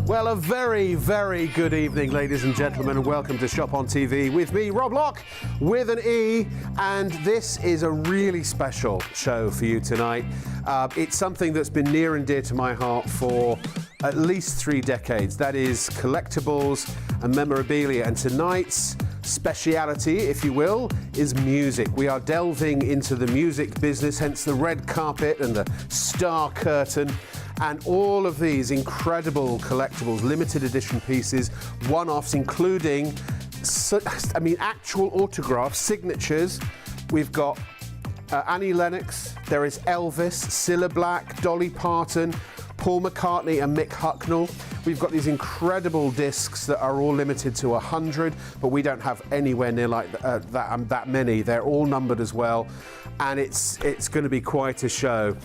Well, a very, very good evening, ladies and gentlemen, and welcome to Shop on TV with me, Rob Locke, with an E, and this is a really special show for you tonight. It's something that's been near and dear to my heart for at least 3 decades. That is collectibles and memorabilia, and tonight's speciality, if you will, is music. We are delving into the music business, hence the red carpet and the star curtain. And all of these incredible collectibles, limited edition pieces, one-offs, including, actual autographs, signatures. We've got Annie Lennox, there is Elvis, Cilla Black, Dolly Parton, Paul McCartney and Mick Hucknall. We've got these incredible discs that are all limited to 100, but we don't have anywhere near like that many. They're all numbered as well, and it's going to be quite a show.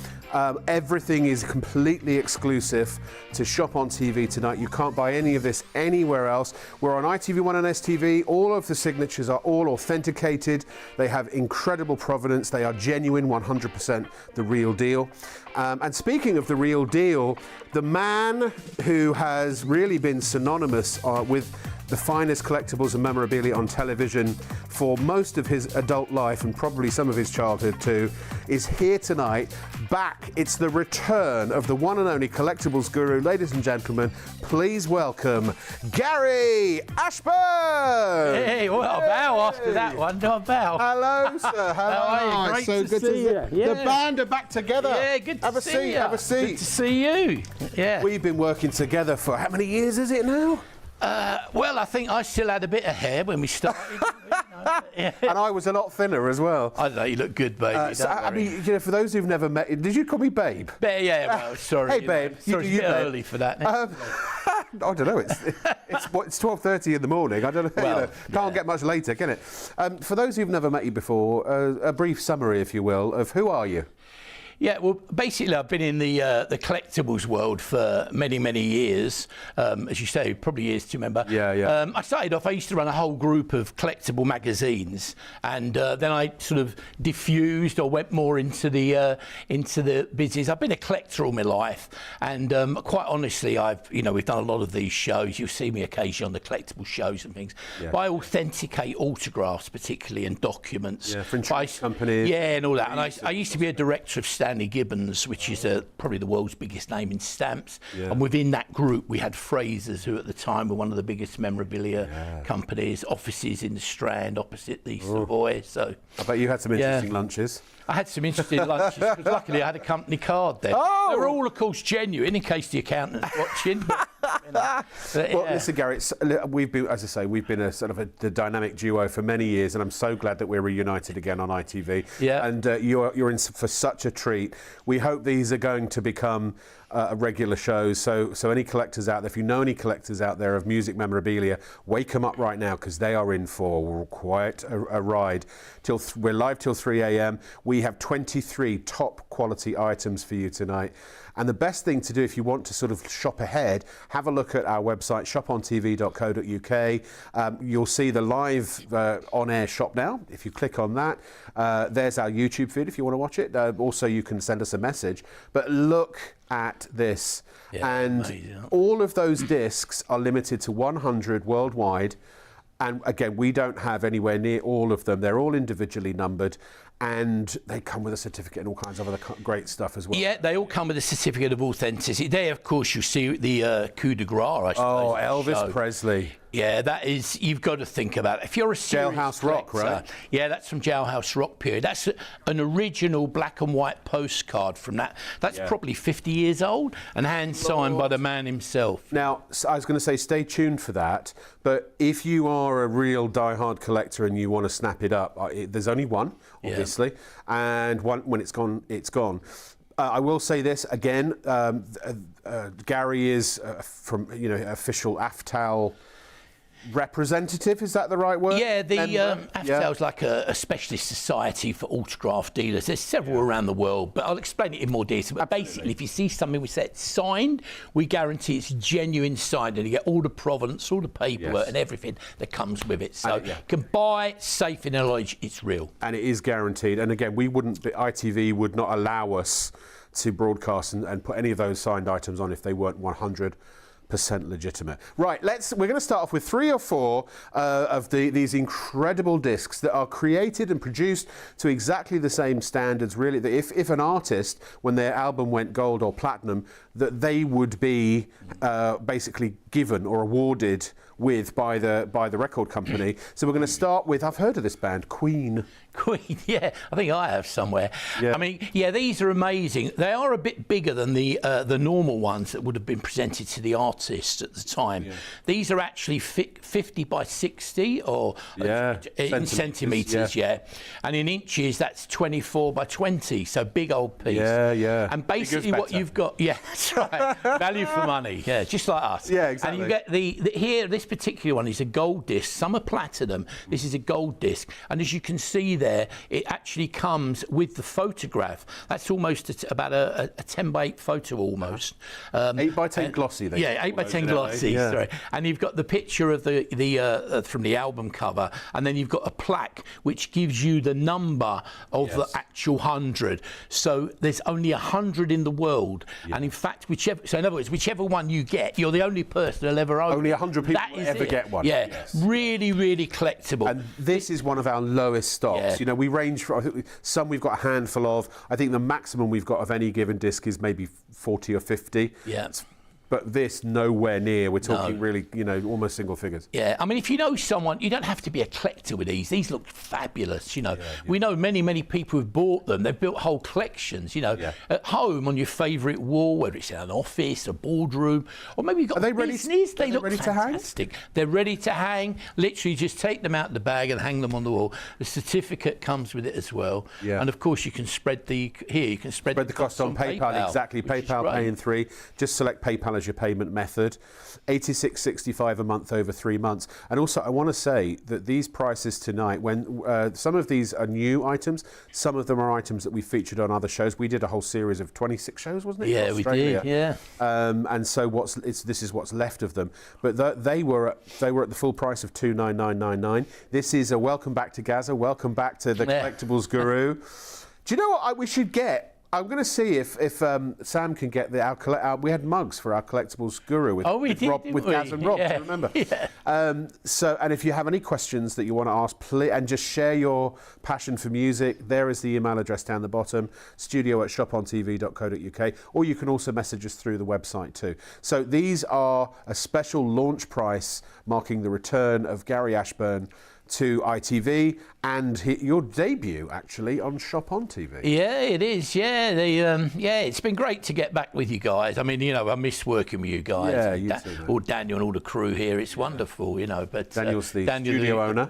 Everything is completely exclusive to Shop on TV tonight. You can't buy any of this anywhere else. We're on ITV1 and STV. All of the signatures are all authenticated. They have incredible provenance. They are genuine, 100% the real deal. And speaking of the real deal, the man who has really been synonymous with the finest collectibles and memorabilia on television for most of his adult life and probably some of his childhood too, is here tonight. Back, it's the return of the one and only Collectables Guru. Ladies and gentlemen, please welcome Gary Ashburn! Hey, well, a bow after that one, not a bow. Hello, sir. Hello. How are you? Great so to good see to see you. The band are back together. Yeah, good to see you. Have a seat. Good to see you. Yeah. We've been working together for how many years is it now? Well, I think I still had a bit of hair when we started. Yeah. And I was a lot thinner as well. I don't know, you look good, baby. I mean, you know, for those who've never met, did you call me Babe? Yeah, well, sorry. Hey, Babe. Sorry, it's a bit early for that. I don't know. It's 12:30 in the morning. I don't know. Well, can't get much later, can it? For those who've never met you before, a brief summary, if you will, of who are you? Yeah, well, basically, I've been in the collectibles world for many, many years. As you say, probably years to remember. Yeah. I started off, I used to run a whole group of collectible magazines, and then I sort of diffused or went more into the business. I've been a collector all my life, and quite honestly, we've done a lot of these shows. You'll see me occasionally on the collectible shows and things. Yeah. But I authenticate autographs, particularly, and documents. Yeah, for insurance companies. Yeah, and all that. And I used to be a director of Stanley Gibbons, which is probably the world's biggest name in stamps. Yeah. And within that group, we had Frasers, who at the time were one of the biggest memorabilia companies, offices in the Strand opposite the Savoy. So I bet you had some interesting lunches. I had some interesting lunches, because luckily I had a company card there. Oh! They were all, of course, genuine, in case the accountant's watching. But, Well, listen, Gary, we've been, as I say, we've been a sort of the dynamic duo for many years, and I'm so glad that we're reunited again on ITV. Yeah. And you're in for such a treat. We hope these are going to become regular shows. So any collectors out there, if you know any collectors out there of music memorabilia, wake them up right now, because they are in for quite a ride. We're live till 3 a.m. We have 23 top quality items for you tonight. And the best thing to do if you want to sort of shop ahead, have a look at our website, shopontv.co.uk. You'll see the live on-air shop now. If you click on that, there's our YouTube feed if you want to watch it. Also, you can send us a message. But look at this. Yeah, and amazing. All of those discs are limited to 100 worldwide. And again, we don't have anywhere near all of them. They're all individually numbered, and they come with a certificate and all kinds of other great stuff as well. Yeah, they all come with a certificate of authenticity. There, of course, you see the coup de grace, I suppose. Oh, Elvis Presley. Yeah, that is, you've got to think about it. If you're a serious Jailhouse Rock, right? Yeah, that's from Jailhouse Rock period. That's an original black and white postcard from that. That's probably 50 years old and hand-signed by the man himself. Now, I was going to say stay tuned for that, but if you are a real die-hard collector and you want to snap it up, there's only one, obviously, and when it's gone, it's gone. I will say this again, Gary is from, official AFTAL representative, is that the right word? Yeah, the AFTAL is like a specialist society for autograph dealers. There's several around the world, but I'll explain it in more detail. But basically, if you see something we say signed, we guarantee it's genuine signed, and you get all the provenance, all the paperwork, and everything that comes with it. So you can buy, safe in the knowledge it's real. And it is guaranteed. And again, ITV would not allow us to broadcast and put any of those signed items on if they weren't 100% legitimate. Right, we're going to start off with 3 or 4 of these incredible discs that are created and produced to exactly the same standards, really. That if an artist, when their album went gold or platinum, that they would be basically given or awarded with by the record company. So we're going to start with, I've heard of this band, Queen. Queen, yeah, I think I have somewhere. Yeah. I mean, yeah, these are amazing. They are a bit bigger than the normal ones that would have been presented to the artist at the time. Yeah. These are actually 50 by 60 or in centimetres, yeah. And in inches, that's 24 by 20, so big old piece. Yeah, yeah. And basically what you've got, yeah, that's right, value for money, yeah, just like us. Yeah, exactly. And you get here, this particular one is a gold disc, some are platinum, this is a gold disc, and as you can see there, it actually comes with the photograph. That's almost about a 10 by 8 photo almost. 8 by 10 glossy. Yeah, 8 by 10 glossy. Yeah. Sorry. And you've got the picture of the from the album cover, and then you've got a plaque which gives you the number of the actual 100. So there's only 100 in the world, and in fact, so in other words, whichever one you get, you're the only person who'll ever own. Only 100 people ever get one. Yeah, really, really collectible. And this is one of our lowest stocks. Yeah. You know, we range from some we've got a handful of. I think the maximum we've got of any given disc is maybe 40 or 50. Yeah. But this, nowhere near. We're talking really, you know, almost single figures. Yeah, I mean, if you know someone, you don't have to be a collector with these. These look fabulous, you know. We know many, many people who've bought them. They've built whole collections, you know, at home on your favourite wall, whether it's in an office, a boardroom, or maybe you've got a business. They look fantastic. They're ready to hang. Literally just take them out of the bag and hang them on the wall. The certificate comes with it as well. Yeah. And, of course, you can spread the cost on PayPal. Exactly. PayPal Pay in 3. Just select PayPal as your payment method. $86.65 a month over 3 months. And also, I want to say that these prices tonight, when some of these are new items, some of them are items that we featured on other shows. We did a whole series of 26 shows, wasn't it? Yeah, we did. Yeah. And so this is what's left of them. But they were at the full price of $299.99. This is a welcome back to Gazza. Welcome back to the Collectables Guru. Do you know what we should get? I'm going to see if Sam can get we had mugs for our Collectables Guru with Gaz and Rob. Do you remember? Yeah. And if you have any questions that you want to ask, please, and just share your passion for music, there is the email address down the bottom, studio@shopontv.co.uk, or you can also message us through the website too. So these are a special launch price marking the return of Gary Ashburn to ITV and your debut actually on Shop on TV. Yeah, it is. Yeah, it's been great to get back with you guys. I mean, you know, I miss working with you guys. Yeah, you too. All Daniel and all the crew here. It's wonderful, you know. But Daniel's the studio owner,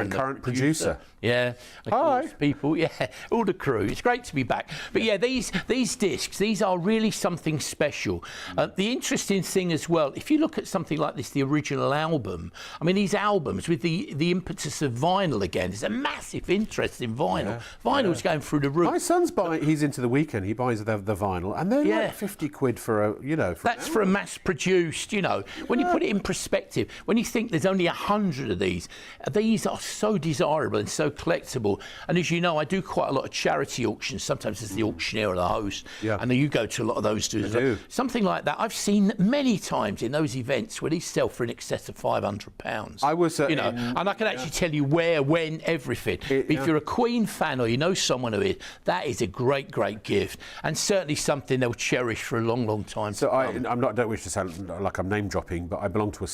and current producer. Yeah. Hi. People. Yeah, all the crew. It's great to be back. But yeah, these discs, these are really something special. The interesting thing as well, if you look at something like this, the original album. I mean, these albums with the impetus of vinyl again. There's a massive interest in vinyl. Vinyl's going through the roof. My son's he's into the Weekend. He buys the vinyl, and they're like 50 quid for that's for a mass-produced, you know. When you put it in perspective, when you think there's only 100 of these are so desirable and so collectible. And as you know, I do quite a lot of charity auctions. Sometimes as the auctioneer or the host, and then you go to a lot of those too. Something like that. I've seen many times in those events where these sell for in excess of £500. I was, and I can actually tell you where, when, everything. If you're a Queen fan or you know someone who is, that is a great, great gift, and certainly something they'll cherish for a long, long time. So I don't wish to sound like I'm name dropping, but I belong to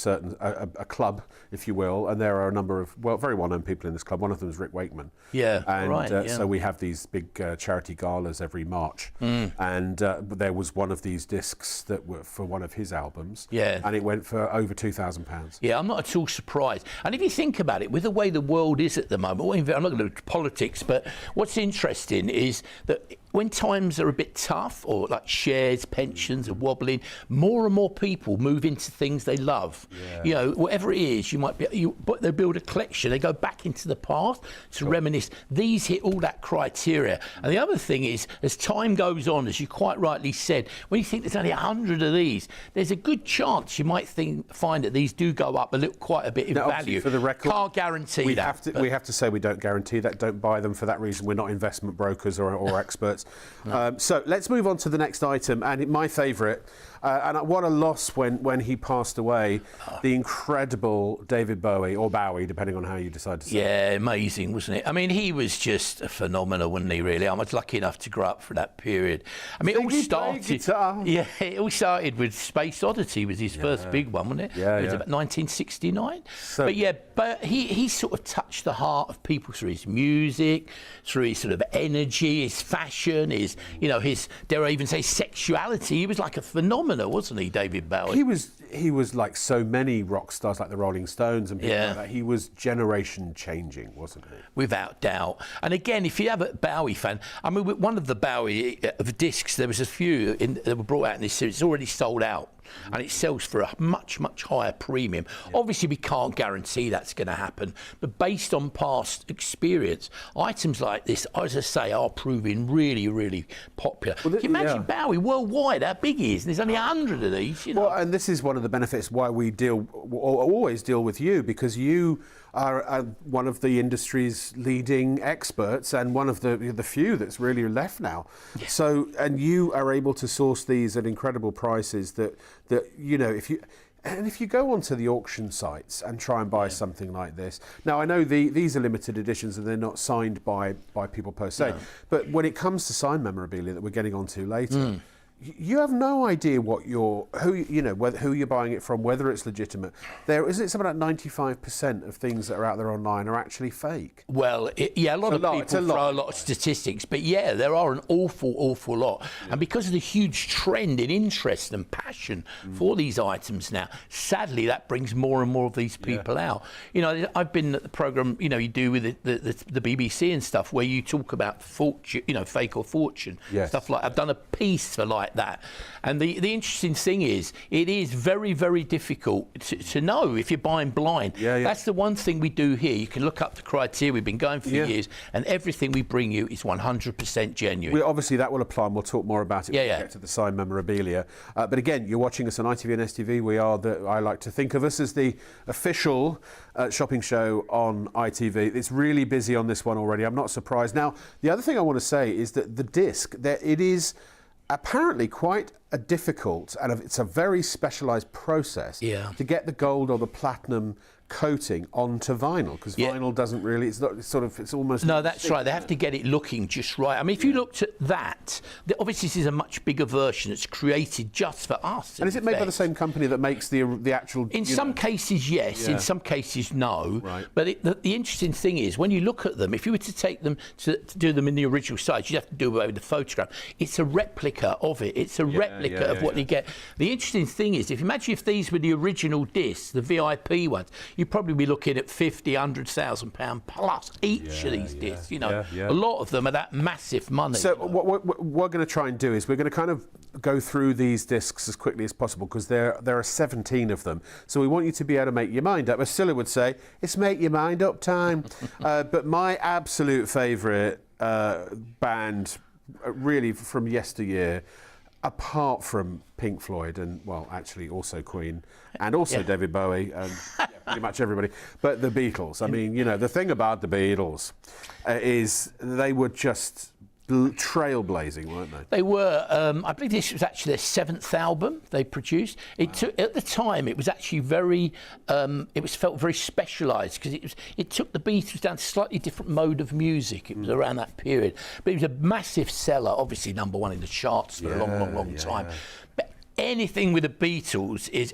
a club, if you will, and there are a number of very well-known people in this club. One of them is Rick Wakeman. Yeah, and so we have these big charity galas every March, and there was one of these discs that were for one of his albums, and it went for over £2,000. Yeah, I'm not at all surprised. And if you think about it, with the way the world is at the moment, I'm not going to do politics, but what's interesting is that when times are a bit tough, or like shares, pensions are wobbling, more and more people move into things they love. You know, whatever it is, but they build a collection. They go back into the past to reminisce. These hit all that criteria. And the other thing is, as time goes on, as you quite rightly said, when you think there's only 100 of these, there's a good chance you might find that these do go up quite a bit in value. For the record, can't guarantee we have to say we don't guarantee that. Don't buy them for that reason. We're not investment brokers or experts. So let's move on to the next item, and my favourite. And what a loss when he passed away, the incredible David Bowie, or Bowie, depending on how you decide to say it. Yeah, amazing, wasn't it? I mean, he was just a phenomenal, wasn't he, really? I was lucky enough to grow up for that period. I mean, it all started with Space Oddity, was his first big one, wasn't it? Yeah, it was about 1969. But he sort of touched the heart of people through his music, through his sort of energy, his fashion, his, dare I even say, sexuality. He was like a phenomenon, wasn't he, David Bowie? He was like so many rock stars, like the Rolling Stones and people like that. He was generation changing, wasn't he? Without doubt. And again, if you have a Bowie fan, I mean, one of the Bowie discs, there was a few that were brought out in this series. It's already sold out. And it sells for a much, much higher premium. Obviously, we can't guarantee that's going to happen, but based on past experience, items like this, as I say, are proving really, really popular. Can you imagine Bowie worldwide, how big he is? And there's only 100 of these, Well, and this is one of the benefits why we always deal with you, because you are one of the industry's leading experts and one of the few that's really left now. Yeah. So, and you are able to source these at incredible prices that if you go onto the auction sites and try and buy something like this, now I know these are limited editions and they're not signed by people per se, but when it comes to signed memorabilia that we're getting onto later, you have no idea who you're buying it from, whether it's legitimate. There isn't it something like 95% of things that are out there online are actually fake. Well, a lot of people throw a lot of statistics, but there are an awful lot. Yeah. And because of the huge trend in interest and passion for these items now, sadly that brings more and more of these people out. I've been at the programme, you do with the BBC and stuff, where you talk about fortune, fake or fortune, stuff like. I've done a piece for like that, and the interesting thing is, it is very, very difficult to know if you're buying blind. That's the one thing we do here. You can look up the criteria. We've been going for years, and everything we bring you is 100% genuine. Obviously that will apply, and we'll talk more about it when we get to the signed memorabilia. But again, you're watching us on ITV and STV. We are I like to think of us as the official shopping show on ITV. It's really busy on this one already. I'm not surprised. Now, the other thing I want to say is that the disc, it is apparently quite a difficult, and it's a very specialised process to get the gold or the platinum coating onto vinyl, because vinyl doesn't really, it's almost... No, that's right. They have to get it looking just right. I mean, if you looked at that, obviously this is a much bigger version. It's created just for us. And is it made by the same company that makes the actual... In some cases, yes. In some cases, no. Right. But the interesting thing is, when you look at them, if you were to take them to do them in the original size, you'd have to do away with the photograph. It's a replica of it. It's a replica of what you get. The interesting thing is, imagine if these were the original discs, the VIP ones, you'd probably be looking at £50,000-100,000 plus each of these discs. A lot of them are that massive money. So what we're going to try and do is we're going to kind of go through these discs as quickly as possible, because there are 17 of them. So we want you to be able to make your mind up. As Scylla would say, it's make your mind up time. But my absolute favourite band, really from yesteryear, apart from Pink Floyd and, well, actually also Queen and also David Bowie and pretty much everybody, but the Beatles. I mean, the thing about the Beatles is they were just trailblazing, weren't they? They were. I believe this was actually their 7th album they produced. It took, at the time, it was actually very, felt very specialised, because it took the Beatles down to a slightly different mode of music. It was around that period. But it was a massive seller, obviously #1 in the charts for a long time. But anything with the Beatles is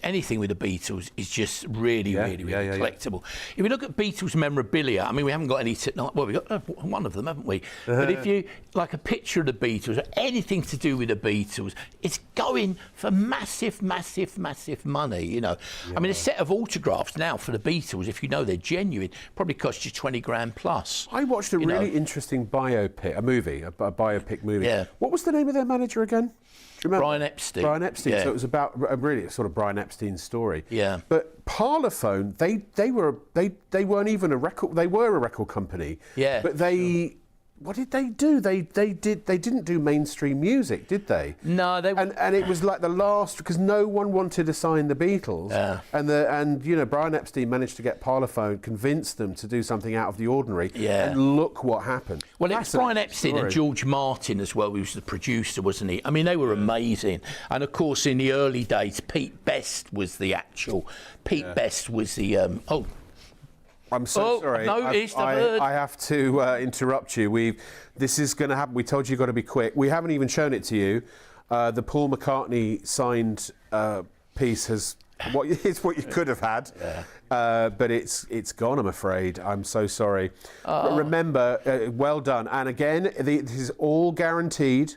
just really collectible. If you look at Beatles memorabilia, I mean, we haven't got any tonight. Well, we've got one of them, haven't we? But if you like a picture of the Beatles or anything to do with the Beatles, it's going for massive money. I mean, a set of autographs now for the Beatles, if you know they're genuine, probably cost you 20 grand plus. I watched a really interesting biopic, a biopic movie. Yeah. What was the name of their manager again? Brian Epstein. Brian Epstein. So it was about really sort of Brian Epstein's story. Yeah. But Parlophone, they weren't even a record. They were a record company. Yeah. But they what did they do? They didn't do mainstream music, did they? No, they. And it was like the last, because no one wanted to sign the Beatles. Yeah. And you know, Brian Epstein managed to get Parlophone, convince them to do something out of the ordinary. Yeah. And look what happened. Well, it was Brian Epstein and George Martin as well, who was the producer, wasn't he? I mean, they were amazing. And of course, in the early days, Pete Best was the actual. Pete Best was the. I'm so sorry. I have to interrupt you. This is going to happen. We told you got to be quick. We haven't even shown it to you. The Paul McCartney signed piece is what you could have had, but it's gone. I'm afraid. I'm so sorry. But remember, well done. And again, this is all guaranteed.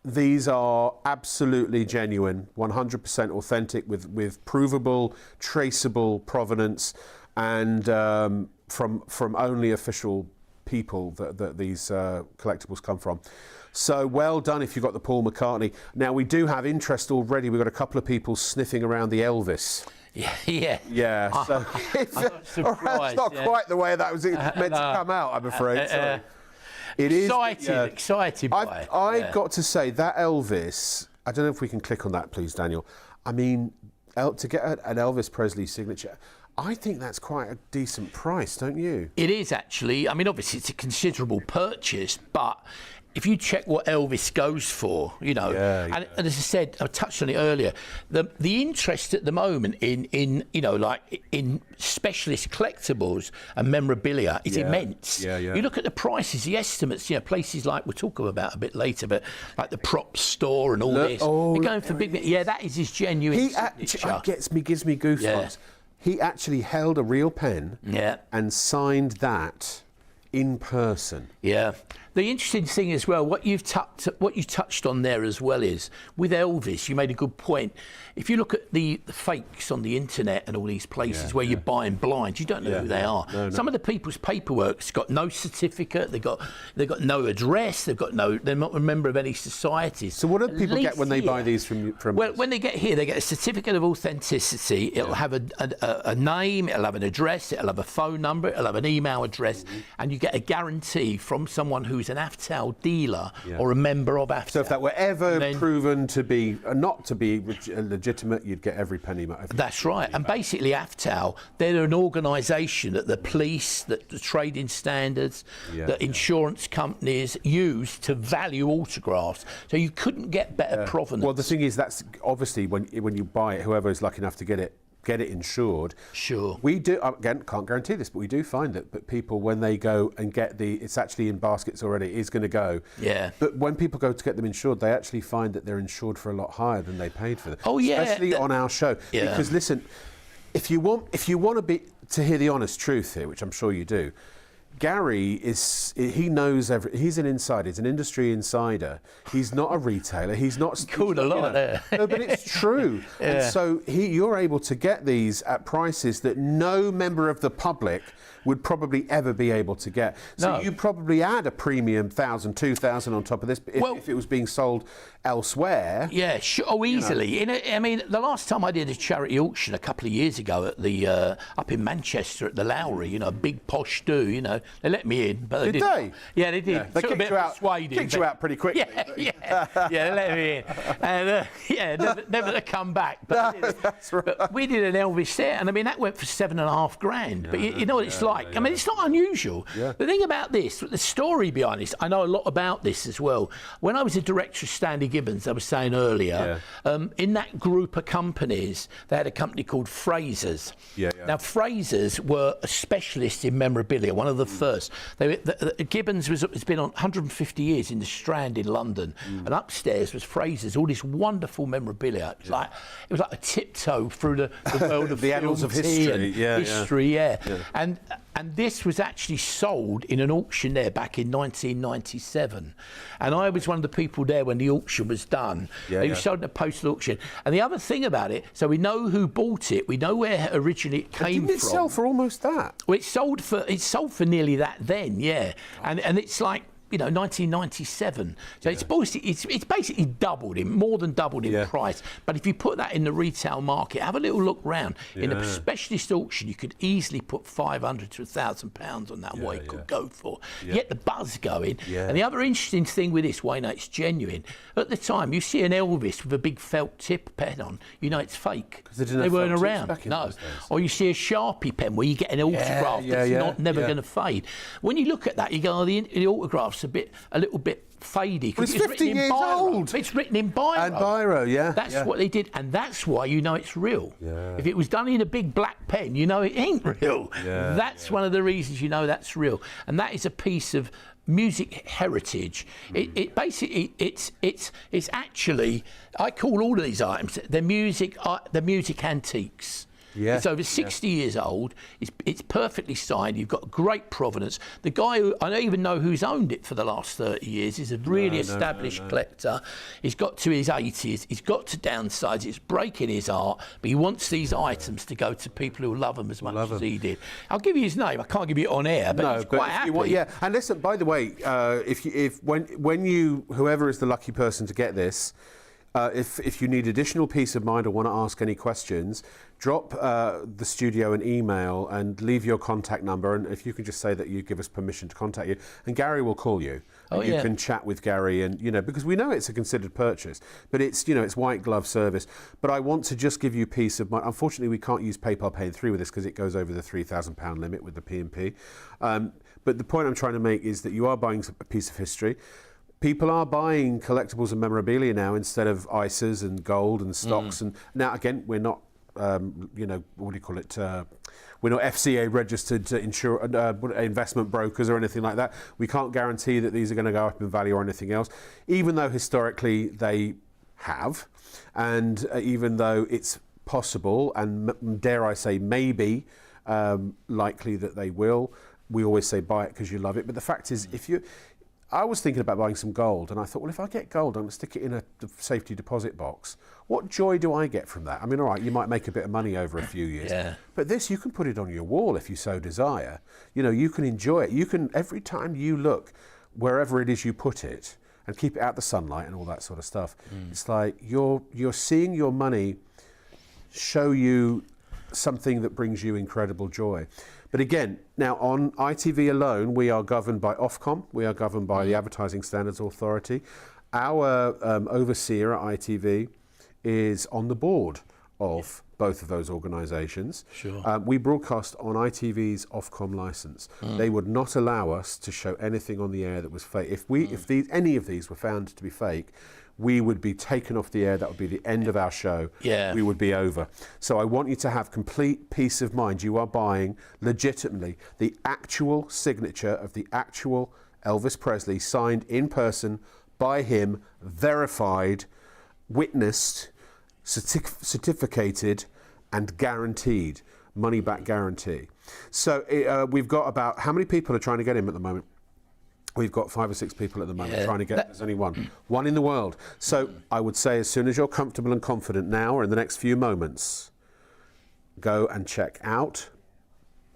These are absolutely genuine, 100% authentic, with provable, traceable provenance. And from only official people that these collectibles come from. So well done if you got the Paul McCartney. Now, we do have interest already. We've got a couple of people sniffing around the Elvis. Yeah. So that's not quite the way that was meant to come out, I'm afraid. It is excited by it. I've got to say, that Elvis, I don't know if we can click on that, please, Daniel. I mean, to get an Elvis Presley signature, I think that's quite a decent price, don't you? It is, actually. I mean, obviously, it's a considerable purchase, but if you check what Elvis goes for, you know, and as I said, I touched on it earlier, the interest at the moment in you know, like in specialist collectibles and memorabilia is immense. You look at the prices, the estimates, you know, places like, we'll talk about a bit later, but like the prop store and all this, they're going for big, that is his genuine signature. Gives me goosebumps. He actually held a real pen and signed that in person. Yeah. The interesting thing as well, what you touched on there as well is, with Elvis, you made a good point. If you look at the fakes on the internet and all these places where you're buying blind, you don't know who they are. No. Some of the people's paperwork's got no certificate, they've got no address, they're not a member of any societies. So what do people get when they buy these from Well, when they get here, they get a certificate of authenticity. It'll have a name, it'll have an address, it'll have a phone number, it'll have an email address, and you get a guarantee from someone who's an AFTAL dealer or a member of AFTAL. So if that were ever proven to be not to be legitimate, you'd get every penny. That's right. And basically, AFTAL, they're an organisation that the police, that the trading standards, that insurance companies use to value autographs. So you couldn't get better provenance. Well, the thing is, that's obviously when you buy it, whoever is lucky enough to get it insured. Sure. We do, again, can't guarantee this, but we do find that people, when they go and get it's actually in baskets already, it is going to go. Yeah. But when people go to get them insured, they actually find that they're insured for a lot higher than they paid for them. Oh, yeah. Especially on our show. Yeah. Because listen, if you want to hear the honest truth here, which I'm sure you do, Gary he knows he's an insider, he's an industry insider. He's not a retailer, he's not called a lot there. No, but it's true. And so you're able to get these at prices that no member of the public would probably ever be able to get. So you probably add a premium 1,000, 2,000 on top of this if it was being sold elsewhere. Yeah, sure. Oh, easily. You know? I mean, the last time I did a charity auction a couple of years ago at the up in Manchester at the Lowry, you know, a big posh do, you know, they let me in, but did they? Yeah, they did. Yeah, they kicked you out pretty quickly. Yeah, they let me in, and never to come back. But, that's right. But we did an Elvis there, and I mean that went for $7,500 grand. But you know what it's like. I mean, it's not unusual. Yeah. The thing about this, the story behind this, I know a lot about this as well. When I was a director of Stanley Gibbons, I was saying earlier, in that group of companies, they had a company called Fraser's. Now, Fraser's were a specialist in memorabilia, one of the first. Gibbons has been on 150 years in the Strand in London, and upstairs was Fraser's, all this wonderful memorabilia. It was like a tiptoe through the world of the annals of history. And this was actually sold in an auction there back in 1997. And I was one of the people there when the auction was done. It was sold in a postal auction. And the other thing about it, so we know who bought it, we know where originally it came from. Didn't it sell for almost that? Well, it sold for nearly that then, And it's like, 1997. So it's basically doubled more than doubled in price. But if you put that in the retail market, have a little look round. In a specialist auction, you could easily put £500 to £1,000 on that. What it could go for. Get the buzz going. And the other interesting thing with this, why it's genuine. At the time, you see an Elvis with a big felt tip pen on, you know it's fake. They weren't around. No. Or you see a Sharpie pen where you get an autograph that's never going to fade. When you look at that, you go, oh, the autograph's a little bit fadey. Well, it's 50 years old. It's written in biro. And biro, That's what they did, and that's why you know it's real. If it was done in a big black pen, you know it ain't real. That's one of the reasons you know that's real, and that is a piece of music heritage. It basically it's actually, I call all of these items the music antiques. It's over 60 years old. It's perfectly signed. You've got great provenance. The guy who, I don't even know who's owned it for the last 30 years, is a really established collector. He's got to his 80s. He's got to downsize. It's breaking his heart, but he wants these items to go to people who love them as much as he did. I'll give you his name. I can't give you it on air, but he's quite happy. And listen, by the way, whoever is the lucky person to get this, if you need additional peace of mind or want to ask any questions, drop the studio an email and leave your contact number, and if you can just say that you give us permission to contact you, and Gary will call you. You can chat with Gary, and because we know it's a considered purchase, but it's it's white glove service. But I want to just give you peace of mind. Unfortunately, we can't use PayPal Pay in 3 with this because it goes over the £3,000 limit with the P&P. But the point I'm trying to make is that you are buying a piece of history. People are buying collectibles and memorabilia now instead of ISAs and gold and stocks. And now, again, we're not, what do you call it? We're not FCA registered investment brokers or anything like that. We can't guarantee that these are going to go up in value or anything else, even though historically they have, and even though it's possible and dare I say maybe likely that they will. We always say buy it because you love it. But the fact is, I was thinking about buying some gold, and I thought, well, if I get gold, I'm going to stick it in a safety deposit box. What joy do I get from that? I mean, all right, you might make a bit of money over a few years, but this, you can put it on your wall if you so desire. You can enjoy it. You can, every time you look, wherever it is you put it, and keep it out the sunlight and all that sort of stuff, it's like you're seeing your money show you something that brings you incredible joy. But again, now on ITV alone, we are governed by Ofcom. We are governed by the Advertising Standards Authority. Our overseer at ITV is on the board of both of those organisations. We broadcast on ITV's Ofcom licence. They would not allow us to show anything on the air that was fake. If any of these were found to be fake, we would be taken off the air. That would be the end of our show. We would be over. So I want you to have complete peace of mind. You are buying legitimately the actual signature of the actual Elvis Presley, signed in person by him, verified, witnessed, certificated and guaranteed, money back guarantee. So we've got about, how many people are trying to get him at the moment? We've got 5 or 6 people at the moment trying to get, there's only one in the world. So I would say, as soon as you're comfortable and confident now, or in the next few moments, go and check out,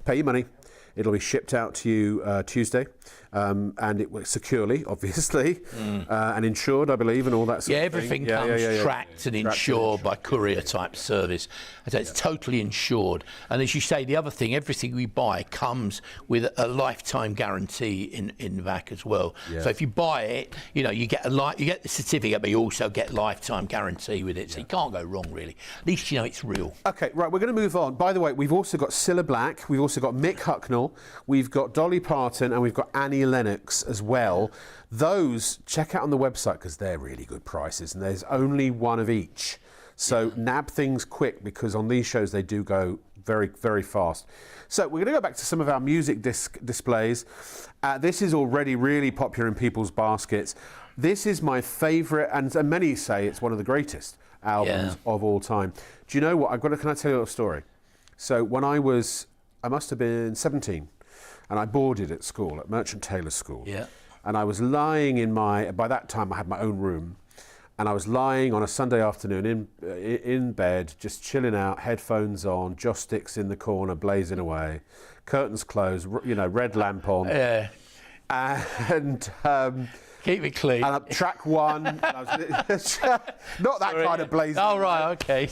pay your money. It'll be shipped out to you Tuesday, and it was securely, obviously, and insured, I believe, and all that sort of thing. Everything comes tracked and insured by courier type service. So it's totally insured. And as you say, the other thing, everything we buy comes with a lifetime guarantee in back as well. So if you buy it, you get the certificate, but you also get lifetime guarantee with it. So you can't go wrong, really. At least you know it's real. Okay, right, we're going to move on. By the way, we've also got Cilla Black, we've also got Mick Hucknall, we've got Dolly Parton, and we've got Annie Lennox as well. Those, check out on the website because they're really good prices, and there's only one of each. So nab things quick, because on these shows they do go very, very fast. So we're going to go back to some of our music displays. This is already really popular in people's baskets. This is my favourite, and many say it's one of the greatest albums of all time. Do you know what? Can I tell you a little story? So when I must have been 17, and I boarded at school, at Merchant Taylor School. And I was lying by that time I had my own room, and I was lying on a Sunday afternoon in bed, just chilling out, headphones on, joss sticks in the corner, blazing away, curtains closed, red lamp on. and Keep it clean. and track 1. Not that kind of blazing. Oh, right, okay.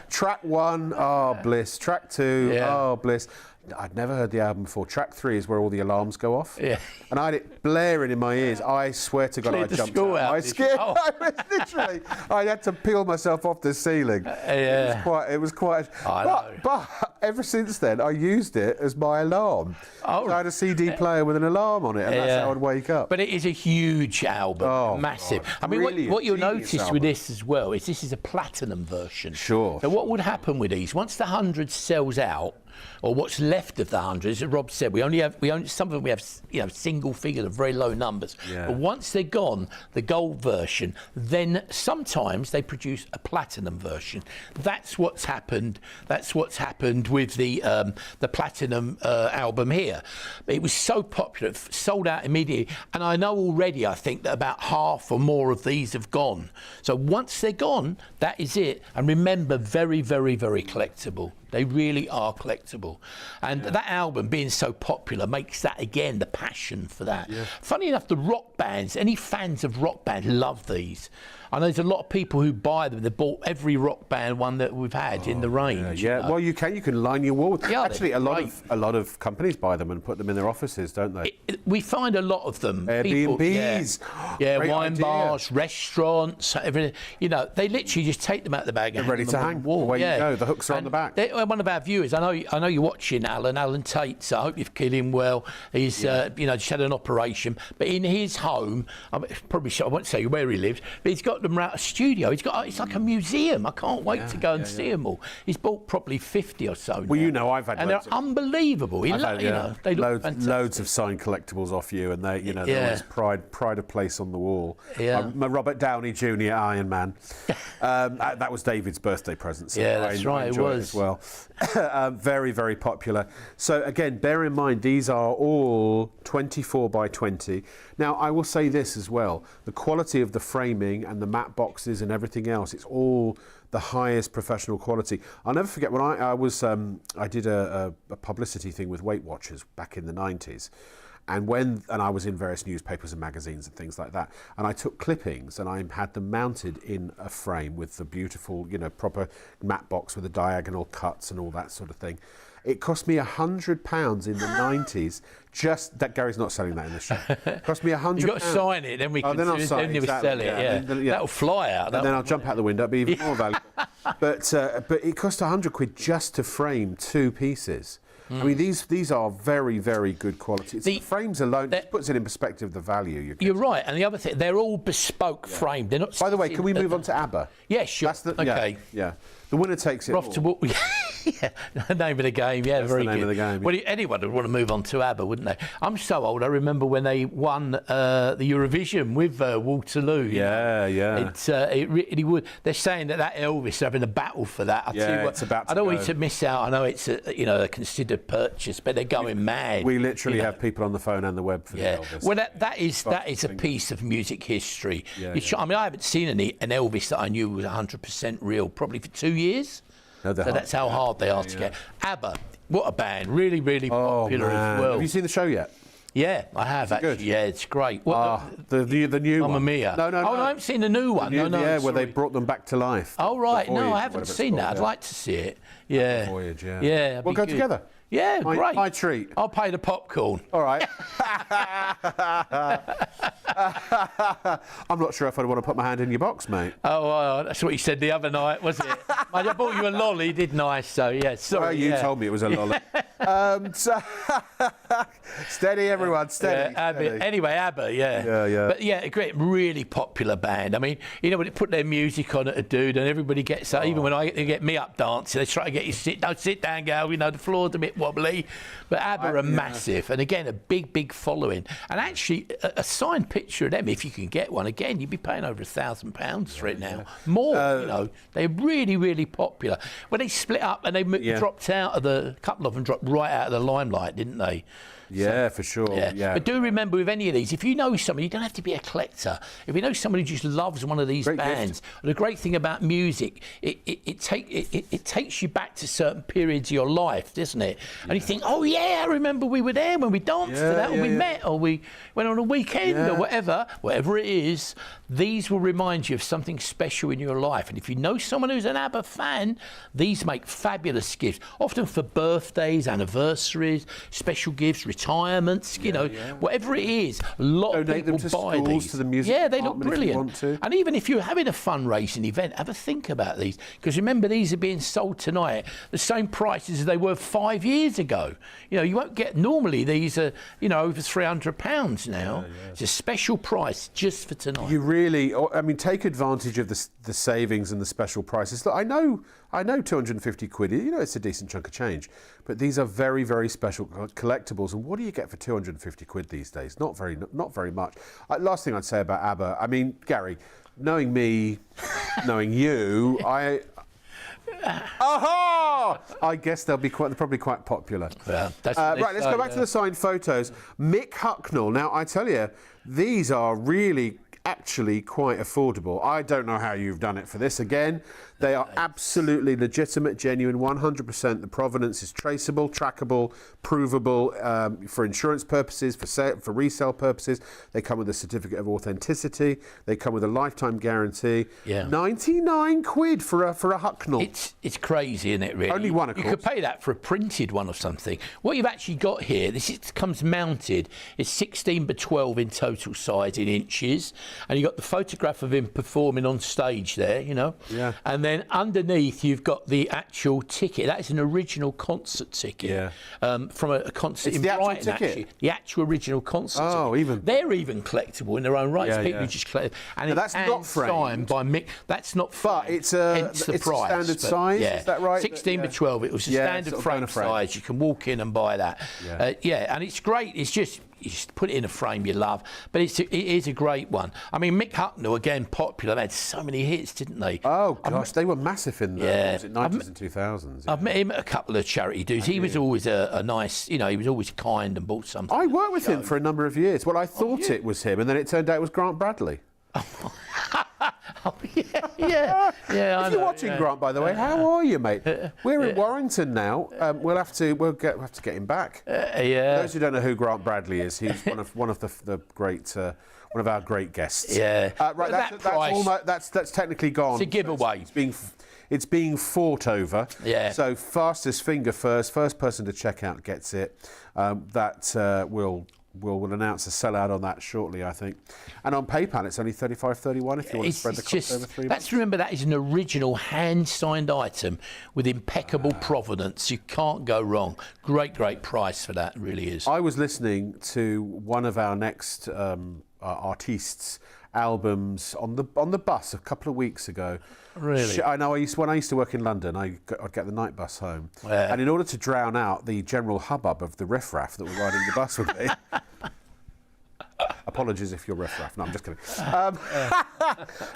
Track 1, oh bliss. Track 2, Yeah. oh bliss. I'd never heard the album before. Track 3 is where all the alarms go off. Yeah. And I had it blaring in my ears. I swear to God, Cleared I the jumped school out. out, I did you? scared. Oh. I was literally. I had to peel myself off the ceiling. Yeah. It was quite. I know. But ever since then, I used it as my alarm. Oh. So I had a CD player with an alarm on it, and that's how I'd wake up. But it is a huge album, Oh, massive. God. I mean, Brilliant, what you'll genius notice album. with this as well is this is a platinum version. Sure. So what would happen with these, once the 100 sells out, or what's left of the 100, as Rob said, some of them we have, single figures of very low numbers. Yeah. But once they're gone, the gold version, then sometimes they produce a platinum version. That's what's happened. That's what's happened with the platinum album here. It was so popular, it sold out immediately. And I know already, I think that about half or more of these have gone. So once they're gone, that is it. And remember, very, very, very collectible. They really are collectible. And that album being so popular makes that, again, the passion for that. Yeah. Funny enough, the rock bands, any fans of rock bands love these. I know there's a lot of people who buy them. They bought every rock band one that we've had in the range. Yeah, well, you can line your wall. Yeah, actually, a lot of companies buy them and put them in their offices, don't they? We find a lot of them. Airbnbs. Yeah, Great wine idea. bars, restaurants, everything. They literally just take them out the bag and They're ready hang to them on hang. the wall. Away you go. The hooks are on the back. One of our viewers, I know you're watching Alan Tate, so I hope you've killed him well. He's just had an operation, but in his home, I won't say where he lives, but he's got them around a studio. It's like a museum. I can't wait to go and see them all. He's bought probably 50 or so. Well, now. I've had and they're unbelievable. They look fantastic. Loads of signed collectibles off you, and they, there was pride of place on the wall. Yeah. My Robert Downey Jr. Iron Man. That was David's birthday present. So that's right. I It enjoyed was as well. Very, very popular. So again, bear in mind these are all 24 by 20. Now I will say this as well: the quality of the framing and the matte boxes and everything else, it's all the highest professional quality. I'll never forget when I did a publicity thing with Weight Watchers back in the 90s. And I was in various newspapers and magazines and things like that. And I took clippings and I had them mounted in a frame with the beautiful, proper matte box with the diagonal cuts and all that sort of thing. It cost me £100 in the 90s. Just that Gary's not selling that in the show. It cost me £100. You've got to sign it, then we can then I'll sign it, exactly, sell it. Yeah. That'll fly out. And then I'll jump out the window. It'll be even more valuable. But it cost £100 just to frame 2 pieces. I mean, these are very, very good quality. The frames alone just puts it in perspective, the value. You're right. And the other thing, they're all bespoke framed. They're not. By the way, can we move on to ABBA? Yeah, sure. Okay. Yeah. The winner takes it all. Yeah, name of the game. Yeah, That's very the name good. of the game. Well, anyone would want to move on to ABBA, wouldn't they? I'm so old. I remember when they won the Eurovision with Waterloo. Yeah. It really would. They're saying that Elvis having a battle for that. It's about to I don't want go. you to miss out. I know it's a considered purchase, but they're going mad. We literally have people on the phone and the web for the Elvis. Well, that is a piece of music history. I mean, I haven't seen an Elvis that I knew was 100% real probably for 2 years. No, so that's how hard they are to get. ABBA, what a band. Really, really popular as well. Have you seen the show yet? Yeah, I have actually. Good? Yeah, it's great. The new one. Mamma Mia. No. Oh, I haven't seen the new one. Where they brought them back to life. Oh, right. Voyage, no, I haven't seen that. I'd like to see it. Yeah. The Voyage, yeah. Yeah. We'll go together. Yeah, great. My treat. I'll pay the popcorn. All right. I'm not sure if I'd want to put my hand in your box, mate. Oh, that's what you said the other night, was it? I bought you a lolly, didn't I? So, yeah, sorry. Well, you told me it was a lolly. Steady, everyone, steady. Steady. Anyway, ABBA, Yeah. But yeah, a great, really popular band. I mean, when they put their music on at a dude and everybody gets up, even when they get me up dancing, they try to get you sit down, girl, the floor's a bit wobbly. But ABBA are massive. And again, a big following. And actually, a signed picture of them, if you can get one, again, you'd be paying over £1,000 for it now. More, they're really, really popular. When they split up and they dropped out of a couple of them dropped right out of the limelight, didn't they? Yeah, for sure. Yeah. But do remember with any of these, if you know somebody, you don't have to be a collector. If you know somebody who just loves one of these bands, the great thing about music, it takes you back to certain periods of your life, doesn't it? And you think, oh yeah, I remember we were there when we danced to that, or we met, or we went on a weekend, or whatever it is. These will remind you of something special in your life. And if you know someone who's an ABBA fan, these make fabulous gifts, often for birthdays, anniversaries, special gifts, retirements, you know, whatever it is. A lot of people buy these. To the music they look brilliant. And even if you're having a fundraising event, have a think about these. Because remember, these are being sold tonight the same prices as they were 5 years ago. You know, you won't get, normally these are, you know, over £300 now. It's a special price just for tonight. You really, I mean, take advantage of the savings and the special prices. Look, I know 250 quid, you know, it's a decent chunk of change, but these are very, very special collectibles. And what do you get for 250 quid these days? Not very much. Last thing I'd say about ABBA, I mean, Gary, knowing me, knowing you, I guess they're probably quite popular. Yeah, right, let's go back to the signed photos. Mick Hucknall. Now, I tell you, these are really actually quite affordable. I don't know how you've done it for this. Again, they are absolutely legitimate, genuine, 100%. The provenance is traceable, trackable, provable for insurance purposes, for resale purposes. They come with a certificate of authenticity. They come with a lifetime guarantee. 99 quid for a Hucknall. It's crazy, isn't it, really? Only one, of course. You could pay that for a printed one or something. What you've actually got here, it comes mounted. It's 16 by 12 in total size in inches. And you've got the photograph of him performing on stage there, you know. Yeah. And then underneath, you've got the actual ticket. That is an original concert ticket from a concert in Brighton, actually. The actual original concert ticket. Even. They're even collectible in their own rights. People who just collect. And that's not framed. Signed by Mick. That's not framed. But it's a standard size, is that right? 16 by 12. It was a standard frame size. You can walk in and buy that. And it's great. It's just, you just put it in a frame you love, but it is a great one. I mean, Mick Hucknall, again, popular. They had so many hits, didn't they? Oh, gosh, they were massive in the 90s and 2000s. I've met him at a couple of charity dues. He was always a nice, you know, he was always kind and bought something. I worked with him for a number of years. Well, I thought it was him, and then it turned out it was Grant Bradley. If you're watching, Grant, by the way, how are you, mate? We're in Warrington now. We'll have to get him back. For those who don't know who Grant Bradley is, he's one of the great. One of our great guests. Right. That's technically gone. It's a giveaway. It's being fought over. Yeah. So fastest finger first person to check out gets it. We'll announce a sellout on that shortly, I think. And on PayPal, it's only $35.31 if you want to spread the cost over 3 months. Remember, that is an original hand-signed item with impeccable provenance. You can't go wrong. Great price for that, it really is. I was listening to one of our next artists' albums on the bus a couple of weeks ago. Really? I know. When I used to work in London, I'd get the night bus home, and in order to drown out the general hubbub of the riffraff that were riding the bus with me. Apologies if you're riffraff. No, I'm just kidding.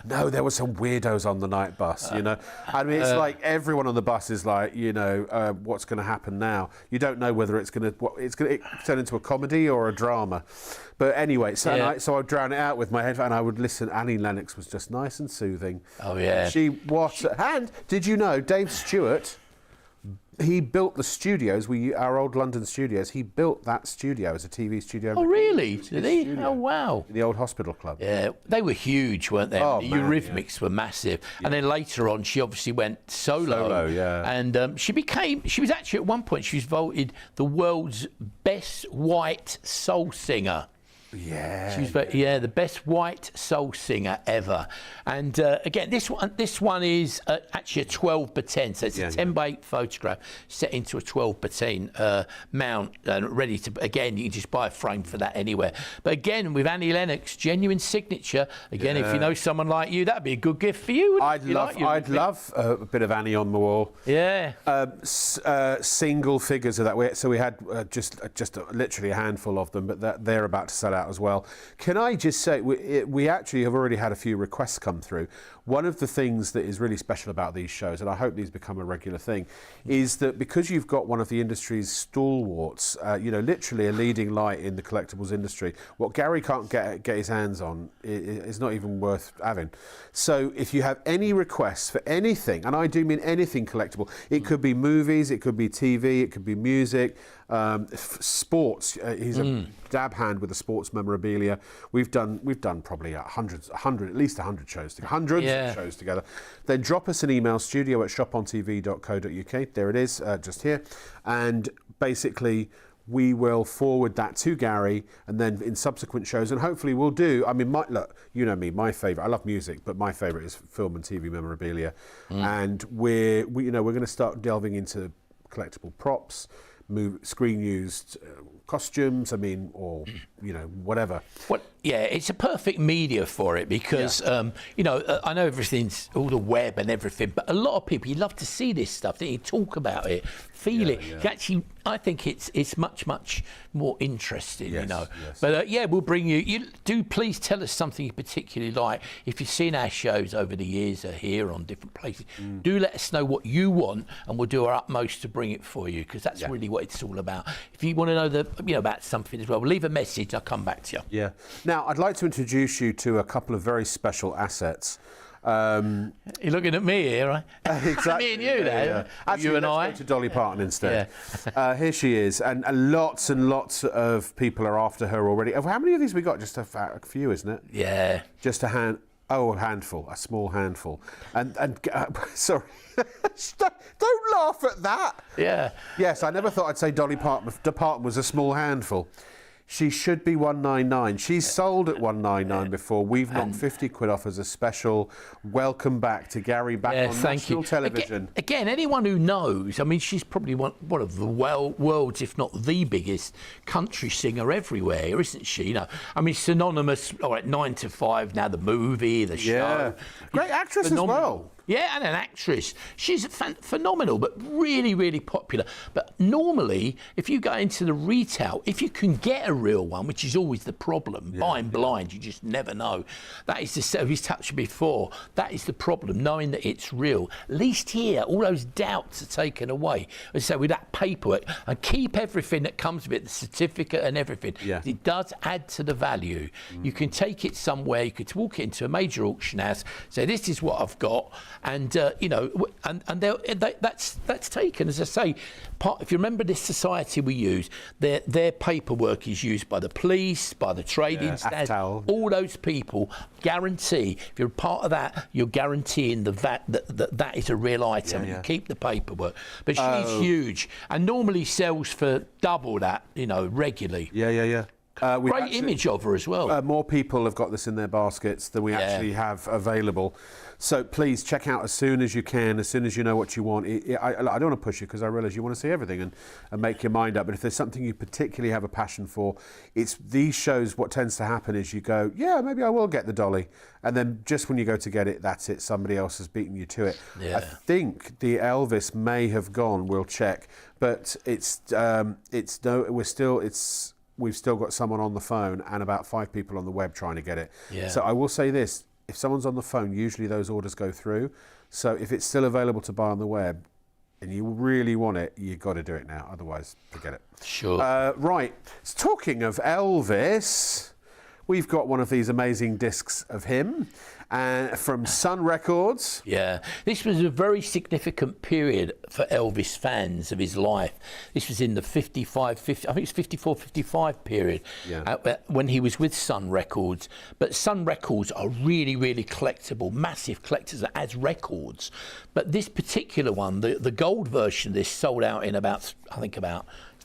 No, there were some weirdos on the night bus, you know. I mean, it's like everyone on the bus is like, you know, what's going to happen now? You don't know whether it's going to turn into a comedy or a drama. But anyway, so I'd drown it out with my headphone and I would listen. Annie Lennox was just nice and soothing. Oh, yeah. And did you know Dave Stewart, he built the studios, our old London studios, he built that studio as a TV studio. Oh, really? Did he? Studio. Oh, wow. The old hospital club. Yeah, they were huge, weren't they? Oh, the Eurythmics were massive. Yeah. And then later on, she obviously went solo. And she was actually, at one point, she was voted the world's best white soul singer. Yeah. She was the best white soul singer ever. And again, this one is actually a 12 by 10, so it's a 10 by 8 photograph set into a 12 by 10 mount and ready to. Again, you can just buy a frame for that anywhere. But again, with Annie Lennox, genuine signature. Again, if you know someone like you, that'd be a good gift for you. I'd love a bit of Annie on the wall. Yeah. Single figures of that. So we had just literally a handful of them, but they're about to sell out out as well. Can I just say, we actually have already had a few requests come through. One of the things that is really special about these shows, and I hope these become a regular thing, is that because you've got one of the industry's stalwarts, literally a leading light in the collectibles industry, what Gary can't get his hands on is not even worth having. So if you have any requests for anything, and I do mean anything collectible, it could be movies, it could be TV, it could be music, sports. He's a dab hand with the sports memorabilia. We've done probably at least 100 shows together, hundreds of shows together. Then drop us an email, studio@shopontv.co.uk. There it is, just here, and basically we will forward that to Gary, and then in subsequent shows, and hopefully we'll do. I mean, look, you know me, my favourite. I love music, but my favourite is film and TV memorabilia, and we're going to start delving into collectible props, screen used costumes. I mean, or whatever. Well, yeah, it's a perfect media for it because I know everything's all the web and everything, but a lot of people, you love to see this stuff. They talk about it, feel it. Yeah. Actually, I think it's much more interesting, Yes. But we'll bring you. You do please tell us something you particularly like. If you've seen our shows over the years, here on different places, do let us know what you want, and we'll do our utmost to bring it for you, because that's really what it's all about. If you want to know about something as well, leave a message. I'll come back to you. Yeah. Now, I'd like to introduce you to a couple of very special assets. You're looking at me here, right? Exactly. Me and you, there. Actually, you and let's I. go to Dolly Parton instead. Yeah. Here she is, and lots of people are after her already. How many of these we got? Just a few, isn't it? Yeah. Just a handful, a small handful. And sorry, don't laugh at that. Yeah. Yes, I never thought I'd say Dolly Parton was a small handful. She should be $199. She's sold at $199 before. We've knocked 50 quid off as a special welcome back to Gary back on national television. Again, anyone who knows, I mean, she's probably one of the world's, if not the biggest, country singer everywhere, isn't she? I mean, synonymous, all right, 9 to 5, now the movie, the show. Great actress as well. Yeah, and an actress. She's phenomenal, but really popular. But normally, if you go into the retail, if you can get a real one, which is always the problem, buying blind, you just never know. That is we've touched before. That is the problem, knowing that it's real. At least here, all those doubts are taken away. As I say, with that paperwork, and keep everything that comes with it, the certificate and everything. Yeah. It does add to the value. You can take it somewhere. You could walk into a major auction house, say, this is what I've got. And that's taken, as I say. If you remember this society we use, their paperwork is used by the police, by the trading stands, all those people. Guarantee, if you're a part of that, you're guaranteeing that is a real item. You keep the paperwork. But she's huge, and normally sells for double that, regularly. Yeah. Great image of her as well. More people have got this in their baskets than we actually have available. So please check out as soon as you can, as soon as you know what you want. I don't want to push you, because I realise you want to see everything and make your mind up. But if there's something you particularly have a passion for, it's these shows. What tends to happen is you go, yeah, maybe I will get the Dolly, and then just when you go to get it, that's it. Somebody else has beaten you to it. Yeah. I think the Elvis may have gone. We'll check, but we've still got someone on the phone and about 5 people on the web trying to get it. Yeah. So I will say this, if someone's on the phone, usually those orders go through. So if it's still available to buy on the web and you really want it, you've got to do it now. Otherwise, forget it. Sure. Right. So talking of Elvis, we've got one of these amazing discs of him from Sun Records. Yeah, this was a very significant period for Elvis fans of his life. This was in the 54-55 period, when he was with Sun Records. But Sun Records are really collectible, massive collectors as records. But this particular one, the gold version of this, sold out in about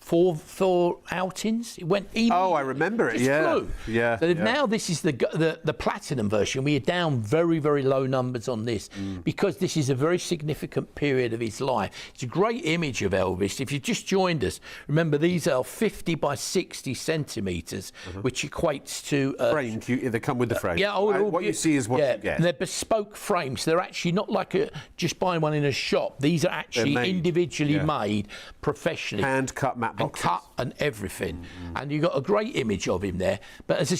four outings. It went. I remember it. Flew. So now this is the platinum version. We are down very low numbers on this because this is a very significant period of his life. It's a great image of Elvis. If you just joined us, remember these are 50 by 60 centimetres, which equates to framed. They come with the frame. What you see is what you get. And they're bespoke frames. They're actually not like just buying one in a shop. These are actually individually made professionally. Hand cut matte and cut and everything. And you got a great image of him there. But as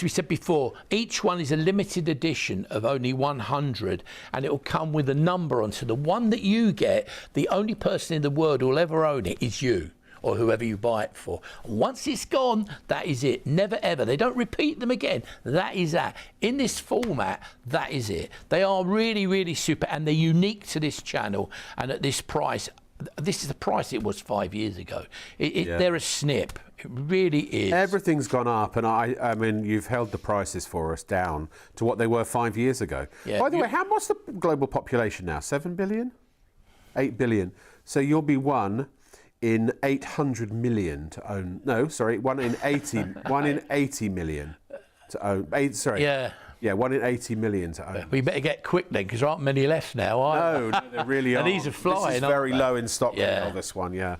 we said before, each one is a limited edition of only 100, and it will come with a number on. So the one that you get, the only person in the world who will ever own it is you, or whoever you buy it for. Once it's gone, that is it. Never ever. They don't repeat them again. That is that. In this format, that is it. They are really, really super, and they're unique to this channel. And at this price, this is the price it was 5 years ago. They're a snip. It really is. Everything's gone up, and I mean, you've held the prices for us down to what they were 5 years ago. Yeah, By the way, what's the global population now? 7 billion? 8 billion. So you'll be one in 800 million to own. No, sorry, 1 in 80. 1 in 80 million to own. Yeah, 1 in 80 million to own. We better get quick then, because there aren't many left now, are No, there really are. And these are flying. This is very low in stock Yeah. now, this one, yeah.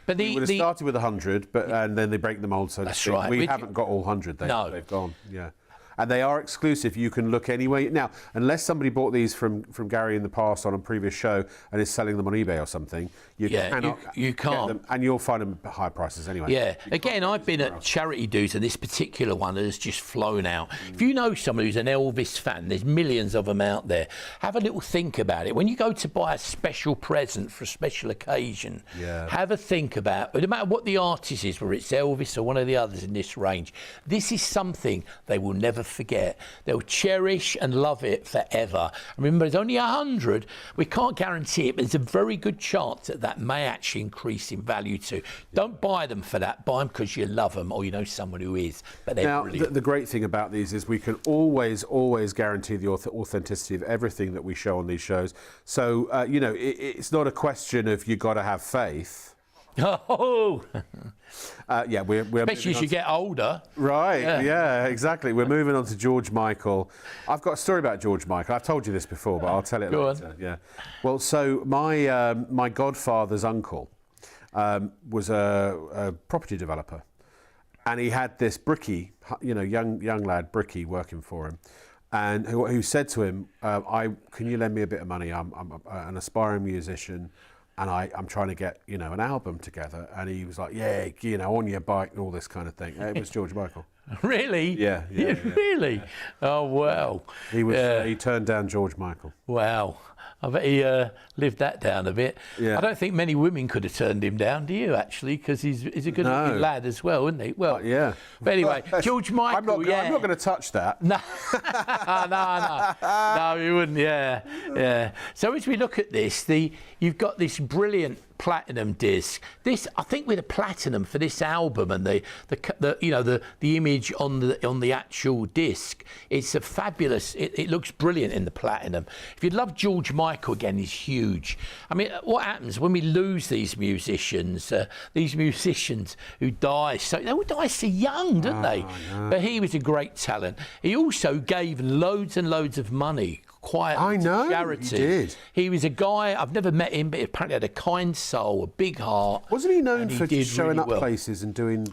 But we would have started with 100, and then they break the mould, so to speak. right. We haven't got all 100. No. They've gone, yeah. And they are exclusive. You can look anyway. Now, unless somebody bought these from Gary in the past on a previous show and is selling them on eBay or something, you cannot you can't. get them, and you'll find them at high prices anyway. Yeah. Again, I've been at charity dues, and this particular one has just flown out. If you know someone who's an Elvis fan, there's millions of them out there. Have a little think about it. When you go to buy a special present for a special occasion, have a think about it. No matter what the artist is, whether it's Elvis or one of the others in this range, this is something they will never forget. They'll cherish and love it forever. Remember, there's only 100. We can't guarantee it, but there's a very good chance that may actually increase in value too. Don't buy them for that. Buy them because you love them or you know someone who is. But they're brilliant. The great thing about these is we can always guarantee the authenticity of everything that we show on these shows. So, it's not a question of you got to have faith. Oh! We're especially as you get older. Right, yeah, exactly. We're moving on to George Michael. I've got a story about George Michael. I've told you this before, but I'll tell it later. Yeah. Well, so my godfather's uncle was a property developer, and he had this brickie, young lad brickie working for him, and who said to him, "Can you lend me a bit of money? I'm an aspiring musician. And I'm trying to get, an album together." And he was like, "Yeah, on your bike," and all this kind of thing. It was George Michael. Really? Yeah. Really? Oh, wow. He turned down George Michael. Wow. I bet he lived that down a bit. Yeah. I don't think many women could have turned him down, do you, actually? Because he's a good-looking lad as well, isn't he? Well, yeah. But anyway, George Michael, I'm not going to touch that. No. No, you wouldn't, yeah. So as we look at this, you've got this brilliant platinum disc. This, I think, with a platinum for this album and the image on the actual disc, it's a fabulous. It looks brilliant in the platinum. If you love George Michael, again, he's huge. I mean, what happens when we lose these musicians? Who die they all die so young, don't they? No. But he was a great talent. He also gave loads and loads of money. Quietly to charity. He did. He was a guy, I've never met him, but apparently had a kind soul, a big heart. Wasn't he known for showing really up places and doing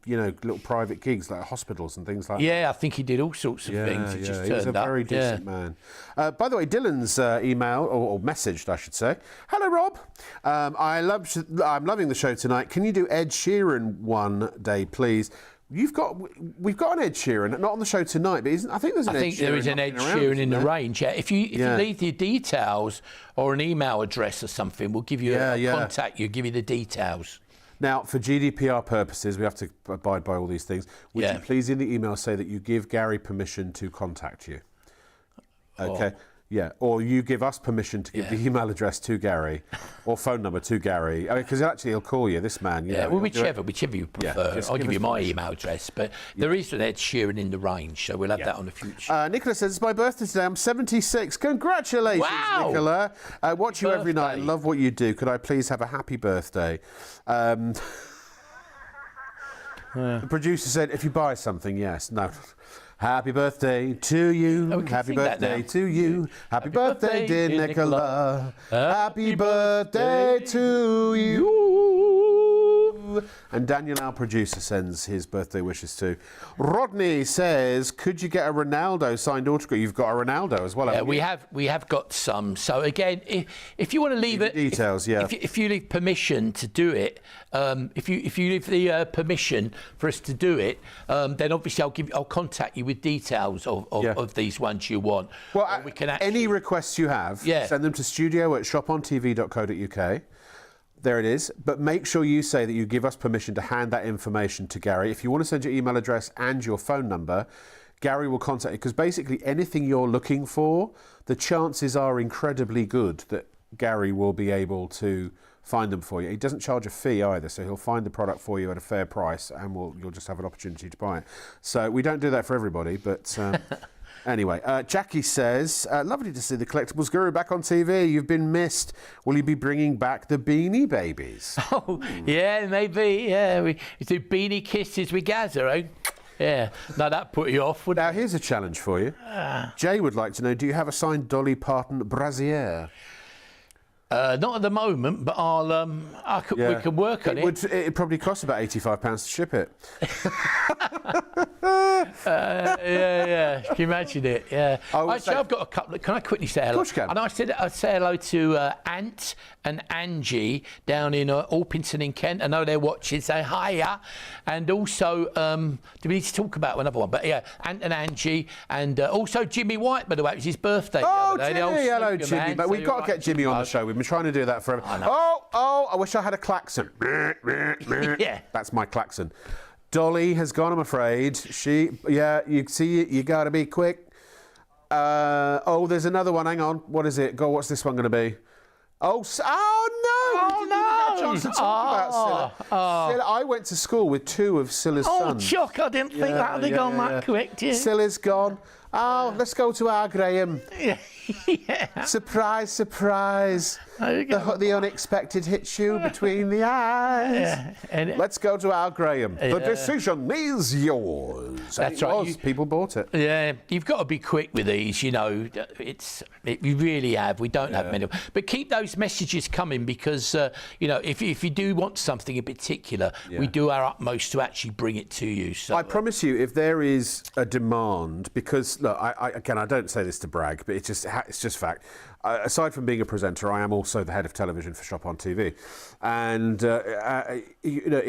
little private gigs like hospitals and things like that? Yeah, I think he did all sorts of things. He just turned up. He was a very decent man. By the way, Dylan's email, or messaged, I should say. "Hello, Rob. I'm loving the show tonight. Can you do Ed Sheeran one day, please?" We've got an Ed Sheeran, not on the show tonight, but I think there's an Ed Sheeran. I think there is an Ed Sheeran in the range. Yeah, if you leave your details or an email address or something, we'll give you contact you, give you the details. Now, for GDPR purposes, we have to abide by all these things. Would you please in the email say that you give Gary permission to contact you? Okay. Yeah, or you give us permission to give the email address to Gary or phone number to Gary. Because actually he'll call you, this man. Whichever you prefer. I'll give you my email address. But there is an Ed Sheeran in the range, so we'll have that on the future. Nicola says, "It's my birthday today. I'm 76. Congratulations, Nicola. Watch you every night. Love what you do. Could I please have a happy birthday?" The producer said, "If you buy something, yes." No. "Happy birthday to you, happy birthday to you, happy birthday, dear Nicola, happy birthday to you." And Daniel, our producer, sends his birthday wishes too. Rodney says, could you get a Ronaldo signed autograph? You've got a Ronaldo as well, haven't you? we have got some. So again, if you want to leave it, details, if you leave permission to do it, if you leave the permission for us to do it, then obviously I'll contact you with details of these ones you want. Well, we can any requests you have, send them to studio@shopontv.co.uk. There it is. But make sure you say that you give us permission to hand that information to Gary. If you want to send your email address and your phone number, Gary will contact you, because basically anything you're looking for, the chances are incredibly good that Gary will be able to find them for you. He doesn't charge a fee either, so he'll find the product for you at a fair price, and you'll just have an opportunity to buy it. So we don't do that for everybody, but... Anyway, Jackie says, lovely to see the Collectables Guru back on TV. You've been missed. Will you be bringing back the Beanie Babies? Oh, yeah, maybe. Yeah, we do beanie kisses with Gazza, eh? Yeah. Now, that put you off, wouldn't it? Now, here's a challenge for you. Jay would like to know, do you have a signed Dolly Parton brassiere? Not at the moment, but we can work on it. It'd probably cost about £85 to ship it. Yeah. Can you imagine it? Yeah. Actually, I've got a couple. Can I quickly say hello? Of course you can. And I'd say hello to Ant and Angie down in Orpington in Kent. I know they're watching. Say hiya. And also, do we need to talk about another one? But yeah, Ant and Angie, and also Jimmy White, by the way. It was his birthday. Oh, the other day. Jimmy, hello, Jimmy. But we've got to get Jimmy on the show. We've been trying to do that forever. Oh, I wish I had a klaxon. Yeah. That's my klaxon. Dolly has gone, I'm afraid. You see, you got to be quick. There's another one. Hang on. What is it? What's this one going to be? No! Oh, no! A chance to talk about Scylla. Scylla. I went to school with two of Scylla's sons. Oh, Chuck, I didn't think that would have gone that quick, did you? Scylla's gone. Let's go to our Graham. Yeah. Surprise, surprise. The unexpected hits you between the eyes. Yeah. Let's go to Al Graham. The decision is yours. That's right. People bought it. Yeah, you've got to be quick with these, you know. We really have. We don't have many. But keep those messages coming, because, you know, if you do want something in particular, we do our utmost to actually bring it to you. So I promise you, if there is a demand, because, look, I don't say this to brag, but it's just fact. Aside from being a presenter, I am also the head of television for Shop on TV, and you know,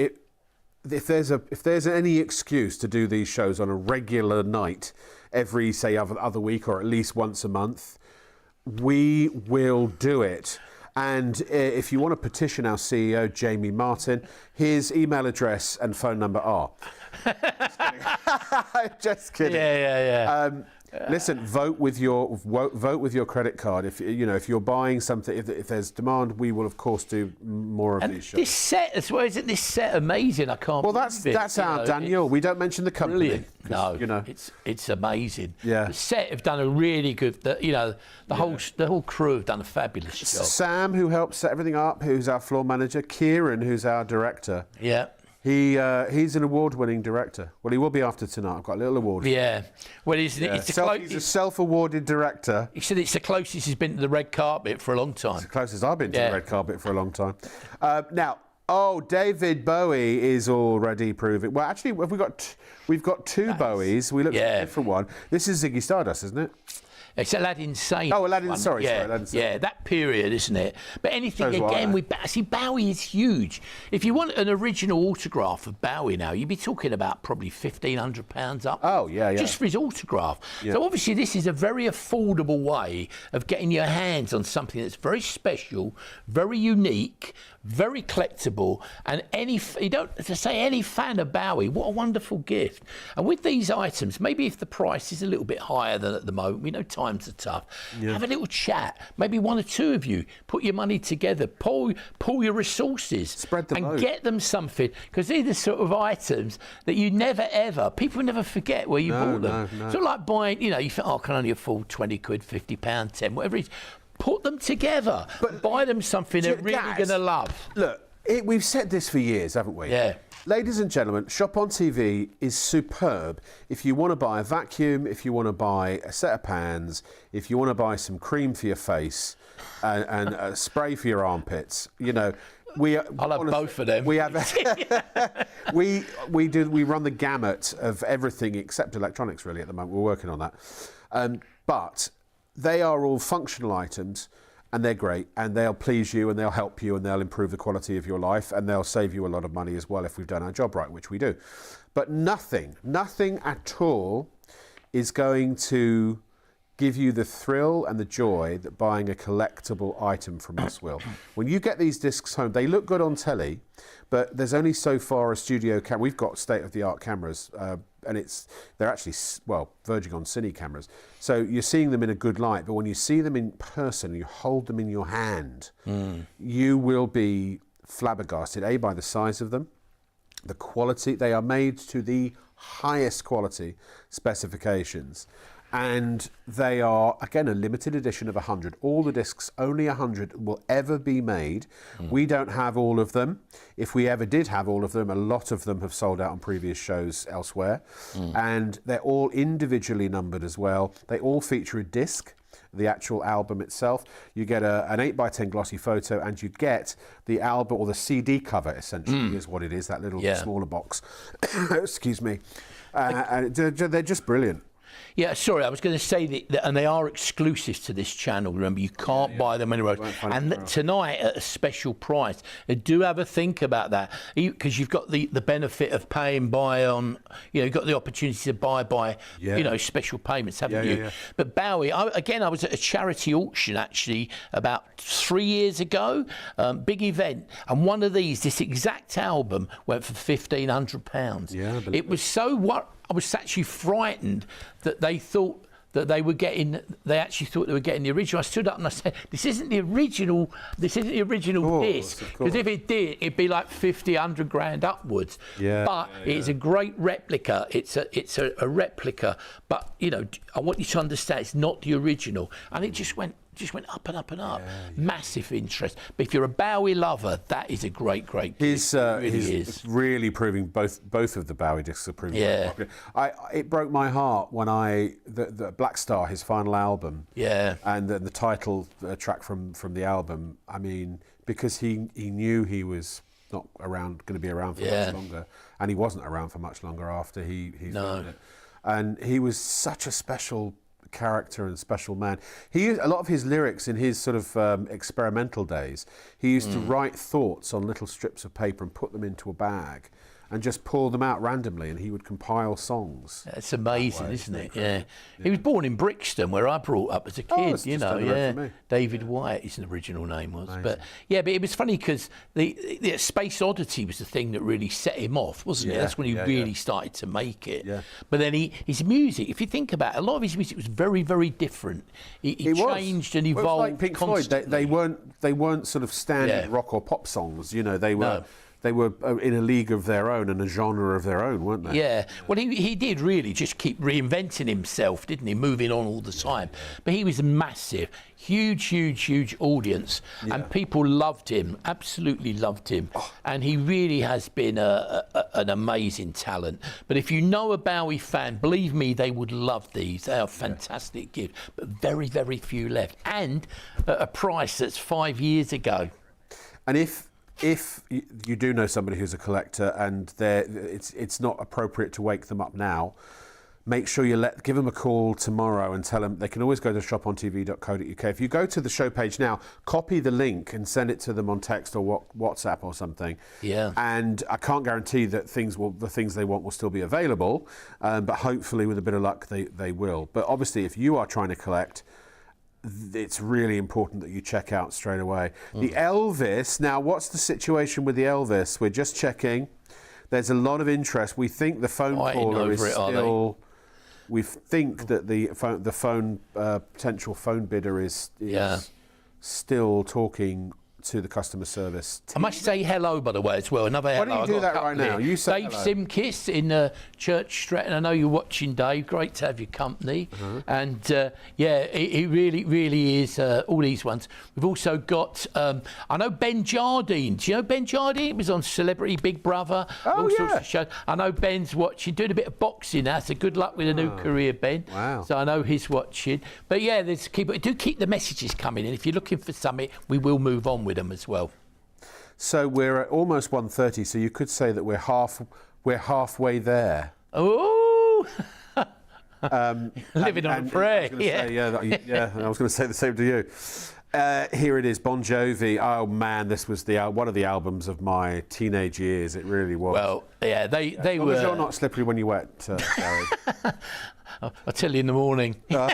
if there's any excuse to do these shows on a regular night, every say other week, or at least once a month, we will do it. And if you want to petition our CEO, Jamie Martin, his email address and phone number are. Just kidding. Yeah. Listen, vote with your credit card. If you're buying something, if there's demand, we will of course do more of these shows. This set as well, isn't this set amazing? I can't. Well, that's our Daniel. We don't mention the company. Brilliant. No, you know, it's amazing. Yeah. The set have done a really good. The whole crew have done a fabulous job. Sam, who helps set everything up, who's our floor manager. Kieran, who's our director. Yeah. He's an award-winning director. Well, he will be after tonight. I've got a little award. Yeah. Well, he's a self-awarded director. He said it's the closest he's been to the red carpet for a long time. It's the closest I've been to the red carpet for a long time. Now, David Bowie is already proving. Well, actually, we've got two Bowies. We looked at a different one. This is Ziggy Stardust, isn't it? It's Aladdin Sane. Oh, Aladdin, sorry. Aladdin Sane. Yeah, that period, isn't it? But anything again with Bowie is huge. If you want an original autograph of Bowie now, you'd be talking about probably £1,500 up. Oh, yeah. Just for his autograph. Yeah. So obviously this is a very affordable way of getting your hands on something that's very special, very unique, very collectible, and any fan of Bowie, what a wonderful gift. And with these items, maybe if the price is a little bit higher than at the moment, we know times are tough, have a little chat, maybe one or two of you, put your money together, pull your resources, spread them and get them something, because these are the sort of items that you people never forget where you bought them. No. It's not like buying, you think, I can only afford 20 quid, £50, 10, whatever it is. Put them together, but buy them something they're really going to love. Look, we've said this for years, haven't we? Yeah. Ladies and gentlemen, Shop on TV is superb. If you want to buy a vacuum, if you want to buy a set of pans, if you want to buy some cream for your face and a spray for your armpits, I'll have both of them. We have we run the gamut of everything except electronics really at the moment. We're working on that, but they are all functional items, and they're great, and they'll please you, and they'll help you, and they'll improve the quality of your life, and they'll save you a lot of money as well if we've done our job right, which we do. But nothing at all is going to give you the thrill and the joy that buying a collectible item from us will. When you get these discs home, they look good on telly, but there's only so far a studio camera. We've got state-of-the-art cameras, and they're actually, verging on cine cameras. So you're seeing them in a good light, but when you see them in person, you hold them in your hand, you will be flabbergasted, by the size of them, the quality. They are made to the highest quality specifications. And they are, again, a limited edition of 100. All the discs, only 100 will ever be made. We don't have all of them. If we ever did have all of them, a lot of them have sold out on previous shows elsewhere. And they're all individually numbered as well. They all feature a disc, the actual album itself. You get an 8x10 glossy photo, and you get the album, or the CD cover, essentially, is what it is, that little smaller box. Excuse me. And they're just brilliant. Yeah, sorry, I was going to say that, and they are exclusive to this channel. Remember, you can't buy them anywhere else. And tonight, at a special price, do have a think about that, because you've got the benefit of paying by on, you've got the opportunity to buy special payments, haven't you? But Bowie, I was at a charity auction actually about 3 years ago, big event, and one of this exact album went for £1,500. Yeah, it was so I was actually frightened that they thought that they were getting. They actually thought they were getting the original. I stood up and I said, "This isn't the original. This isn't the original disc. Because if it did, it'd be like 50, 100 grand upwards. But it's a great replica. It's a replica. But I want you to understand, it's not the original. And it just went up and up and up. Massive interest. But if you're a Bowie lover, that is a great disc. He's really proving both of the Bowie discs are proving very popular. It broke my heart when the Black Star, his final album, and the title track from the album. I mean, because he knew he was not going to be around for much longer, and he wasn't around for much longer after he filmed it. And he was such a special character and special man. He used a lot of his lyrics in his sort of experimental days. He used to write thoughts on little strips of paper and put them into a bag and just pull them out randomly, and he would compile songs. It's amazing, isn't it? Yeah. He was born in Brixton, where I brought up as a kid. David White, his original name was. Amazing. But it was funny because the Space Oddity was the thing that really set him off, wasn't it? That's when he really started to make it. Yeah. But then his music, if you think about it, a lot of his music was very, very different. He changed and evolved. Well, it was like Pink Floyd. They weren't sort of standard rock or pop songs. They were. No. They were in a league of their own and a genre of their own, weren't they? Yeah. Well, he did really just keep reinventing himself, didn't he? Moving on all the time. But he was massive. Huge audience. Yeah. And people loved him, absolutely loved him. And he really has been an amazing talent. But if you know a Bowie fan, believe me, they would love these. They are fantastic gifts. But very, very few left. And at a price that's 5 years ago. And if you do know somebody who's a collector and it's not appropriate to wake them up now, make sure you give them a call tomorrow and tell them they can always go to shopontv.co.uk. If you go to the show page now, copy the link and send it to them on text or WhatsApp or something. Yeah. And I can't guarantee that the things they want will still be available, but hopefully with a bit of luck they will. But obviously, if you are trying to collect, it's really important that you check out straight away. The Elvis, now what's the situation with the Elvis? We're just checking. There's a lot of interest. We think the phone caller is still... We think that the potential phone bidder is still talking to the customer service team. I must say hello, by the way, as well. Another hello. Why don't you do that right now? You say Dave hello. Simkis in Church Stretton. I know you're watching, Dave. Great to have your company. And he really is. All these ones. We've also got. I know Ben Jardine. Do you know Ben Jardine? He was on Celebrity Big Brother. All sorts of shows. I know Ben's watching, doing a bit of boxing now. So good luck with a new career, Ben. Wow. So I know he's watching. But do keep the messages coming in. If you're looking for something, we will move on with them as well. So we're at almost 1:30. So you could say that we're halfway there. Oh, living on a prayer. I was going to say the same to you. Here it is, Bon Jovi. Oh man, this was one of the albums of my teenage years. It really was. Well, yeah, they were. You're not slippery when you're wet, Gary. I'll tell you in the morning. Yeah,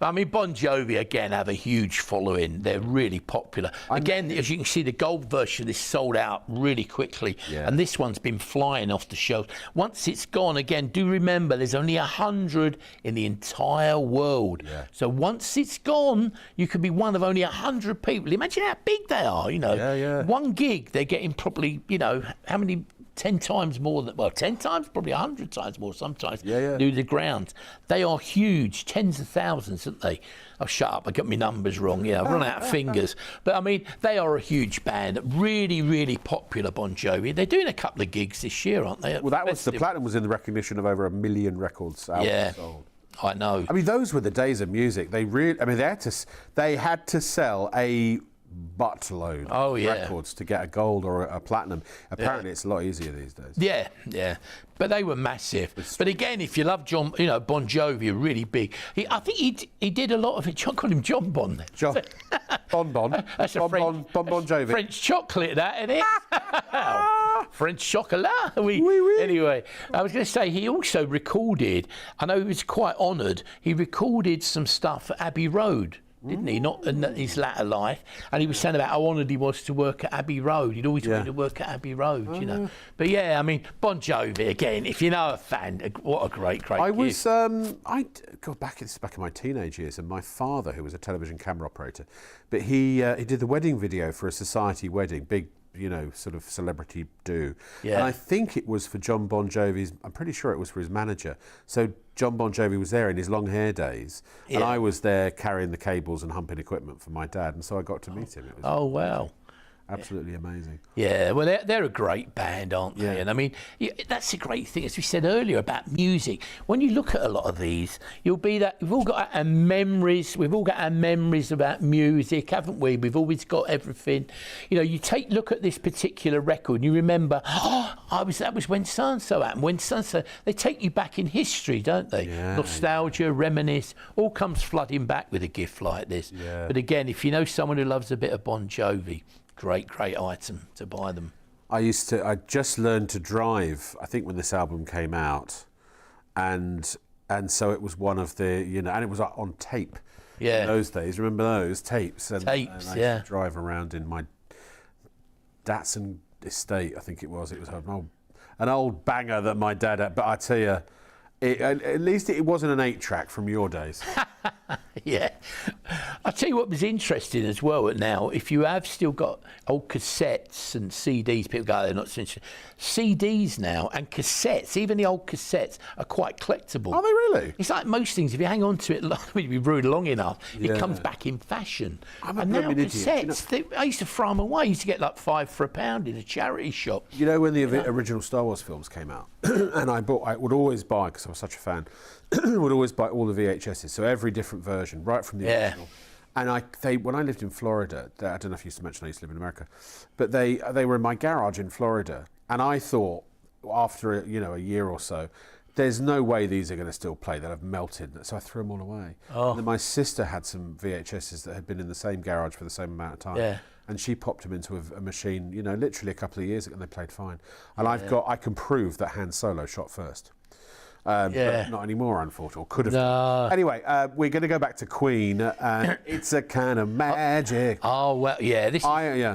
I mean, Bon Jovi, again, have a huge following. They're really popular. Again, as you can see, the gold version is sold out really quickly. Yeah. And this one's been flying off the shelves. Once it's gone, again, do remember, there's only 100 in the entire world. Yeah. So once it's gone, you could be one of only 100 people. Imagine how big they are, you know. Yeah. One gig, they're getting probably, you know, how many... 10 times more than, well, 10 times, probably 100 times more sometimes, do the grounds. They are huge, tens of thousands, aren't they? Oh, shut up, I got my numbers wrong, I've run out of fingers. But I mean, they are a huge band, really, really popular, Bon Jovi. They're doing a couple of gigs this year, aren't they? Well, that was, the platinum was in the recognition of over 1 million records sold. I know. I mean, those were the days of music. They really, I mean, they had to sell a buttload of records to get a gold or a platinum. Apparently it's a lot easier these days. Yeah, but they were massive. But again, if you love Bon Jovi, really big. I think he did a lot of it. John called him John Bon. Bon. That's a Bon Jovi. French chocolate, that, isn't it? French chocolat. Anyway, I was going to say, he also recorded, I know he was quite honoured, he recorded some stuff for Abbey Road. Didn't he? Not in his latter life. And he was saying about how honoured he was to work at Abbey Road. He'd always wanted to work at Abbey Road, you know. But yeah, I mean, Bon Jovi, again, if you know a fan, what a great I gift. was, back in my teenage years, and my father, who was a television camera operator, but he did the wedding video for a society wedding, big, you know, sort of celebrity do. Yeah. And I think it was for John Bon Jovi's, I'm pretty sure it was for his manager. So John Bon Jovi was there in his long hair days, and I was there carrying the cables and humping equipment for my dad, and so I got to meet him. It was wow. absolutely amazing. Yeah, well, they're a great band, aren't they? Yeah. And I mean, that's a great thing, as we said earlier about music. When you look at a lot of these, you'll be that we've all got our memories. We've all got our memories about music, haven't we? We've always got everything. You know, you look at this particular record, and you remember, that was when so and so happened. When so and so, they take you back in history, don't they? Yeah, Nostalgia, reminisce, all comes flooding back with a gift like this. Yeah. But again, if you know someone who loves a bit of Bon Jovi, great item to buy them. I just learned to drive, I think, when this album came out, and so it was one of the, you know, and it was on tape. Yeah. In those days, remember those tapes? And I used to drive around in my Datsun estate, I think it was. It was an old banger that my dad had, but I tell you, at least it wasn't an 8-track from your days. Yeah. I'll tell you what was interesting as well now, if you have still got old cassettes and CDs, people go, they're not so interested. CDs now and cassettes, even the old cassettes, are quite collectible. Are they really? It's like most things, if you hang on to it, if you rude long enough, it comes back in fashion. And now cassettes, I used to throw them away. I used to get like £5 for £1 in a charity shop. You know, when the original Star Wars films came out, and I would always buy, because I was such a fan, would always buy all the VHSs, so every different version, right from the original. And when I lived in Florida, I don't know if you used to mention I used to live in America, but they were in my garage in Florida, and I thought after a year or so, there's no way these are going to still play. They'll have melted. So I threw them all away. And then my sister had some VHSs that had been in the same garage for the same amount of time. Yeah. And she popped them into a machine, you know, literally a couple of years ago, and they played fine. And I can prove that Han Solo shot first. But not anymore, unfortunately. Could have. No. Anyway, we're going to go back to Queen. It's a kind of magic. Oh, well, yeah.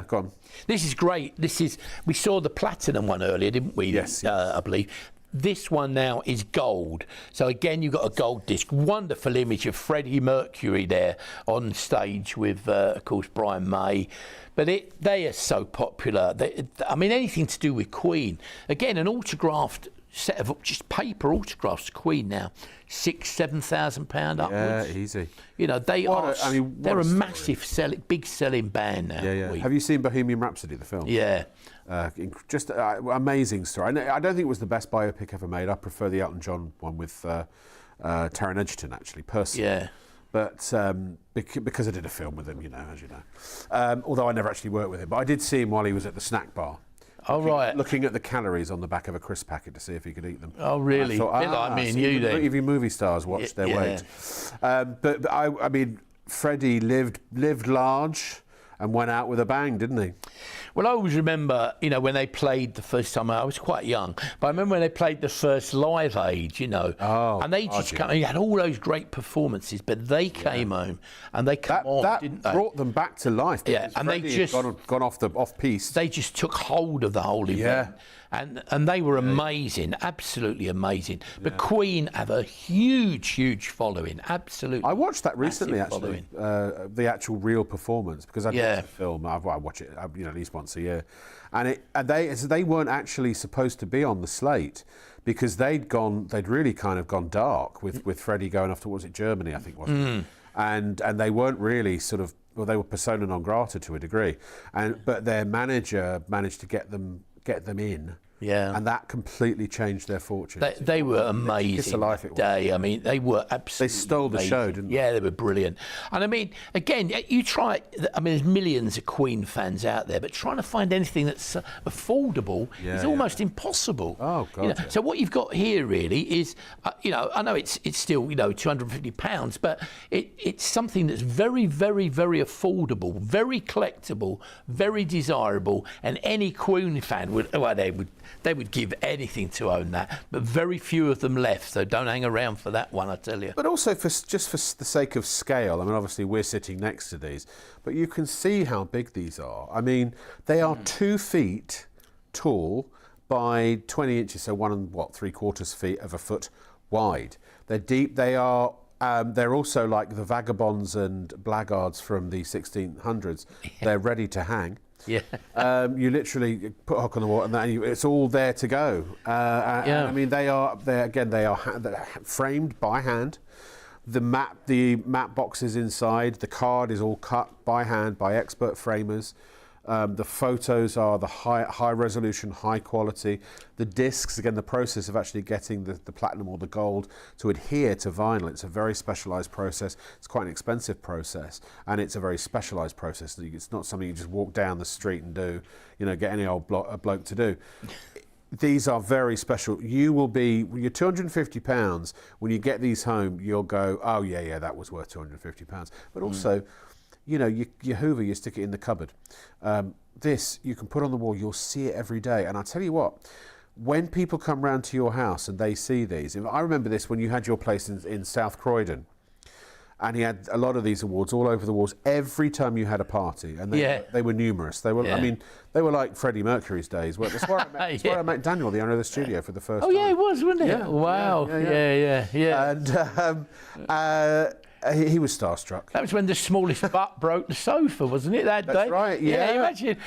Go on. This is great. We saw the platinum one earlier, didn't we? Yes. I believe. This one now is gold. So again, you've got a gold disc. Wonderful image of Freddie Mercury there on stage with, of course, Brian May. But they are so popular. I mean, anything to do with Queen. Again, an autographed set of just paper autographs, Queen now, £6,000-7,000 upwards. Yeah, easy. You know, they're a massive big selling band now. Yeah. Have you seen Bohemian Rhapsody, the film? Yeah. Just amazing story. I don't think it was the best biopic ever made. I prefer the Elton John one with Taron Egerton, actually, personally. Yeah. But because I did a film with him, as you know. Although I never actually worked with him, but I did see him while he was at the snack bar. Oh, right. Looking at the calories on the back of a crisp packet to see if he could eat them. Oh, really? And I thought, a bit like me and you then. Even movie stars watch their weight. But I mean, Freddie lived large and went out with a bang, didn't he? Well, I always remember, when they played the first time, I was quite young, but I remember when they played the first Live Aid, and they just he had all those great performances, but they came home and they didn't they? Brought them back to life. Yeah, and Freddie they just had gone off piste. They just took hold of the whole event. And they were amazing, absolutely amazing. But Queen have a huge following, absolutely. I watched that recently, actually, the actual real performance, because I watch the film. I watch it, at least once a year, and they weren't actually supposed to be on the slate because they'd really kind of gone dark with Freddie going off towards Germany, I think, wasn't it? And they weren't really sort of, well, they were persona non grata to a degree, but their manager managed to get them in. Yeah, and that completely changed their fortunes. They were amazing that day. I mean, they were absolutely. They stole the show, didn't they? Yeah, they were brilliant. And I mean, again, you try. I mean, there's millions of Queen fans out there, but trying to find anything that's affordable is almost impossible. Oh God! So what you've got here really is, I know it's still £250, but it's something that's very affordable, very collectible, very desirable, and any Queen fan they would give anything to own that, but very few of them left, so don't hang around for that one, I tell you. But also, just for the sake of scale, I mean, obviously we're sitting next to these, but you can see how big these are. I mean, they are 2 feet tall by 20 inches, so 1 3/4 feet of a foot wide. They're deep, they're also like the vagabonds and blackguards from the 1600s. They're ready to hang. Yeah. You literally put a hook on the wall, and it's all there to go. I mean, they are framed by hand. The map boxes inside, the card is all cut by hand by expert framers. The photos are the high resolution, high quality. The discs, again, the process of actually getting the platinum or the gold to adhere to vinyl, it's a very specialised process. It's quite an expensive process, and it's a very specialised process. It's not something you just walk down the street and do, get any old bloke to do. These are very special. Your £250, when you get these home, you'll go, oh yeah, that was worth £250. But also, you hoover, you stick it in the cupboard. This, you can put on the wall, you'll see it every day. And I tell you what, when people come round to your house and they see these, I remember this when you had your place in South Croydon, and he had a lot of these awards all over the walls every time you had a party, and they were numerous. They were, I mean, they were like Freddie Mercury's days. That's where I met Daniel, the owner of the studio, for the first time. Oh yeah, it was, wasn't it? Yeah. Wow. Yeah. And he was starstruck. That was when the smallest butt broke the sofa, wasn't it, that day? That's right, yeah. Imagine.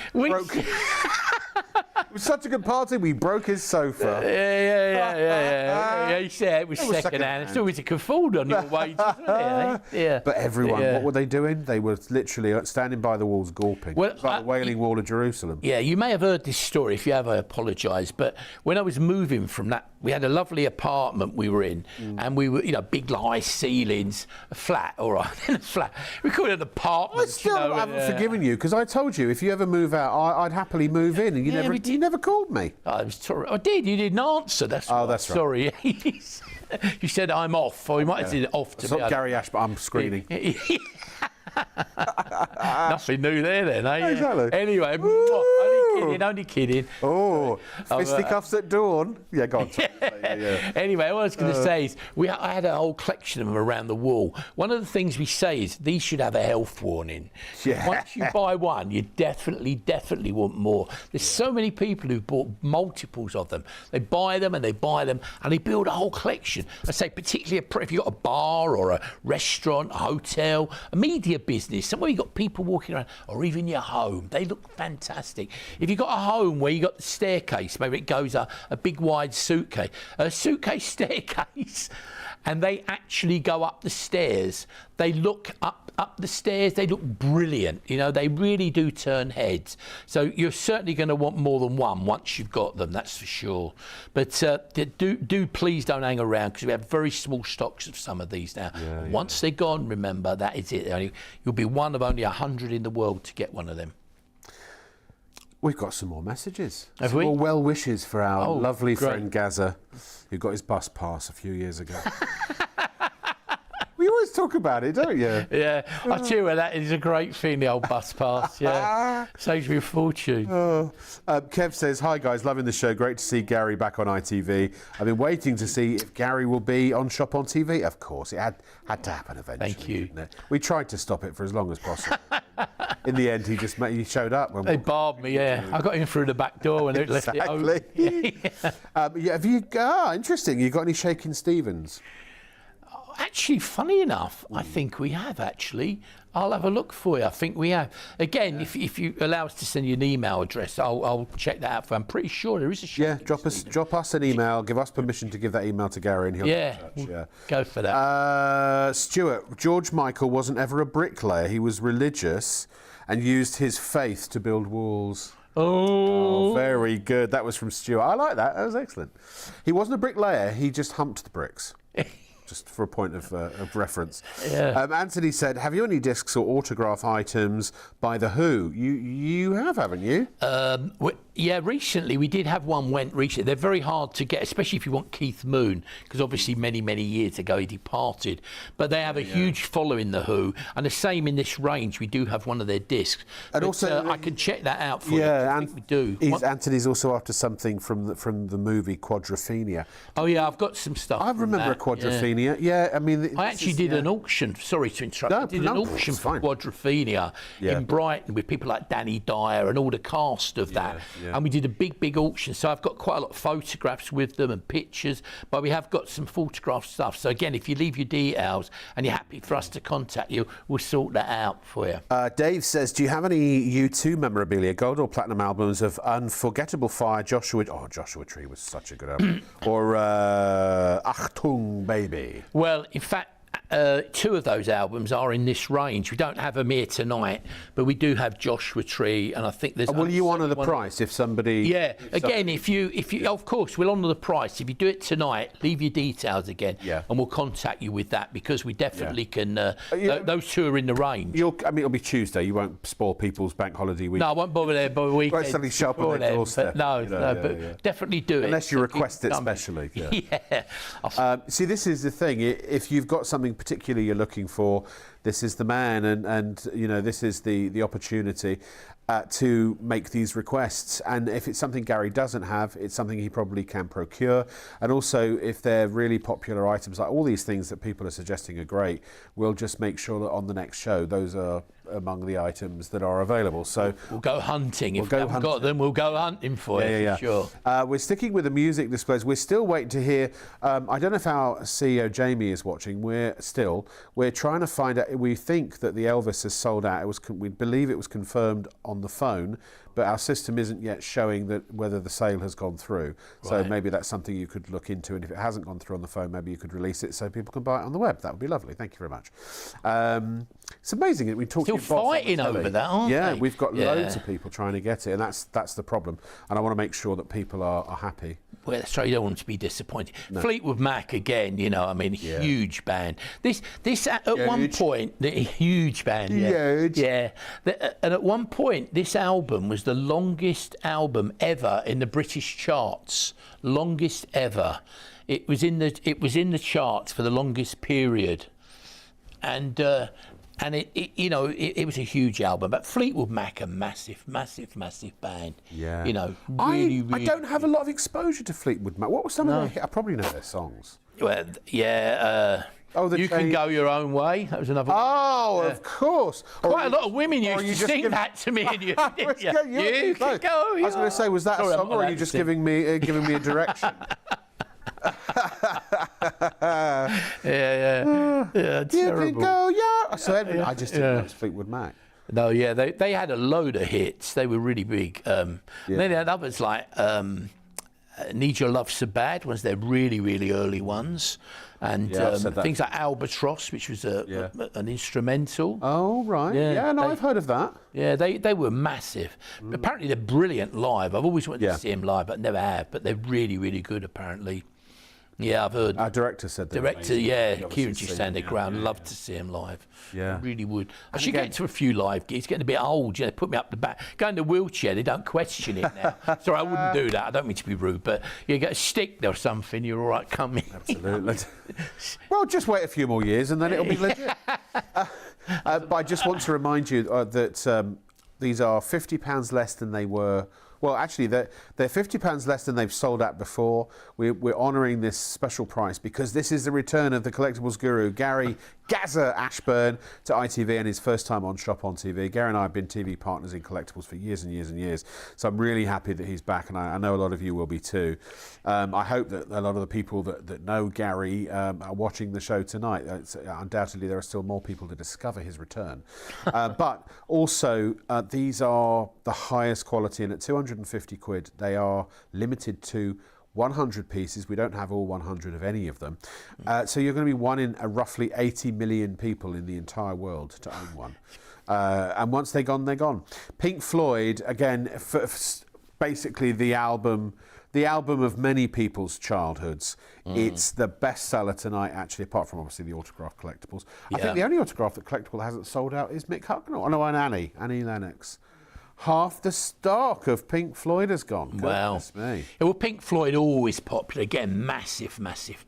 It was such a good party, we broke his sofa. Yeah. He said it was second hand. It's always a could afford on your wages, wasn't it? Yeah. But everyone, what were they doing? They were literally standing by the walls gawping. Well, it's like the Wailing Wall of Jerusalem. Yeah, you may have heard this story. If you have, I apologise. But when I was moving from that, we had a lovely apartment we were in, and we were, big high ceilings, a flat, all right, in a flat. We called it an apartment. I still haven't forgiven you, because I told you if you ever move out, I'd happily move in, and you never called me. I did. You didn't answer. That's right. Sorry. You said I'm off, or you might have said off to me. It's not Gary Ashburn, I'm screening. Nothing new there then, eh? Exactly. Anyway, only kidding. Oh, fisticuffs at dawn. Yeah, go on. Anyway, what I was going to say is, I had a whole collection of them around the wall. One of the things we say is these should have a health warning. Yeah. Once you buy one, you definitely want more. There's so many people who've bought multiples of them. They buy them and they build a whole collection. I say particularly if you've got a bar or a restaurant, a hotel, a media business, somewhere you've got people walking around, or even your home, they look fantastic. If you've got a home where you've got the staircase, maybe it goes a big wide suitcase staircase, and they actually go up the stairs. They look up the stairs. They look brilliant. You know, they really do turn heads. So you're certainly going to want more than one once you've got them. That's for sure. But do please don't hang around, because we have very small stocks of some of these now. Once they're gone, remember, that is it. You'll be one of only 100 in the world to get one of them. We've got some more messages. Have we? More well wishes for our lovely friend Gazza, who got his bus pass a few years ago. We always talk about it, don't you? Yeah, I tell you what, that is a great thing, the old bus pass. Yeah, saves me a fortune. Kev says, "Hi guys, loving the show. Great to see Gary back on ITV. I've been waiting to see if Gary will be on Shop on TV. Of course, it had to happen eventually. Thank you. Didn't it? We tried to stop it for as long as possible. In the end, he showed up. When they barred me. Yeah, I got in through the back door when they left it open. Have you? Interesting. You got any Shakin' Stevens? Actually, funny enough, I think we have, actually. I'll have a look for you. I think we have. Again, if you allow us to send you an email address, I'll check that out for you. I'm pretty sure there is a show. Yeah, drop us an email. Give us permission to give that email to Gary, and he'll get in touch. Go for that. Stuart, George Michael wasn't ever a bricklayer. He was religious and used his faith to build walls. Oh, very good. That was from Stuart. I like that. That was excellent. He wasn't a bricklayer. He just humped the bricks. Just for a point of reference. Yeah. Anthony said, "Have you any discs or autograph items by The Who?" You have, haven't you? Yeah, recently we did have one went recently. They're very hard to get, especially if you want Keith Moon, because obviously many years ago he departed. But they have a huge following, The Who, and the same in this range. We do have one of their discs. And but, also, I can check that out for you. Yeah, I think we do. Anthony's also after something from the movie Quadrophenia. Oh yeah, I've got some stuff. I remember a Quadrophenia. Yeah, I mean, I actually did an auction. Sorry to interrupt. I did an auction for Quadrophenia in Brighton with people like Danny Dyer and all the cast of that. Yeah. And we did a big auction. So I've got quite a lot of photographs with them and pictures, but we have got some photograph stuff. So again, if you leave your details and you're happy for us to contact you, we'll sort that out for you. Dave says, "Do you have any U2 memorabilia, gold or platinum albums of Unforgettable Fire, Joshua Tree was such a good album, or Achtung Baby"? Well, in fact, two of those albums are in this range. We don't have them here tonight, but we do have Joshua Tree, and I think there's. Will you honour the price if somebody? Yeah. Again, if you, of course, we'll honour the price. If you do it tonight, leave your details again, and we'll contact you with that, because we definitely can. Those two are in the range. It'll be Tuesday. You won't spoil people's bank holiday week. No, I won't bother there by the weekend. Won't suddenly show up on their doorstep. But definitely do it unless you request it specially. See, this is the thing. If you've got something particularly you're looking for, this is the man, and you know, this is the opportunity to make these requests. And if it's something Gary doesn't have, it's something he probably can procure. And also, if they're really popular items, like all these things that people are suggesting are great, we'll just make sure that on the next show those are among the items that are available. So we'll go hunting. If we haven't got them, we'll go hunting for you. For sure. We're sticking with the music displays. We're still waiting to hear. I don't know if our CEO Jamie is watching. We're trying to find out. We think that the Elvis has sold out. We believe it was confirmed on the phone, but our system isn't yet showing that whether the sale has gone through. So maybe that's something you could look into, and if it hasn't gone through on the phone, maybe you could release it so people can buy it on the web. That would be lovely. Thank you very much. It's amazing that we talk. Still fighting over that, aren't they? Yeah, we've got loads of people trying to get it, and that's the problem. And I want to make sure that people are happy. Well, that's right. You don't want to be disappointed. No. Fleetwood Mac again. You know, I mean, huge band. This at one point, the huge band. Huge. Yeah. And at one point, this album was the longest album ever in the British charts. Longest ever. It was in the charts for the longest period, and it was a huge album. But Fleetwood Mac, a massive band. Yeah. You know, really. I don't have a lot of exposure to Fleetwood Mac. What were some of their? I probably know their songs. Well, yeah. You Can Go Your Own Way. That was another one. Oh, of course. Quite a lot of women used to sing that to me. And you can go. I was going to say, was that a song, or are you just giving me a direction? Yeah, terrible. You can go, yeah. So I just didn't know it was Fleetwood Mac. No, yeah, they had a load of hits. They were really big. Then they had others like Need Your Love So Bad, ones they're really, really early ones. And things like Albatross, which was an instrumental. Oh, right. Yeah, no, I've heard of that. Yeah, they were massive. Apparently they're brilliant live. I've always wanted to see them live, but never have. But they're really, really good, apparently. Yeah, I've heard. Our director said that. Director, Kieran G. Stanley Ground. Love to see him live. Yeah. I really would. I should get to a few live gigs. Getting a bit old. They put me up the back. Go in the wheelchair, they don't question it now. Sorry, I wouldn't do that. I don't mean to be rude, but you get a stick or something, you're all right coming. Absolutely. Well, just wait a few more years and then it'll be legit. But I just want to remind you that these are £50 less than they were. Well, actually, they're £50 less than they've sold at before. We're honouring this special price because this is the return of the Collectables Guru, Gary Gazza Ashburn, to ITV, and his first time on Shop on TV. Gary and I have been TV partners in collectibles for years and years and years, so I'm really happy that he's back, and I know a lot of you will be too. I hope that a lot of the people that know Gary are watching the show tonight. Undoubtedly, there are still more people to discover his return. But also, these are the highest quality, and at 250 quid, they are limited to 100 pieces. We don't have all 100 of any of them. So you're going to be one in roughly 80 million people in the entire world to own one. And once they're gone, they're gone. Pink Floyd, again, basically the album of many people's childhoods. It's the bestseller tonight, actually, apart from obviously the autograph collectibles. I think the only autograph that collectible hasn't sold out is Mick Hucknall. Oh no, and Annie Lennox. Half the stock of Pink Floyd has gone. Wow. Goodness me. Well, Pink Floyd always popular. Again, massive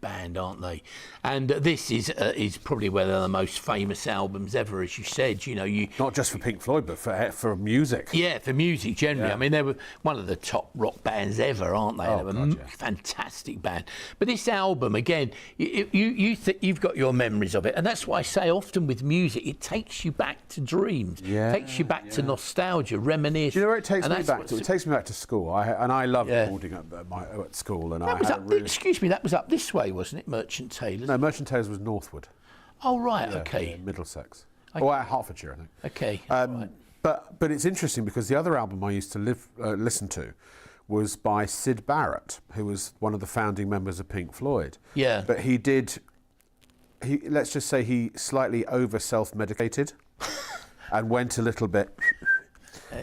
band, aren't they? And this is probably one of the most famous albums ever, as you said. You know, not just for Pink Floyd, but for music. Yeah, for music generally. Yeah. I mean, they were one of the top rock bands ever, aren't they? Oh, they were a fantastic band. But this album, again, you've got your memories of it, and that's why I say often with music, it takes you back to dreams. Yeah. It takes you back to nostalgia, reminisce. Do you know where it takes me back to? It takes me back to school. I loved boarding at school, and that was up. Excuse me, that was up this way, wasn't it, Merchant Taylors? No, Merchant Taylors was northward. Oh right, yeah, okay. Yeah, Middlesex, or Hertfordshire, I think. Okay. Right. But it's interesting because the other album I used to listen to was by Syd Barrett, who was one of the founding members of Pink Floyd. Yeah. But let's just say he slightly over self-medicated and went a little bit.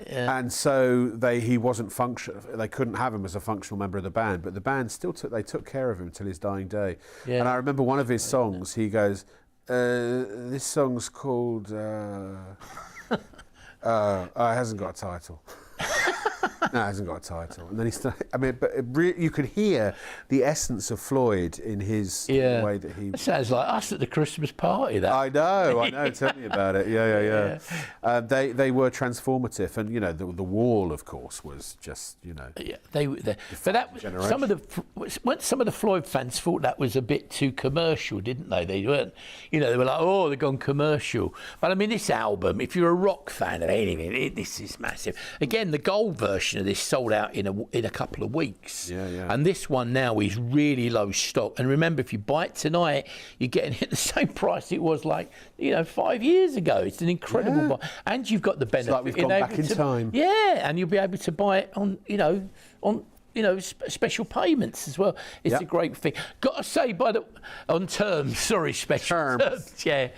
And so he wasn't functional. They couldn't have him as a functional member of the band, but the band still took care of him until his dying day. Yeah. And I remember one of his songs. He goes, "This song's called it hasn't got a title." No, it hasn't got a title. And then he started. I mean, but you could hear the essence of Floyd in his way that he. It sounds like us at the Christmas party. That I know. Tell me about it. Yeah. They were transformative, and you know the Wall, of course, was just Yeah, they were. But that some of the Floyd fans thought that was a bit too commercial, didn't they? They weren't. They were like, oh, they've gone commercial. But I mean, this album, if you're a rock fan of anything, this is massive. Again, the gold version of this sold out in a couple of weeks. Yeah. And this one now is really low stock. And remember, if you buy it tonight, you're getting it at the same price it was 5 years ago. It's an incredible buy. And you've got the benefit. It's like we've gone back in time. Yeah, and you'll be able to buy it on special payments as well. It's a great thing. Got to say, on terms, special terms. Yeah.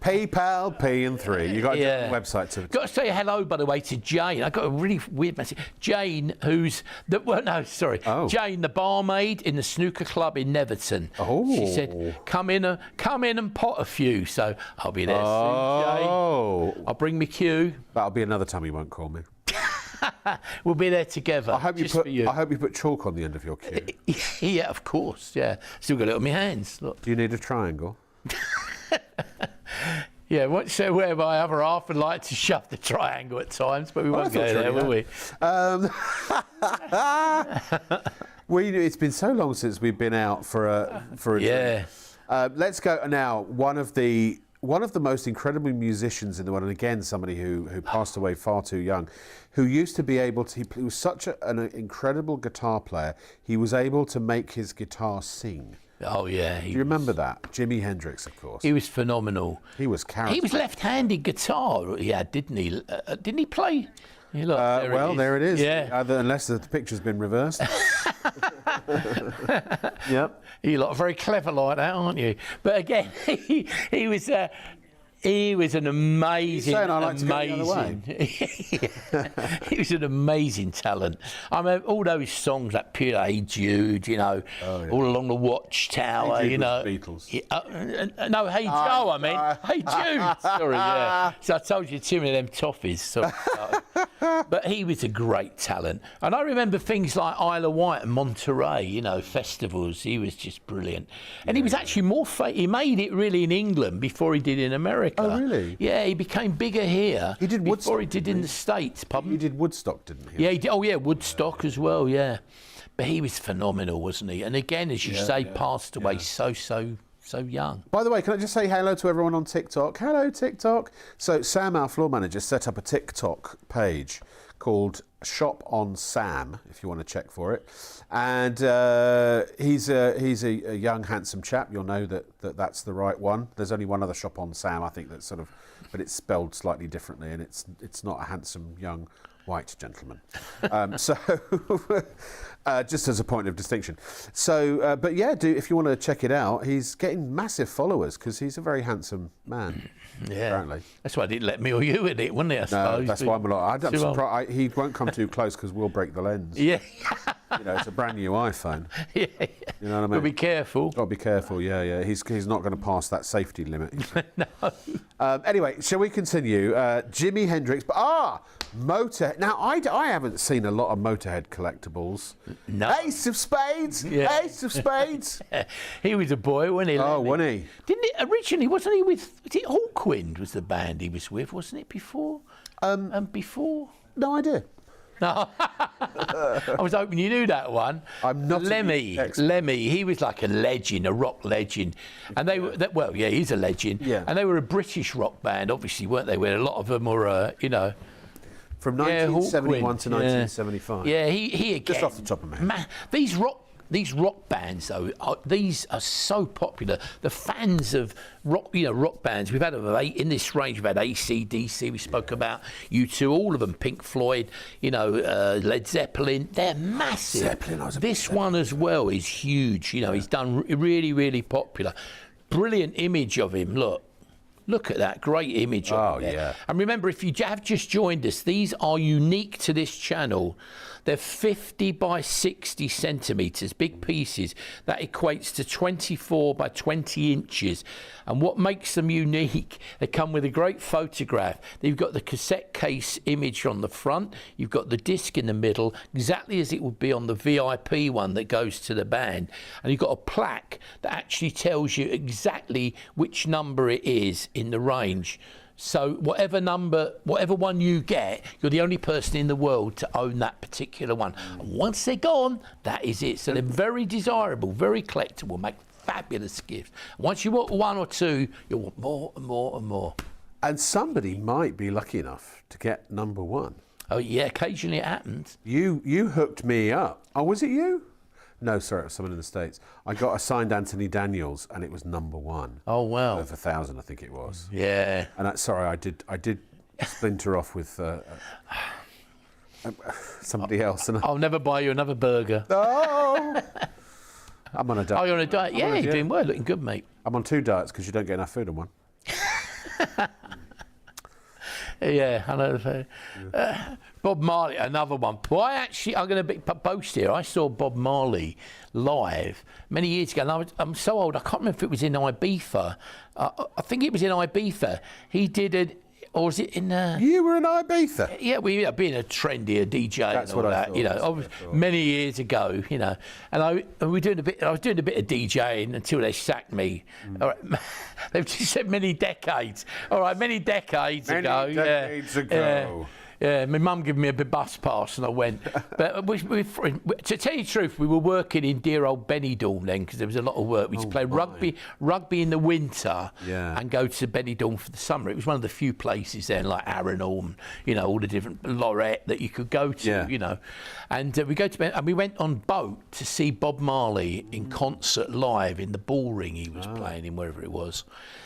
PayPal, P and 3. You got a website to. Got to say hello, by the way, to Jane. I got a really weird message. Jane, Jane, the barmaid in the snooker club in Neverton. Oh. She said, "Come in and pot a few." So I'll be there soon, Jane. I'll bring me cue. That'll be another time you won't call me. We'll be there together. I hope you put chalk on the end of your cue. Yeah, of course. Yeah, still got it on my hands. Look. Do you need a triangle? Yeah, so where my other half would like to shove the triangle at times, but we won't go there, will we? It's been so long since we've been out for a drink. Let's go now. One of the most incredible musicians in the world, and again somebody who passed away far too young, who used to be able to. He was such an incredible guitar player. He was able to make his guitar sing. Oh yeah. Do you remember that? Jimi Hendrix, of course. He was phenomenal. He was charismatic. He was left-handed guitar. Yeah, didn't he? Didn't he play? There it is. Yeah. Unless the picture's been reversed. Yep. You lot are very clever like that, aren't you? But again, he was an amazing, You're saying I like to go the other way. He was an amazing talent. I mean, all those songs like Pure Hey Jude, you know, all along the Watchtower, Hey Jude you know. was the Beatles. No, Hey Joe, I mean. Hey Jude. Sorry, yeah. So I told you too many of them toffees. Sorry. But he was a great talent. And I remember things like Isle of Wight and Monterey, you know, festivals. He was just brilliant. And he was actually he made it really in England before he did in America. Oh, really? Yeah, he became bigger here. He did Woodstock, before he did in the States. Pardon? He did Woodstock, didn't he? Yeah, he did. Oh, yeah, Woodstock as well, yeah. But he was phenomenal, wasn't he? And again, as you say, passed away so young. By the way, can I just say hello to everyone on TikTok? Hello, TikTok. So Sam, our floor manager, set up a TikTok page called Shop on Sam, if you want to check for it. And he's a young, handsome chap. You'll know that's the right one. There's only one other Shop on Sam, I think, that's sort of, but it's spelled slightly differently, and it's not a handsome young white gentleman. Just as a point of distinction. So, but yeah, if you want to check it out, he's getting massive followers because he's a very handsome man. Yeah, apparently. That's why I didn't let me or you in it, wasn't it? I suppose. No, that's why I'm surprised. He won't come too close because we'll break the lens. Yeah. You know, it's a brand new iPhone. Yeah. You know what I mean? But be careful. Got to be careful. Yeah. He's not going to pass that safety limit. No. Anyway, shall we continue? Jimi Hendrix. Motorhead. Now, I haven't seen a lot of Motorhead collectibles. No. Ace of Spades. Yeah. Ace of Spades. He was a boy, wasn't he? Oh, wasn't he? Didn't it originally? Wasn't he with? Was it Hawkwind? Was the band he was with? Wasn't it before? Before? No idea. No, I was hoping you knew that one. I'm not. Lemmy. He was like a legend, a rock legend, and they were. Well, yeah, he's a legend. Yeah. And they were a British rock band, obviously, weren't they? Where a lot of them were, you know. From 1971 to 1975. Yeah, he again. Just off the top of my head. Man, these rock bands though, these are so popular. The fans of rock bands. We've had in this range. We've had AC/DC. We spoke about U2. All of them. Pink Floyd. You know, Led Zeppelin. They're massive. This one as well is huge. You know, he's done really, really popular. Brilliant image of him. Look at that great image of him. Yeah. And remember, if you have just joined us, these are unique to this channel. They're 50 by 60 centimetres, big pieces. That equates to 24 by 20 inches. And what makes them unique, they come with a great photograph. You've got the cassette case image on the front. You've got the disc in the middle, exactly as it would be on the VIP one that goes to the band. And you've got a plaque that actually tells you exactly which number it is in the range. So whatever one you get, you're the only person in the world to own that particular one. And once they're gone, that is it. So they're very desirable, very collectible, make fabulous gifts. Once you want one or two, you'll want more and more and more. And somebody might be lucky enough to get number one. Oh yeah, occasionally it happens. You hooked me up. Oh, was it you? No, sorry, it was someone in the States. I got a signed Anthony Daniels, and it was number one. Oh wow! Of 1,000, I think it was. Yeah. And I did splinter off with somebody else. And I'll never buy you another burger. Oh! I'm on a diet. Oh, you're on a diet? Yeah, you're doing well, looking good, mate. I'm on 2 diets because you don't get enough food on one. Yeah, I know. Bob Marley, another one. Well, I'm going to boast here. I saw Bob Marley live many years ago, and I'm so old, I can't remember if it was in Ibiza. I think it was in Ibiza. He did or was it in? You were in Ibiza. Yeah, being a trendy DJ. That's and all what I that, thought. you know, many years ago, you know, and I was doing a bit of DJing until they sacked me. All right. They've just said many decades. All right, many decades ago. Yeah, my mum gave me a bus pass and I went. But to tell you the truth, we were working in dear old Benidorm then because there was a lot of work. We used to play rugby in the winter and go to Benidorm for the summer. It was one of the few places then, like Arundel, you know, all the different Lorette that you could go to, you know. And we go to Benidorm, and we went on boat to see Bob Marley in concert live in the Bullring he was playing in, wherever it was.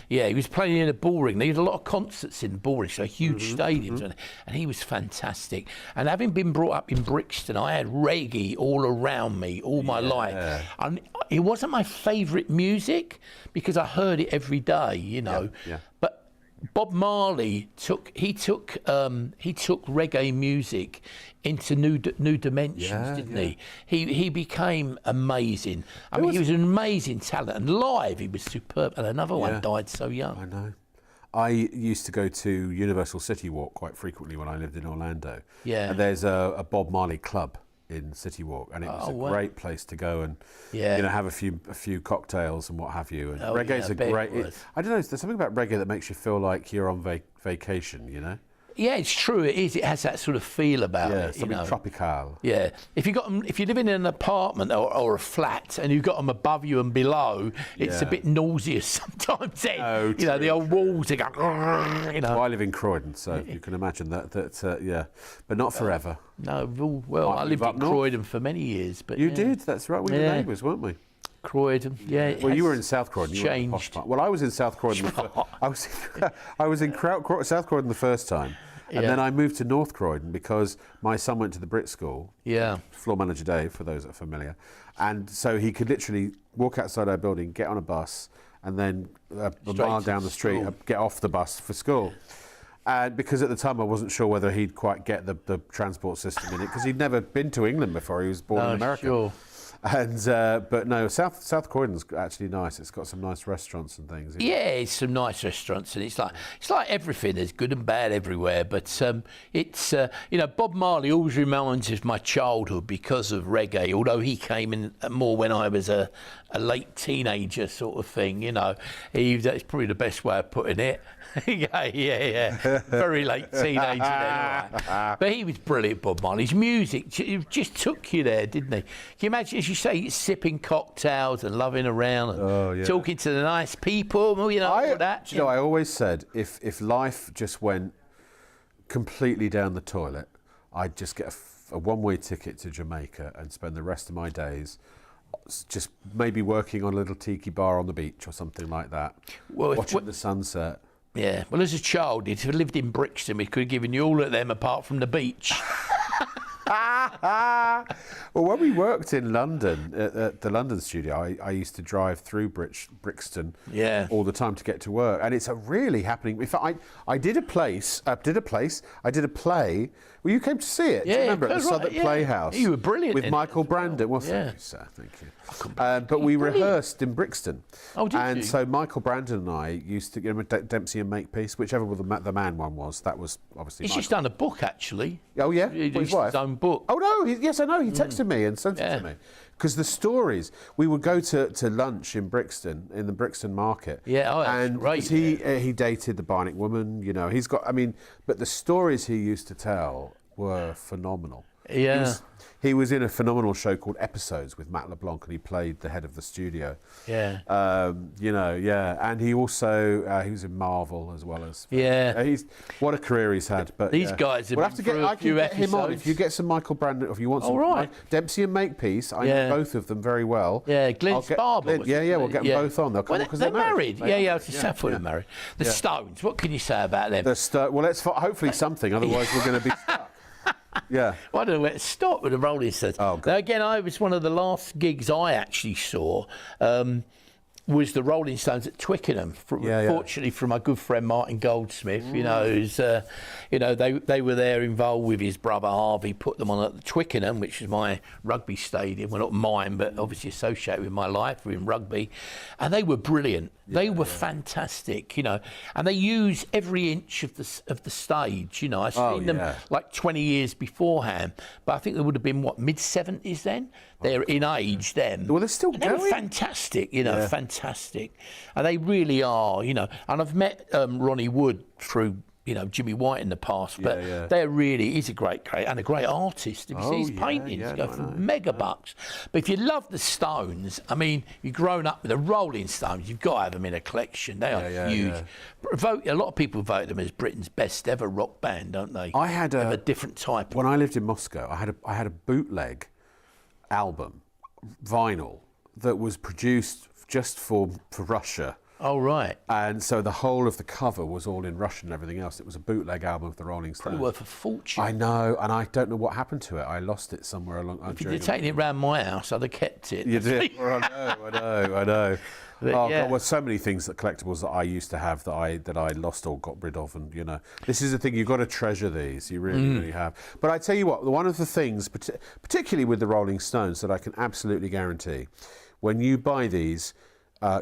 Yeah, he was playing in a Bullring. They had a lot of concerts in Bullring, so huge stadiums, and he was fantastic. And having been brought up in Brixton, I had reggae all around me all my life. And it wasn't my favourite music because I heard it every day, you know. But Bob Marley took reggae music into new dimensions, didn't he? He became amazing. I mean, he was an amazing talent, and live he was superb. And another one died so young. I know. I used to go to Universal City Walk quite frequently when I lived in Orlando. Yeah. And there's a Bob Marley club in City Walk, and it was a great place to go and you know, have a few cocktails and what have you. And reggae's a great. I don't know. There's something about reggae that makes you feel like you're on vacation. You know. Yeah, it's true. It is. It has that sort of feel about it. Something tropical. Yeah. If you're living in an apartment or a flat and you've got them above you and below, it's a bit nauseous sometimes. Then, you know, the old walls are going. You know. Well, I live in Croydon, so you can imagine that. But not forever. No. Well, I lived in Croydon for many years, but you did. That's right. We were neighbours, weren't we? Croydon, Well, you were in South Croydon. Changed. Well, I was in South Croydon. I was in South Croydon the first time, and then I moved to North Croydon because my son went to the Brit School. Yeah. Floor manager Dave, for those that are familiar, and so he could literally walk outside our building, get on a bus, and then a mile down the street, get off the bus for school. And because at the time I wasn't sure whether he'd quite get the transport system in it, because he'd never been to England before. He was born in America. Sure. And but no, South Croydon's actually nice. It's got some nice restaurants and things. Yeah, it's some nice restaurants, and it's like everything. There's good and bad everywhere. But it's you know, Bob Marley always reminds me of my childhood because of reggae. Although he came in more when I was a late teenager sort of thing. You know, that's probably the best way of putting it. yeah. Very late teenager then, right? But he was brilliant, Bob Marley. His music just took you there, didn't he? Can you imagine, as you say, sipping cocktails and loving around and talking to the nice people, you know, all that? You know, I always said, if life just went completely down the toilet, I'd just get a one-way ticket to Jamaica and spend the rest of my days just maybe working on a little tiki bar on the beach or something like that, watching the sunset. Yeah, well, as a child, if we lived in Brixton, we could have given you all of them apart from the beach. Well, when we worked in London, at the London studio, I used to drive through Brixton all the time to get to work. And it's a really happening. In fact, I did a play. Well, you came to see it. Do you remember? At the Southwark Playhouse. You were brilliant. With Michael Brandon. Well, thank you, sir. Thank you. But we rehearsed in Brixton. Oh, did you? And so Michael Brandon and I used to get him a Dempsey and Makepeace, whichever the man one was. That was obviously He's just done a book, actually. Oh, yeah? His own book. Oh, no. Yes, I know. He texted me and sent it to me. Because the stories, we would go to lunch in Brixton, in the Brixton market. Yeah, and great. He dated the Barnet woman, you know. He's got, but the stories he used to tell were phenomenal. Yeah. He was in a phenomenal show called Episodes with Matt LeBlanc, and he played the head of the studio. Yeah. And he also he was in Marvel as well as. What a career he's had. But these guys have been through a few episodes. Him on if you get some Michael Brandon, if you want some. Dempsey and Makepeace. I know both of them very well. Yeah, Glenn Sparber. We'll get them both on. They'll come because they're married. I was just they're married. The Stones. What can you say about them? Well, let's hopefully something. Otherwise, we're going to be stuck. Yeah. Well, I don't know where to start with the Rolling Stones. Now, again, I was one of the last gigs I actually saw. Was the Rolling Stones at Twickenham? Fortunately, for my good friend Martin Goldsmith, you know, who's, they were there involved with his brother Harvey, put them on at Twickenham, which is my rugby stadium. Well, not mine, but obviously associated with my life in rugby, and they were brilliant. They were fantastic, you know, and they use every inch of the stage. You know, I've seen them like 20 years beforehand, but I think they would have been mid-70s then. They're in age then. Well, they're still going. They were fantastic, you know, fantastic, and they really are, you know. And I've met Ronnie Wood through, you know, Jimmy White in the past, but they're really, he's a great and a great artist. If you see his paintings, go for mega bucks. But if you love the Stones, I mean, you've grown up with the Rolling Stones, you've got to have them in a collection. They are huge. A lot of people vote them as Britain's best ever rock band, don't they? I had a different type. When I lived in Moscow, I had a bootleg album, vinyl, that was produced just for Russia. Oh, right. And so the whole of the cover was all in Russian and everything else. It was a bootleg album of the Rolling Stones. Probably worth a fortune. I know, and I don't know what happened to it. I lost it somewhere along. If you'd taken it round my house, I'd have kept it. You did. Well, I know. But, Oh, yeah. God, well, so many things that collectibles that I used to have that I lost or got rid of, and this is the thing. You've got to treasure these. You really have. But I tell you what, one of the things, particularly with the Rolling Stones, that I can absolutely guarantee, when you buy these,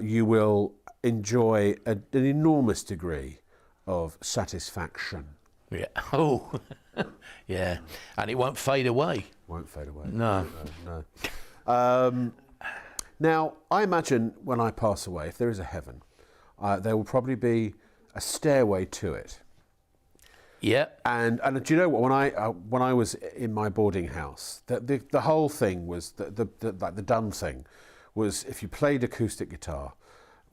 you will enjoy an enormous degree of satisfaction. Yeah. Oh, yeah. And it won't fade away. Won't fade away. No. No. Now, I imagine when I pass away, if there is a heaven, there will probably be a stairway to it. Yeah. And do you know what? When I was in my boarding house, the whole thing was the done thing was if you played acoustic guitar,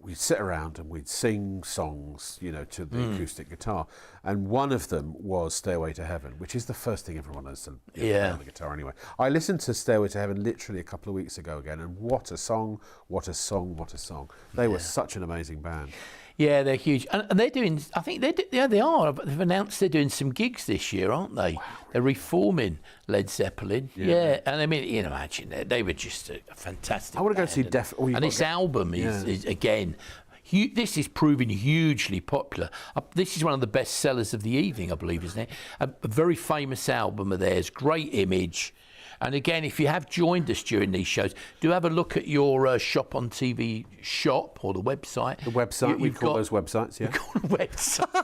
we'd sit around and we'd sing songs, to the acoustic guitar. And one of them was Stairway to Heaven, which is the first thing everyone knows to play on the guitar anyway. I listened to Stairway to Heaven literally a couple of weeks ago again, and what a song, what a song, what a song. They were such an amazing band. Yeah, they're huge. And they're doing, I think they are. They've announced they're doing some gigs this year, aren't they? Wow. They're reforming Led Zeppelin. Yeah. And I mean, imagine, they were just a fantastic I want to go see And this album is again, this is proving hugely popular. This is one of the best sellers of the evening, I believe, isn't it? A very famous album of theirs, great image. And again, if you have joined us during these shows, do have a look at your Shop on TV shop or the website. The website, we call those websites, yeah. We call a website.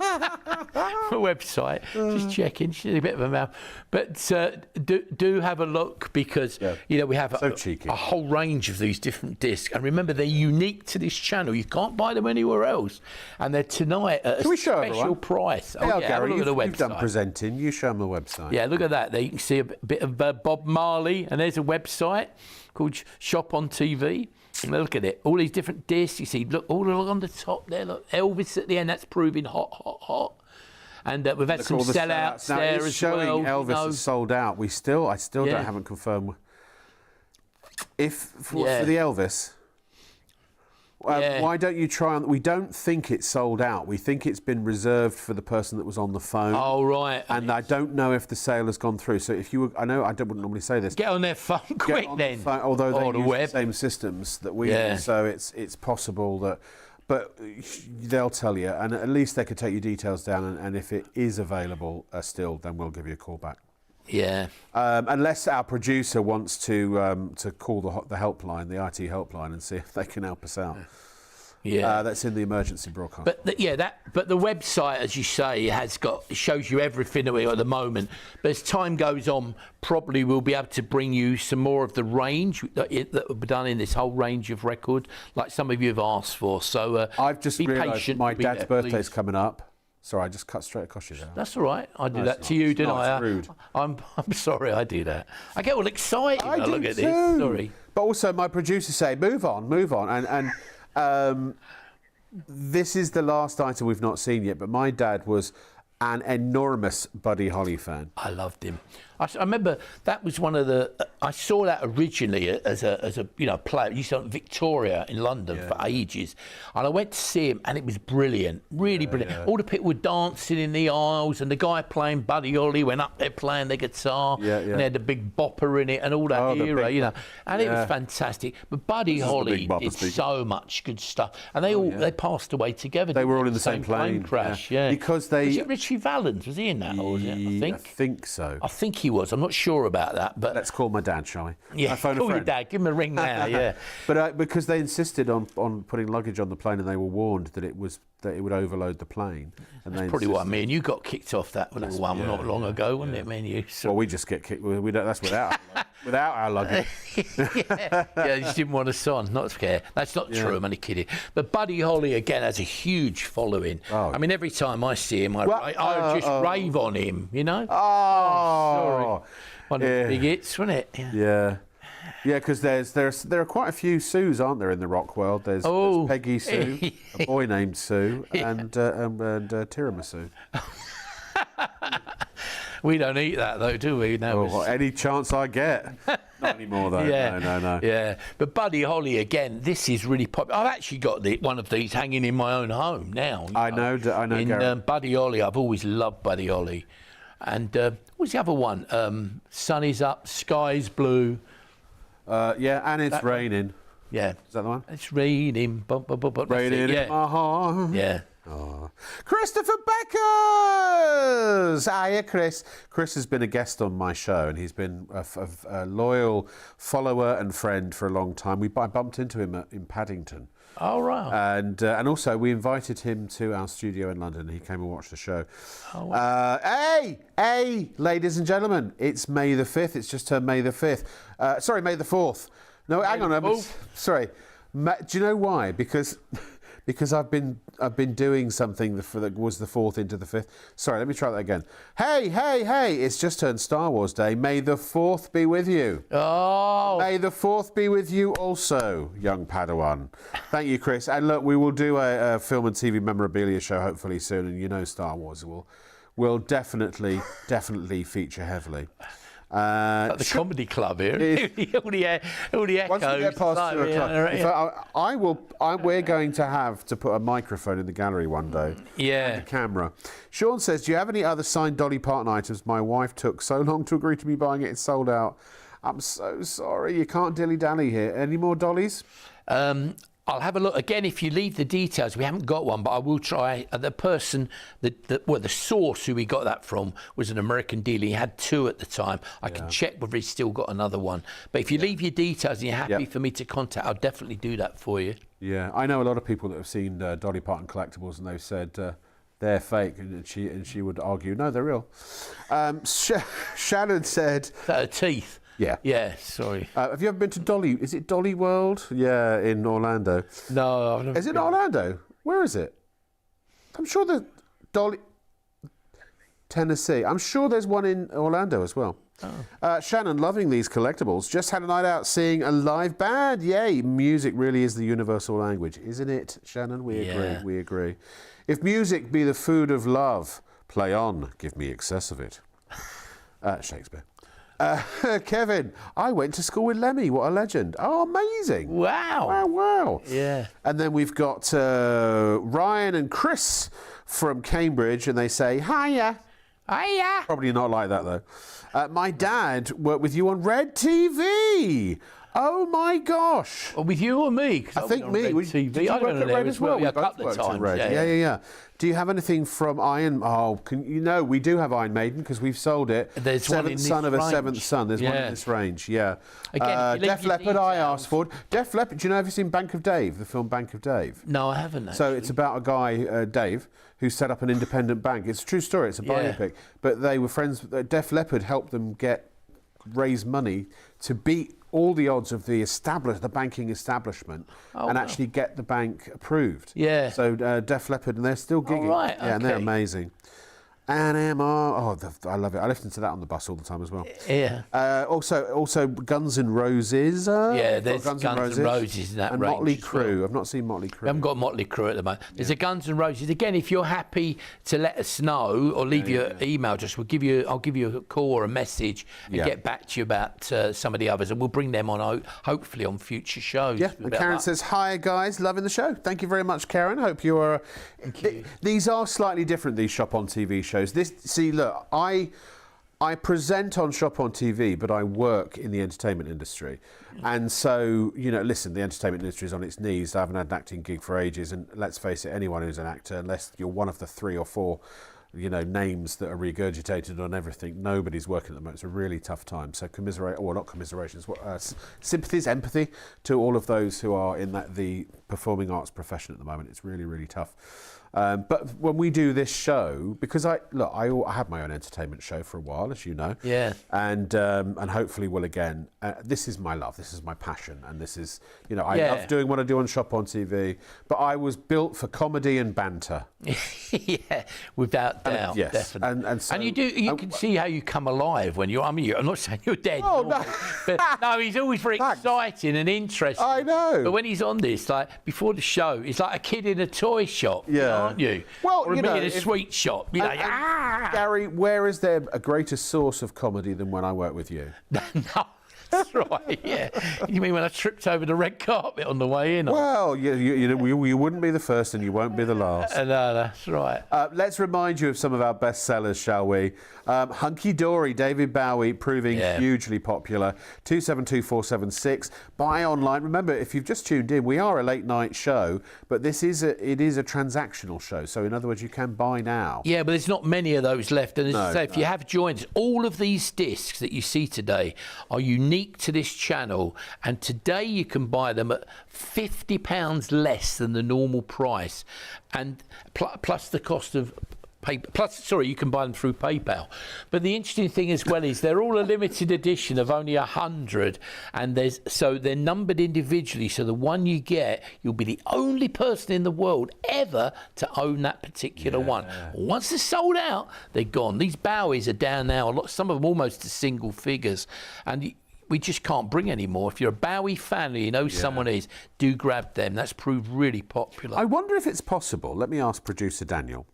A website. Just checking. She's a bit of a mouth. But do have a look because, we have a whole range of these different discs. And remember, they're unique to this channel. You can't buy them anywhere else. And they're tonight at a special price. Oh, yeah, Gary, you've done presenting. You show them the website. Yeah, look at that. There you can see a bit of Bob Marley, and there's a website called Shop on TV. And look at it, all these different discs. You see, look, all on the top there. Look, Elvis at the end. That's proving hot. And we've had some sellouts there as well. Showing Elvis is sold out. I still haven't confirmed for the Elvis. Why don't you try on? We don't think it's sold out. We think it's been reserved for the person that was on the phone. Oh, right. And I don't know if the sale has gone through. So if you were, I wouldn't normally say this. Get on their phone quick then. Although they use the same systems that we use, so it's possible that. But they'll tell you, and at least they could take your details down. And if it is available still, then we'll give you a call back. Yeah. Unless our producer wants to call the helpline, the IT helpline, and see if they can help us out. Yeah. That's in the emergency broadcast. But but the website, as you say, shows you everything at the moment. But as time goes on, probably we'll be able to bring you some more of the range that will be done in this whole range of record, like some of you have asked for. So I've just realised my dad's birthday's coming up. Sorry, I just cut straight across you there. That's all right. I do that to you, didn't I? It's rude. I'm sorry I do that. I get all excited when I look at this. Sorry. But also my producers say, move on. And this is the last item we've not seen yet, but my dad was an enormous Buddy Holly fan. I loved him. I remember that was one of the. I saw that originally as a player. He used to Victoria in London for ages, and I went to see him, and it was brilliant, really brilliant. Yeah. All the people were dancing in the aisles, and the guy playing Buddy Holly went up there playing the guitar, and they had the big bopper in it, and all that era, and it was fantastic. But Buddy Holly did so much good stuff, and they passed away together. They were all in the same plane crash, because they. Was it Richie Valens? Was he in that? Or was it? I think so. I think he was. I'm not sure about that, but let's call my dad, shall we? Yeah, call your dad. Give him a ring now. Yeah, but because they insisted on putting luggage on the plane, and they were warned that it would overload the plane. And that's probably what me and you got kicked off that little one not long ago, wasn't it? Me and you. So. Well, we just get kicked. We don't. That's without our luggage. You just didn't want us on. Not scared. That's not true. I'm only kidding. But Buddy Holly again has a huge following. I mean, every time I see him, I just rave on him. Sorry. One of the big hits, wasn't it? Yeah, because there are quite a few Sues, aren't there, in the rock world? There's Peggy Sue, a boy named Sue, and tiramisu. We don't eat that though, do we? No. Any chance I get. anymore, though. Yeah. No. Yeah, but Buddy Holly again. This is really popular. I've actually got one of these hanging in my own home now. I know, Gary. Buddy Holly, I've always loved Buddy Holly. And what's the other one? Sun is up, sky's blue. Yeah, and it's raining. Yeah. Is that the one? It's raining. Raining in my heart. Yeah. Oh. Christopher Beckers! Hiya, Chris. Chris has been a guest on my show, and he's been a loyal follower and friend for a long time. I bumped into him in Paddington. Oh, right. And also, we invited him to our studio in London. He came and watched the show. Oh, wow. Hey, ladies and gentlemen, it's May the 5th. It's just turned May the 5th. Sorry, May the 4th. No, hang on. Sorry. Do you know why? Because I've been doing something that was the 4th into the 5th. Sorry, let me try that again. Hey, it's just turned Star Wars Day. May the 4th be with you. Oh. May the 4th be with you also, young Padawan. Thank you, Chris. And look, we will do a film and TV memorabilia show hopefully soon, and you know Star Wars will definitely feature heavily. Like the comedy club here. all the echoes. Once we get past 2 o'clock, we're going to have to put a microphone in the gallery one day. Yeah. And a camera. Sean says, do you have any other signed Dolly Parton items? My wife took so long to agree to me buying it. It's sold out. I'm so sorry. You can't dilly-dally here. Any more Dollys? I'll have a look again. If you leave the details, we haven't got one, but I will try. The person, the source who we got that from was an American dealer. He had 2 at the time. I can check whether he's still got another one. But if you leave your details and you're happy for me to contact, I'll definitely do that for you. Yeah, I know a lot of people that have seen Dolly Parton collectibles, and they've said they're fake, and she would argue, no, they're real. Shannon said, is that her teeth? Yeah. Yeah, sorry. Have you ever been to Dolly? Is it Dolly World? Yeah, in Orlando. No, I've never Is it Orlando? Where is it? I'm sure the Dolly... Tennessee. I'm sure there's one in Orlando as well. Oh. Shannon, loving these collectibles. Just had a night out seeing a live band. Yay. Music really is the universal language, isn't it, Shannon? We agree. If music be the food of love, play on, give me excess of it. Shakespeare. Kevin, I went to school with Lemmy. What a legend. Oh, amazing. Wow. Yeah. And then we've got Ryan and Chris from Cambridge, and they say, hiya. Probably not like that, though. My dad worked with you on Red TV. Oh, my gosh. Well, with you or me? I think me. Did you work at Red as well? Yeah, a couple of times. Yeah. Do you have anything from Iron... Oh, we do have Iron Maiden because we've sold it. There's one in this son of a range. Seventh son. There's one in this range, yeah. Again, Def Leppard I asked for. Def Leppard, do you know, have you seen Bank of Dave, the film Bank of Dave? No, I haven't, actually. So it's about a guy, Dave, who set up an independent bank. It's a true story. It's a biopic. But they were friends. Def Leppard helped them raise money to beat all the odds of the banking establishment actually get the bank approved. Yeah. So Def Leppard, and they're still gigging. Oh, right, yeah, and they're amazing. NMR, I love it. I listen to that on the bus all the time as well. Yeah. Also Guns N' Roses. There's Guns N' Roses in that and range. Motley Crue. I've not seen Motley Crue. We haven't got Motley Crue at the moment. There's a Guns N' Roses. Again, if you're happy to let us know or leave your email address, I'll give you a call or a message and get back to you about some of the others, and we'll bring them on hopefully on future shows. Yeah. And Karen says, hi guys, loving the show. Thank you very much, Karen. Hope you are. These are slightly different, these Shop on TV shows. Look, I present on Shop on TV, but I work in the entertainment industry. And so, listen, the entertainment industry is on its knees. I haven't had an acting gig for ages, and let's face it, anyone who's an actor, unless you're one of the 3 or 4 names that are regurgitated on everything, nobody's working at the moment. It's a really tough time. So sympathies, empathy to all of those who are in the performing arts profession at the moment. It's really, really tough. But when we do this show, because I had my own entertainment show for a while, as you know. Yeah. And hopefully will again. This is my love. This is my passion. And this is, I love doing what I do on Shop on TV. But I was built for comedy and banter. Yeah, without doubt. Yes. Definitely. And so, you can see how you come alive when you're. I'm not saying you're dead. Oh, no. But no, he's always very exciting and interesting. I know. But when he's on this, like before the show, he's like a kid in a toy shop. Yeah. Aren't you? Well, or in a sweet shop. You're like, Gary, where is there a greater source of comedy than when I work with you? No. That's right, yeah. You mean when I tripped over the red carpet on the way in? Well, you wouldn't be the first and you won't be the last. No, that's right. Let's remind you of some of our best sellers, shall we? Hunky Dory, David Bowie, proving hugely popular. 272476. Buy online. Remember, if you've just tuned in, we are a late night show, but it is a transactional show. So in other words, you can buy now. Yeah, but there's not many of those left. And as I say, if you have joined us, all of these discs that you see today are unique to this channel. And today you can buy them at £50 less than the normal price. And plus the cost of paper. You can buy them through PayPal. But the interesting thing as well is they're all a limited edition of only 100, and they're numbered individually. So the one you get, you'll be the only person in the world ever to own that particular one. Once they're sold out, they're gone. These Bowies are down now. Some of them almost to single figures, and we just can't bring any more. If you're a Bowie fan or you know someone is, do grab them. That's proved really popular. I wonder if it's possible. Let me ask producer Daniel.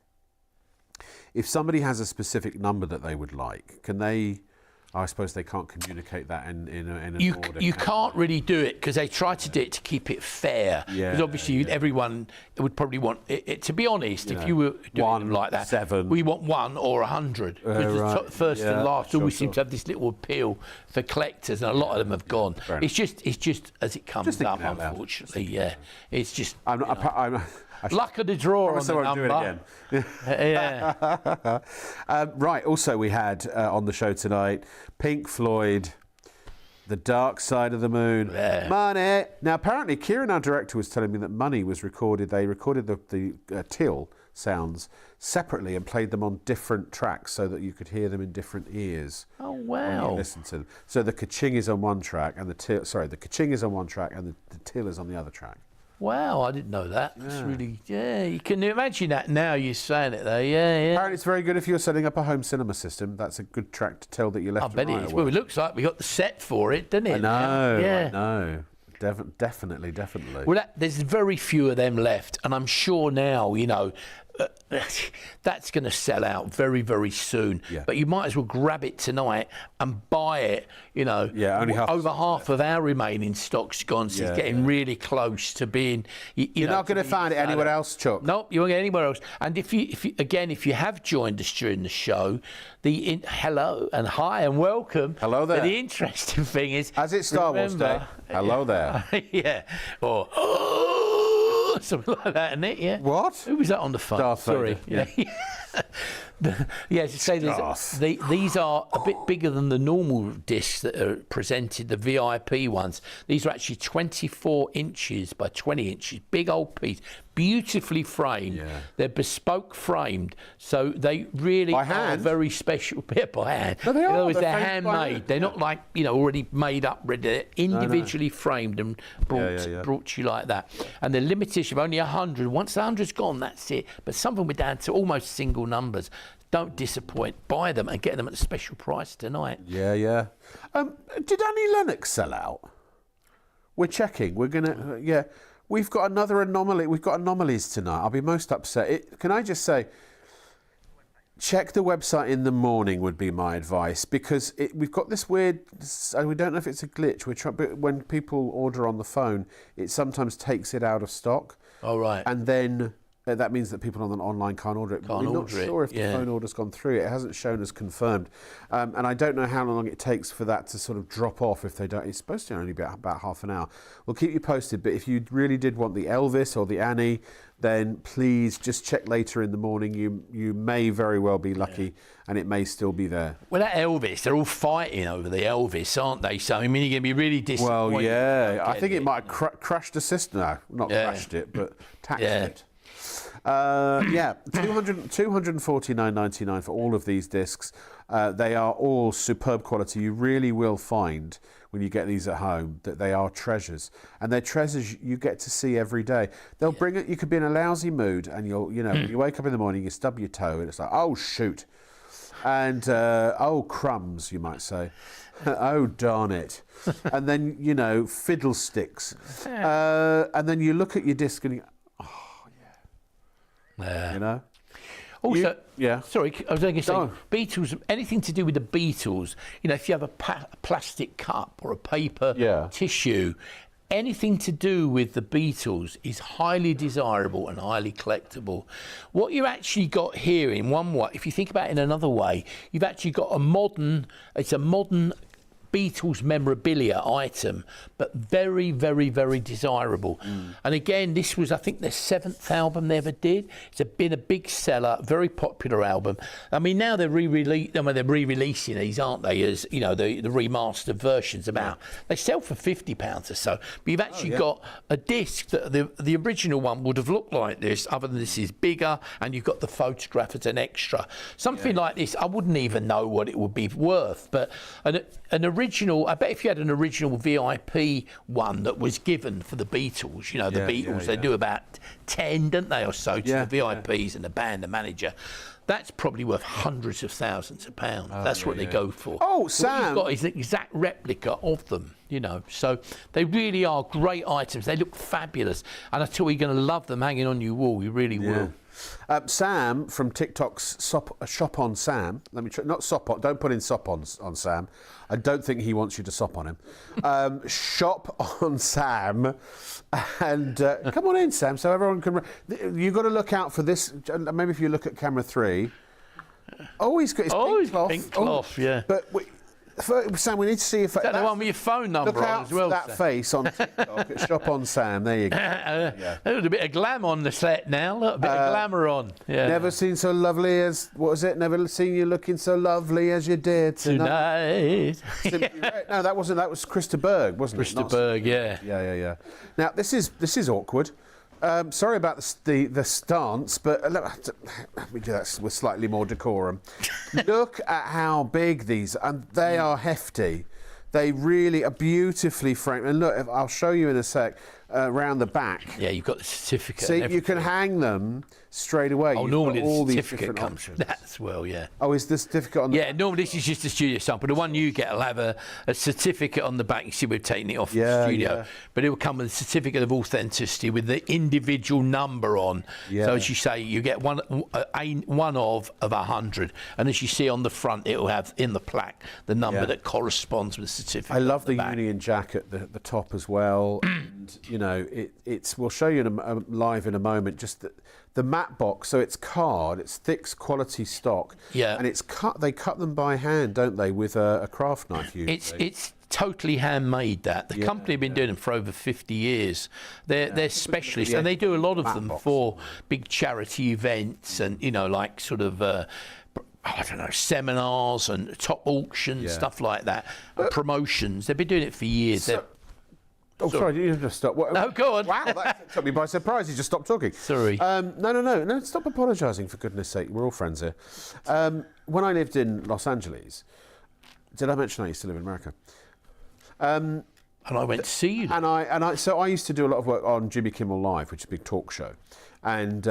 If somebody has a specific number that they would like, can they? I suppose they can't communicate that in an order. You can't really do it because they try to do it to keep it fair. Because obviously everyone would probably want it. To be honest, if you were doing them like that, 7. we want 1 or 100. Because the first and last always seem to have this little appeal for collectors, and a lot of them have gone. It's just as it comes up, unfortunately. Yeah, it's just. Luck of the draw on the number. Do it again. Right. Also, we had on the show tonight Pink Floyd, The Dark Side of the Moon, Money. Now, apparently, Kieran, our director, was telling me that Money was recorded. They recorded the till sounds separately and played them on different tracks so that you could hear them in different ears. Oh wow! When you listen to them. So the ka-ching is on one track, and the ka-ching is on one track, and the till is on the other track. Wow, I didn't know that. It's really, you can imagine that now you're saying it though, yeah. Apparently it's very good if you're setting up a home cinema system. That's a good track to tell that you left I bet it is. Well, it looks like we got the set for it, doesn't it? I know. Definitely. Well, there's very few of them left, and I'm sure now, that's going to sell out very, very soon. Yeah. But you might as well grab it tonight and buy it. Only over half of our remaining stock's gone, so it's getting really close to being. You're not going to find it anywhere else, Chuck. Nope, you won't get anywhere else. And if you have joined us during the show, hello and hi and welcome. Hello there. But the interesting thing is, as it's Star Wars Day, hello there. Yeah, or something like that, isn't it? Yeah. What? Who was that on the phone? Darth Sorry. Vader. Yeah. To say these are a bit bigger than the normal discs that are presented, the VIP ones. These are actually 24 inches by 20 inches, big old piece, beautifully framed. Yeah. They're bespoke framed, so they really are very special. By hand. No, they are. They're handmade. They're not like already made up, ready. They're individually framed and brought to you like that. And they're limited issue of only 100. Once the 100's gone, that's it. But some of them we're down to almost single numbers. Don't disappoint. Buy them and get them at a special price tonight. Yeah. Did Annie Lennox sell out? We're checking. We're gonna. We've got another anomaly. We've got anomalies tonight. I'll be most upset. Can I just say, check the website in the morning would be my advice, because we've got this weird. We don't know if it's a glitch. But when people order on the phone, it sometimes takes it out of stock. Oh right. And then. That means that people on the online can't order it. We're not sure if the phone order's gone through. It hasn't shown as confirmed. And I don't know how long it takes for that to sort of drop off if they don't. It's supposed to only be about half an hour. We'll keep you posted. But if you really did want the Elvis or the Annie, then please just check later in the morning. You may very well be lucky and it may still be there. Well, that Elvis, they're all fighting over the Elvis, aren't they? So, I mean, you're going to be really disappointed. Well, yeah. I think it might have crashed the system. No, not crashed it, but taxed it. 249.99 for all of these discs. They are all superb quality. You really will find when you get these at home that they are treasures, and they're treasures you get to see every day. They'll bring it. You could be in a lousy mood, and when you wake up in the morning, you stub your toe, and it's like, oh shoot, and oh crumbs, you might say. Oh darn it. And then fiddlesticks, and then you look at your disc and you. Also, yeah. sorry, I was going to say, Go on. Beatles, anything to do with the Beatles, you know, if you have a plastic cup or a paper tissue, anything to do with the Beatles is highly desirable and highly collectible. What you actually got here in one way, if you think about it in another way, you've actually got a modern Beatles memorabilia item, but very, very, very desirable. And again, this was, I think, their 7th album they ever did. It's been a big seller, very popular album. I mean, now they're re-releasing these, aren't they? As you know, the remastered versions. They sell for £50 or so. But you've actually got a disc that the original one would have looked like this, other than this is bigger, and you've got the photograph as an extra. Something like this, I wouldn't even know what it would be worth, but an original, I bet if you had an original VIP one that was given for the Beatles, you know, the Beatles, they do about 10, don't they, or so, to the VIPs and the band, the manager. That's probably worth hundreds of thousands of pounds. That's what they go for. Oh, Sam. What you've got is an exact replica of them, you know. So they really are great items. They look fabulous. And I tell you, you're going to love them hanging on your wall. You really will. Sam from TikTok's Shop on Sam. Let me try, not Sop on. Don't put in Sop on Sam. I don't think he wants you to sop on him. Shop on Sam, and come on in, Sam, so everyone can. You've got to look out for this. Maybe if you look at camera 3. Oh, he's got his pink cloth. Pink cloth, yeah. But Sam, we need to see if that's the one with your phone number look on out as well. For that face on TikTok at Shop on Sam. There you go. There's a bit of glam on the set now. Look, a bit of glamour on. Yeah. Never seen so lovely as, what was it? Never seen you looking so lovely as you did tonight. No, that wasn't. That was Krista Berg, wasn't it? Krista Berg, yeah. Yeah. Now this is awkward. Sorry about the stance, but let me do that with slightly more decorum. Look at how big these, and they are hefty. They really are beautifully framed. And look, I'll show you in a sec, around the back. Yeah, you've got the certificate. See, you can hang them straight away. Oh, You've normally got all the these certificate comes options. from that as well, yeah. Oh, is the certificate on the Yeah, normally this is just a studio sample. The one you get will have a certificate on the back. You see, we're taking it off the studio. But it will come with a certificate of authenticity with the individual number on. Yeah. So as you say, you get one of 100. And as you see on the front, it will have in the plaque the number that corresponds with the certificate. I love the back. Union Jack at the top as well. And, you know, it's we'll show you live in a moment, just the matte box. So it's card, it's thick quality stock. Yeah. And it's they cut them by hand, don't they, with a craft knife usually. It's totally handmade. The company have been doing them for over 50 years. They're specialists, and they do a lot of them for big charity events and, you know, like sort of I don't know, seminars and top auctions, stuff like that, and promotions. They've been doing it for years. Sorry, you just stop. No, go on. Wow, that took me by surprise. You just stopped talking. Sorry. No. Stop apologising, for goodness sake. We're all friends here. When I lived in Los Angeles, did I mention I used to live in America? And I went to see you. So I used to do a lot of work on Jimmy Kimmel Live, which is a big talk show. And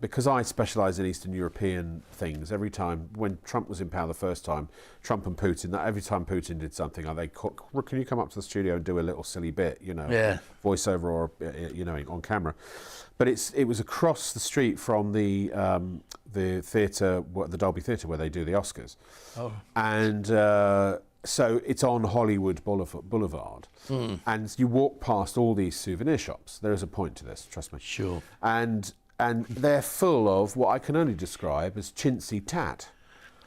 because I specialise in Eastern European things, every time when Trump was in power the first time, Trump and Putin, every time Putin did something, can you come up to the studio and do a little silly bit, you know, voiceover or you know, on camera. But it was across the street from the theatre, the Dolby Theatre, where they do the Oscars. Oh. And so it's on Hollywood Boulevard, and you walk past all these souvenir shops. There is a point to this, trust me. Sure. And they're full of what I can only describe as chintzy tat.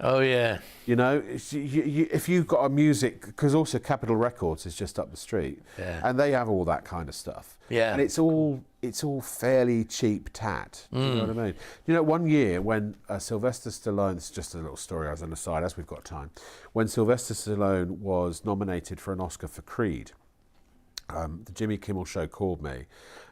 Oh, yeah. You know, if you've got a music, because also Capitol Records is just up the street, and they have all that kind of stuff. Yeah. And it's all fairly cheap tat. You know what I mean? You know, one year when Sylvester Stallone, this is just a little story as an aside, as we've got time, when Sylvester Stallone was nominated for an Oscar for Creed, the Jimmy Kimmel Show called me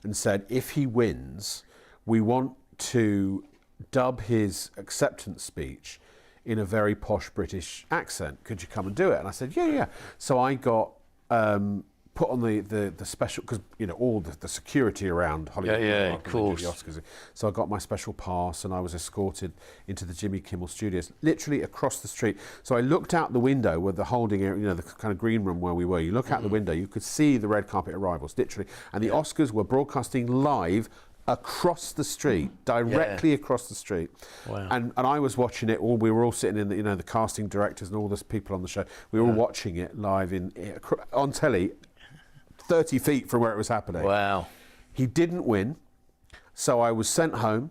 and said, if he wins, we want to dub his acceptance speech in a very posh British accent. Could you come and do it? And I said, yeah. So I got put on the special, because, you know, all the security around Hollywood. Yeah, of course. The Oscars. So I got my special pass and I was escorted into the Jimmy Kimmel studios, literally across the street. So I looked out the window where the holding area, you know, the kind of green room where we were. You look out the window, you could see the red carpet arrivals, literally. And the Oscars were broadcasting live across the street, directly across the street. Wow. And I was watching it. We were all sitting in the, the casting directors and all the people on the show. We were all watching it live on telly, 30 feet from where it was happening. Wow. He didn't win, so I was sent home,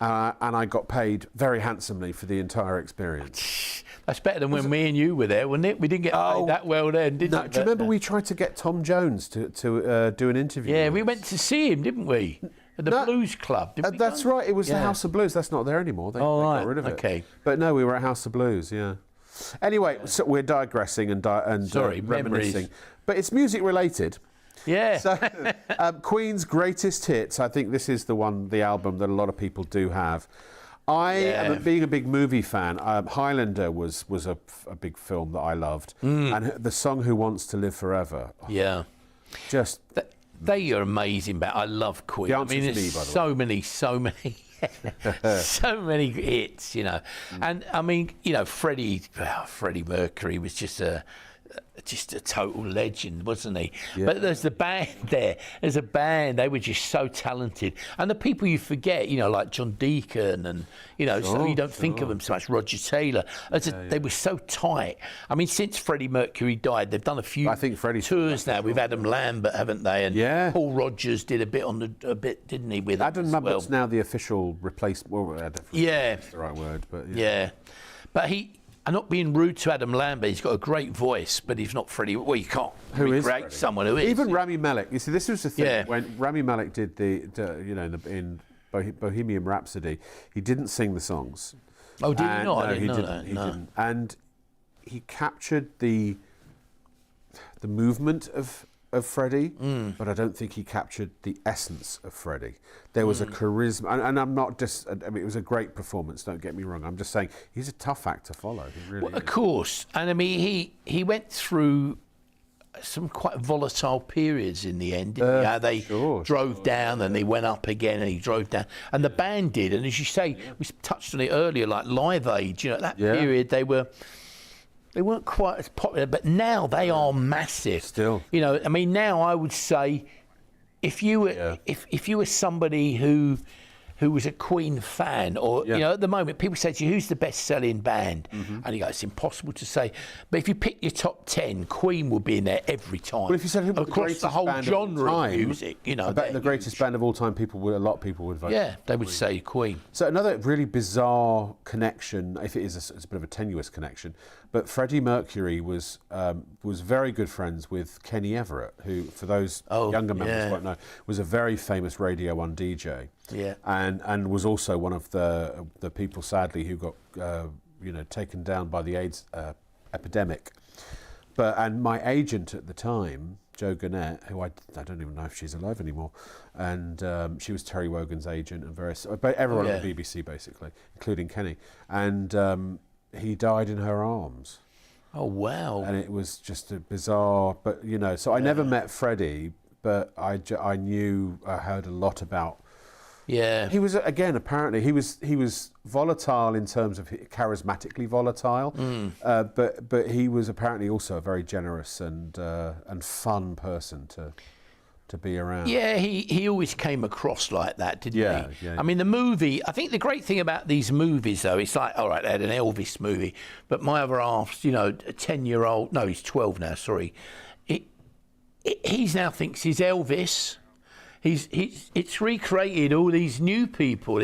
and I got paid very handsomely for the entire experience. That's better than when me and you were there, wasn't it? We didn't get paid that well then, did we? Do you remember we tried to get Tom Jones to do an interview? Yeah, we went to see him, didn't we? At the Blues Club, didn't we? That's right. It was the House of Blues. That's not there anymore. They got rid of it. Okay. But no, we were at House of Blues. Yeah. Anyway, so we're digressing and reminiscing, memories. but it's music related. Yeah. So, Queen's greatest hits. I think this is the album that a lot of people do have. Being a big movie fan, Highlander was a big film that I loved, and the song "Who Wants to Live Forever." Yeah. Just they are amazing. But I love Queen. The answer there's to me, by the way. so many hits, And I mean, Freddie Mercury was just a total legend, wasn't he? Yeah. But there's the band there. There's a band. They were just so talented, and the people you forget, like John Deacon, and so you don't think of them so much. Roger Taylor. They were so tight. I mean, since Freddie Mercury died, they've done a few tours now with Adam Lambert, haven't they? And Paul Rodgers did a bit, didn't he? With Adam Lambert's now the official replacement. Well, that's the right word, but but I'm not being rude to Adam Lambert. He's got a great voice, but he's not Freddie. Well, you can't recreate someone who is. Even Rami Malek. You see, this was the thing when Rami Malek did in Bohemian Rhapsody. He didn't sing the songs. Oh, did he not? No, I didn't know that. He didn't. And he captured the movement of Freddie, but I don't think he captured the essence of Freddie. There was a charisma, and I'm not just. I mean, it was a great performance. Don't get me wrong. I'm just saying he's a tough act to follow. He really is. Of course, and I mean he went through some quite volatile periods in the end. Didn't he? How they drove down and they went up again, and he drove down, and the band did. And as you say, we touched on it earlier, like Live Aid. That period they weren't quite as popular, but now they are massive. Still, I mean, now I would say, if you were if you were somebody who was a Queen fan, or at the moment people say to you, who's the best-selling band, and you go, it's impossible to say. But if you pick your top 10, Queen would be in there every time. Well, if you said who was across the whole genre of music, I bet the greatest band of all time, a lot of people would vote. Yeah, they would say Queen. So another really bizarre connection, if it is it's a bit of a tenuous connection, but Freddie Mercury was very good friends with Kenny Everett, who, for those younger members won't know, was a very famous Radio 1 DJ. Yeah. And was also one of the people, sadly, who got taken down by the AIDS epidemic. And my agent at the time, Jo Gannett, who I don't even know if she's alive anymore, and she was Terry Wogan's agent and everyone on the BBC basically, including Kenny, and he died in her arms. Oh wow! And it was just a bizarre, but so I never met Freddie, but I heard a lot about. Yeah, he was apparently he was volatile in terms of charismatically volatile, but he was apparently also a very generous and fun person to be around. Yeah, he always came across like that, didn't he? Yeah. I mean, the movie. I think the great thing about these movies, though, it's like, all right, they had an Elvis movie, but my other half's, a 10-year-old. No, he's 12 now. Sorry, he's now thinks he's Elvis. It's recreated all these new people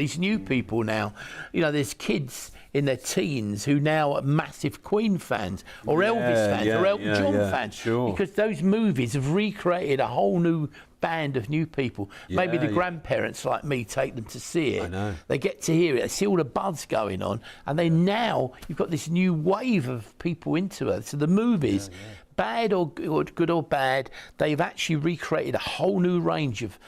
now. There's kids in their teens who now are massive Queen fans or Elvis fans or Elton John fans. Sure. Because those movies have recreated a whole new band of new people. Maybe the grandparents like me take them to see it. I know. They get to hear it, they see all the buzz going on, and now you've got this new wave of people into it. So the movies, bad or good or bad, they've actually recreated a whole new range of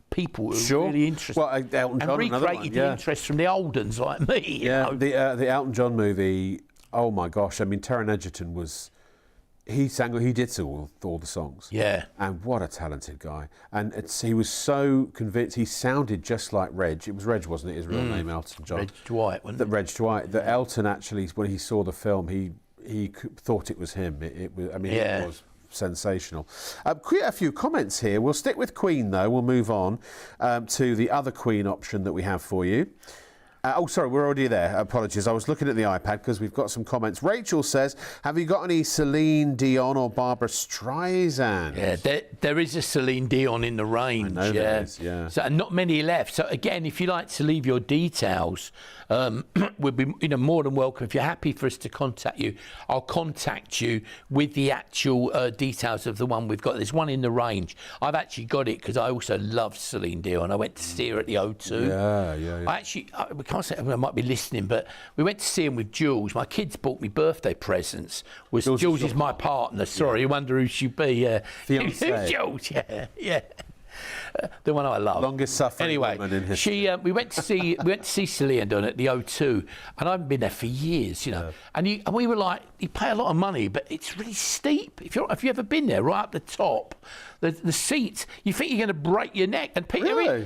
people who are really interested. Well, Elton John, and recreated the interest from the old uns like me. The Elton John movie. Oh my gosh! I mean, Taron Egerton was. He did sing all the songs. Yeah. And what a talented guy. And he was so convinced. He sounded just like Reg. It was Reg, wasn't it? His real name, Elton John. Reg Dwight, wasn't it? Reg Dwight. That Elton actually, when he saw the film, he thought it was him. It was. I mean, it was sensational. Quite a few comments here. We'll stick with Queen, though. We'll move on to the other Queen option that we have for you. Oh, sorry, we're already there. Apologies. I was looking at the iPad because we've got some comments. Rachel says, have you got any Celine Dion or Barbara Streisand? Yeah, there is a Celine Dion in the range. I know there is, yeah. So, and not many left. So, again, if you like to leave your details, we'd be more than welcome. If you're happy for us to contact you, I'll contact you with the actual details of the one we've got. There's one in the range. I've actually got it because I also love Celine Dion. I went to see her at the O2. Yeah. We can't say, I might be listening, but we went to see him with Jules. My kids bought me birthday presents. Jules is my partner. Sorry, you wonder who she'd be. Yeah. Fiancé. Jules, yeah. The one I love. Longest suffering woman in history. We went to see Celine Dion at the O2, and I haven't been there for years, And we were like, you pay a lot of money, but it's really steep. If you've ever been there, right up the top, the seats, you think you're going to break your neck. And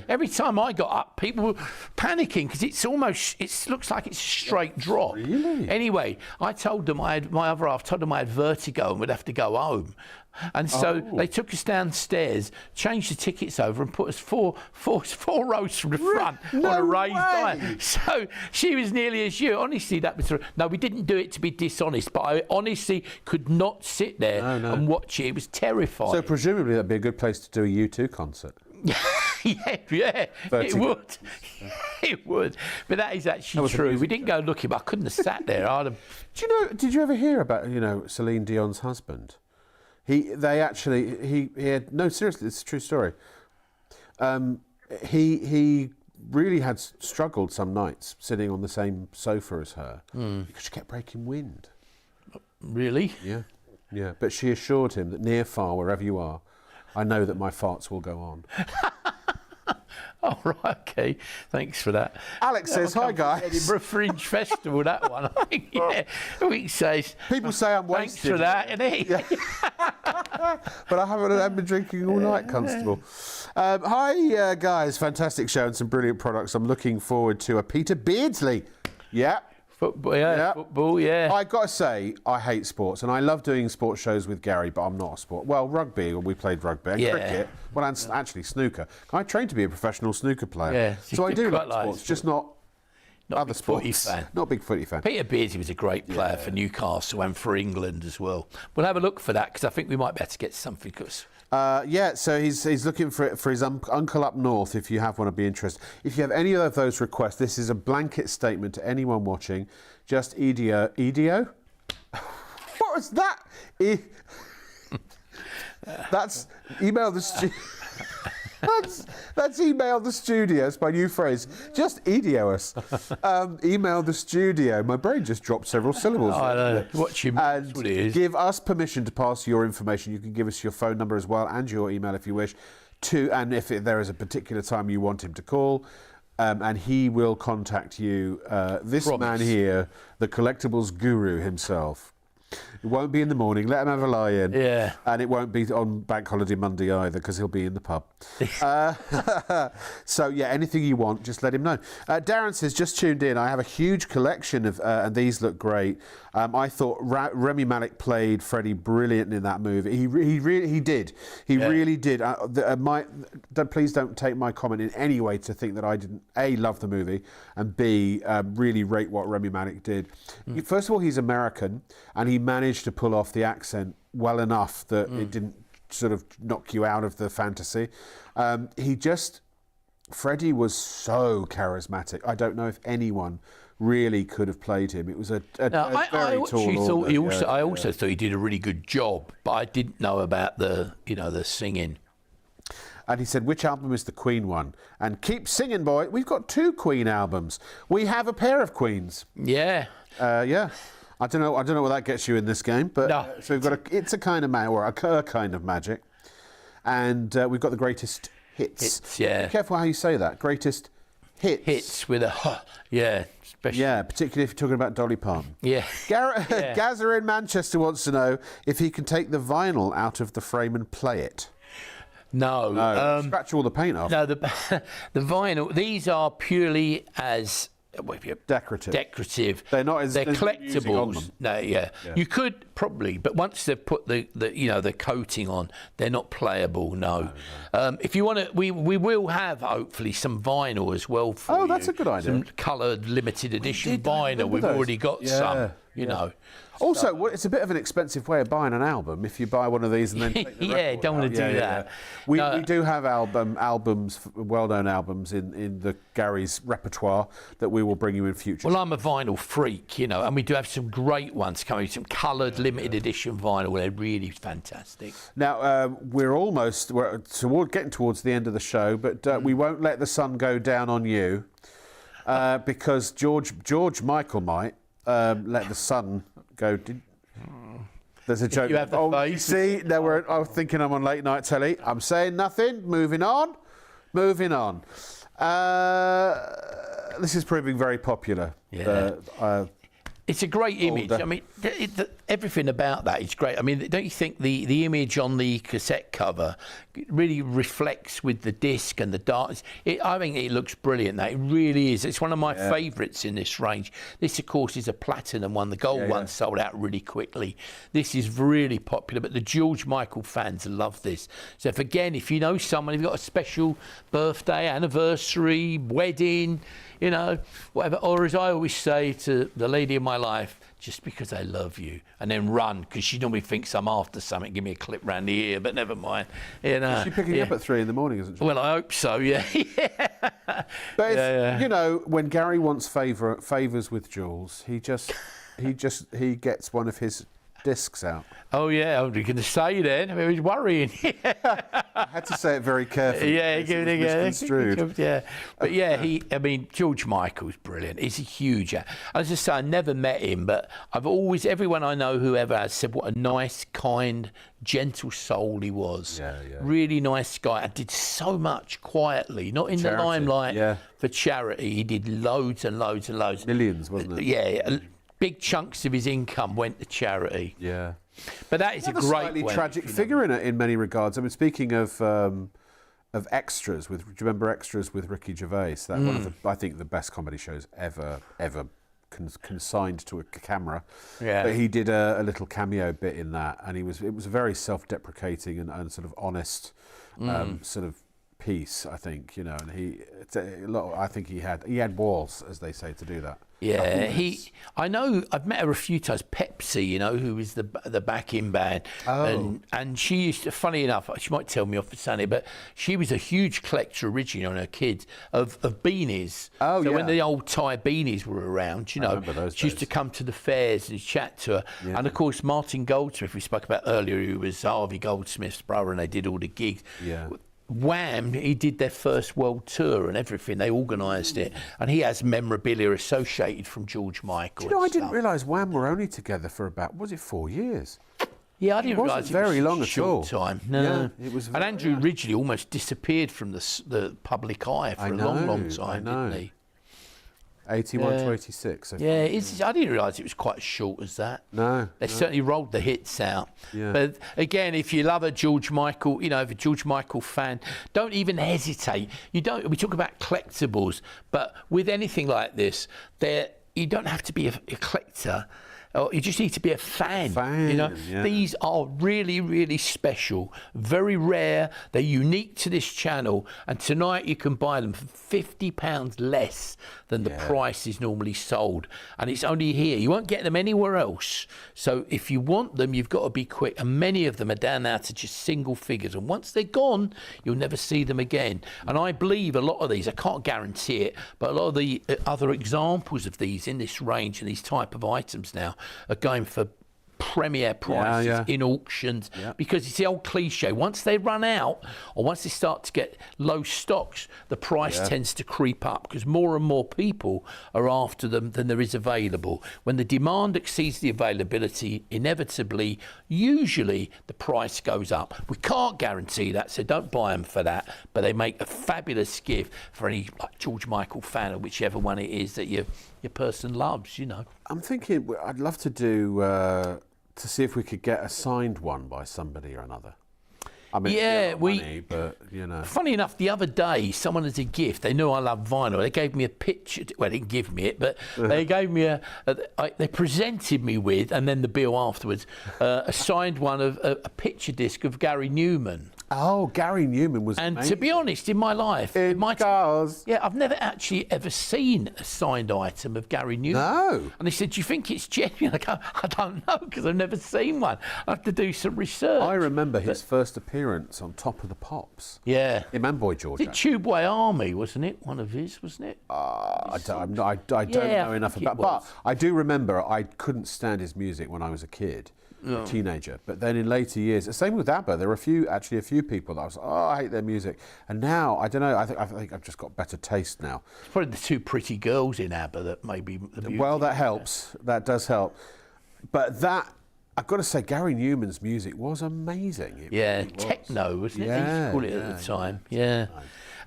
every time I got up, people were panicking because it looks like it's a straight drop. Really? Anyway, I told them my other half told them I had vertigo and would have to go home. And so they took us downstairs, changed the tickets over, and put us four rows from the front on a raised line. So she was nearly as you. Honestly, that was no. We didn't do it to be dishonest, but I honestly could not sit there and watch it. It was terrifying. So presumably that'd be a good place to do a U2 concert. yeah, it would. It would. But that is actually true. We didn't go looking, but I couldn't have sat there. Did you ever hear about Celine Dion's husband? He had no, seriously, it's a true story. He really had struggled some nights sitting on the same sofa as her because she kept breaking wind. Really? Yeah. But she assured him that near, far, wherever you are, I know that my farts will go on. Oh, right, okay. Thanks for that. Alex says, hi, guys. Edinburgh Fringe Festival, that one. I think, we say. People say I'm wasted. Thanks for that, innit? Yeah. But I haven't been drinking all night, Constable. Hi, guys. Fantastic show and some brilliant products. I'm looking forward to a Peter Beardsley. Yeah. Football, yeah. I got to say, I hate sports, and I love doing sports shows with Gary, but I'm not a sport. Well, rugby, we played rugby, and cricket, well, and actually snooker. I trained to be a professional snooker player. Yeah, so I do like sports, just not other sports. Not a big footy fan. Peter Beardsley was a great player for Newcastle and for England as well. We'll have a look for that, because I think we might be able to get something. So he's looking for his uncle up north. If you have one, I'd be interested. If you have any of those requests, this is a blanket statement to anyone watching. Just EDO? What was that? That's email the studio. That's email the studio. It's my new phrase. Just EDO us. Email the studio. My brain just dropped several syllables. I know. What you mean? What it is. Give us permission to pass your information. You can give us your phone number as well and your email if you wish. And if there is a particular time you want him to call, and he will contact you. This man here, the Collectables Guru himself. It won't be in the morning. Let him have a lie-in. Yeah. And it won't be on Bank Holiday Monday either, because he'll be in the pub. So, yeah, anything you want, just let him know. Darren says, just tuned in. I have a huge collection of, and these look great. I thought Rami Malek played Freddie brilliant in that movie. He really did. He really did. Please don't take my comment in any way to think that I didn't, A, love the movie, and B, really rate what Rami Malek did. First of all, he's American, and he managed to pull off the accent well enough that it didn't sort of knock you out of the fantasy. Freddie was so charismatic. I don't know if anyone really could have played him. It was a very tall order. I also thought he did a really good job, but I didn't know about the singing. And he said, which album is the Queen one? And keep singing, boy. We've got 2 Queen albums. We have a pair of Queens. Yeah. Yeah. I don't know what that gets you in this game, but so we've got it's a kind of kind of magic, and we've got the greatest hits. Yeah. Be careful how you say that. Greatest hits. Hits with a especially. Yeah, particularly if you're talking about Dolly Parton. Yeah. Gazza in Manchester wants to know if he can take the vinyl out of the frame and play it. No. Scratch all the paint off. No, the vinyl. These are purely as decorative. They're not as they're there's no music on collectibles. them. No, yeah. You could probably, but once they've put the coating on, they're not playable. No. If you want to, we will have hopefully some vinyl as well for you. That's a good idea. Some coloured limited edition vinyl. We've already got some. You know. Also, it's a bit of an expensive way of buying an album if you buy one of these and then take the record don't want to out. do that. We do have albums, well-known albums in the Gary's repertoire that we will bring you in future. Well, I'm a vinyl freak, you know, and we do have some great ones coming, some coloured limited edition vinyl. They're really fantastic. Now, we're getting towards the end of the show, but we won't let the sun go down on you because George Michael might let the sun go. There's a joke. You have the face. You see, I was thinking I'm on late night telly. I'm saying nothing. Moving on. This is proving very popular. Yeah. It's a great image. I mean, everything about that is great. I mean, don't you think the image on the cassette cover really reflects with the disc and the darkness? I think it looks brilliant. That it really is. It's one of my favourites in this range. This, of course, is a platinum one. The gold one sold out really quickly. This is really popular, but the George Michael fans love this. So, if you know someone, if you've got a special birthday, anniversary, wedding, you know, whatever. Or as I always say to the lady of my life, just because I love you, and then run, because she normally thinks I'm after something, give me a clip round the ear, but never mind. You know, is she picking up at 3 in the morning, isn't she? Well, I hope so, yeah. But you know, when Gary wants favours with Jules, he gets one of his discs out. Oh yeah, I was going to say then. I mean, it was worrying. I had to say it very carefully. Yeah, give it misconstrued. Yeah, but George Michael's brilliant. He's a huge. As I say, I never met him, but everyone I know who ever has said what a nice, kind, gentle soul he was. Yeah. Really nice guy. And did so much quietly, not in the limelight for charity. He did loads and loads and loads. Millions, wasn't it? Yeah. Big chunks of his income went to charity. Yeah. But that is a great slightly tragic figure in many regards. I mean, speaking of extras, do you remember Extras with Ricky Gervais? That one of I think the best comedy shows ever consigned to a camera. Yeah. But he did a little cameo bit in that, and it was a very self-deprecating and sort of honest sort of piece, I think, you know, and I think he had balls, as they say, to do that. Yeah, I know. I've met her a few times. Pepsi, you know, who is the backing band, and she used to. Funny enough, she might tell me off for saying it, but she was a huge collector originally on her kids of beanies. So when the old Thai beanies were around, you know, she used to come to the fairs and chat to her. Yeah. And of course, Martin Goldsmith, we spoke about earlier, who was Harvey Goldsmith's brother, and they did all the gigs. Yeah. Wham! He did their first world tour and everything. They organised it, and he has memorabilia associated from George Michael. Do you know, I didn't realise Wham were only together for about 4 years? Yeah, I didn't realise it very long at all. Time. No, it was. And Andrew Ridgeley almost disappeared from the public eye for a long time, didn't he? 81 to 86. I didn't realise it was quite as short as that. No. They certainly rolled the hits out. Yeah. But again, if you love a George Michael, you know, if a George Michael fan, don't even hesitate. We talk about collectibles, but with anything like this, you don't have to be a collector. You just need to be a fan. You know, these are really, really special, very rare. They're unique to this channel, and tonight you can buy them for £50 less than the price is normally sold, and it's only here. You won't get them anywhere else. So if you want them, you've got to be quick. And many of them are down now to just single figures, and once they're gone, you'll never see them again. And I believe a lot of these, I can't guarantee it, but a lot of the other examples of these in this range and these type of items now are going for premier prices in auctions because it's the old cliche. Once they run out, or once they start to get low stocks, the price tends to creep up because more and more people are after them than there is available. When the demand exceeds the availability, inevitably, usually the price goes up. We can't guarantee that, so don't buy them for that, but they make a fabulous gift for any George Michael fan or whichever one it is that your person loves, you know. I'm thinking I'd love to do to see if we could get a signed one by somebody or another. I mean, yeah, money, but you know. Funny enough, the other day, someone as a gift, they knew I love vinyl. They gave me a picture. Well, they didn't give me it, but they gave me they presented me with, and then the bill afterwards, a signed one of a picture disc of Gary Newman. Oh, Gary Newman was And amazing. to be honest, in my life, yeah, I've never actually ever seen a signed item of Gary Newman. No. And they said, "Do you think it's genuine?" I go, "I don't know, because I've never seen one. I have to do some research." I remember his first appearance on Top of the Pops. Yeah. In Man Boy George. Was it Tubeway Army, wasn't it? One of his, wasn't it? I don't know enough about, but I do remember I couldn't stand his music when I was a kid. A teenager, but then in later years, same with ABBA. There were a few people that I was like, oh, I hate their music, and now I don't know. I think I've just got better taste now. It's probably the two pretty girls in ABBA that maybe. Well, that helps. That does help. But that I've got to say, Gary Newman's music was amazing. Really was. Techno, wasn't it? Yeah, they used to call it at the time. Yeah.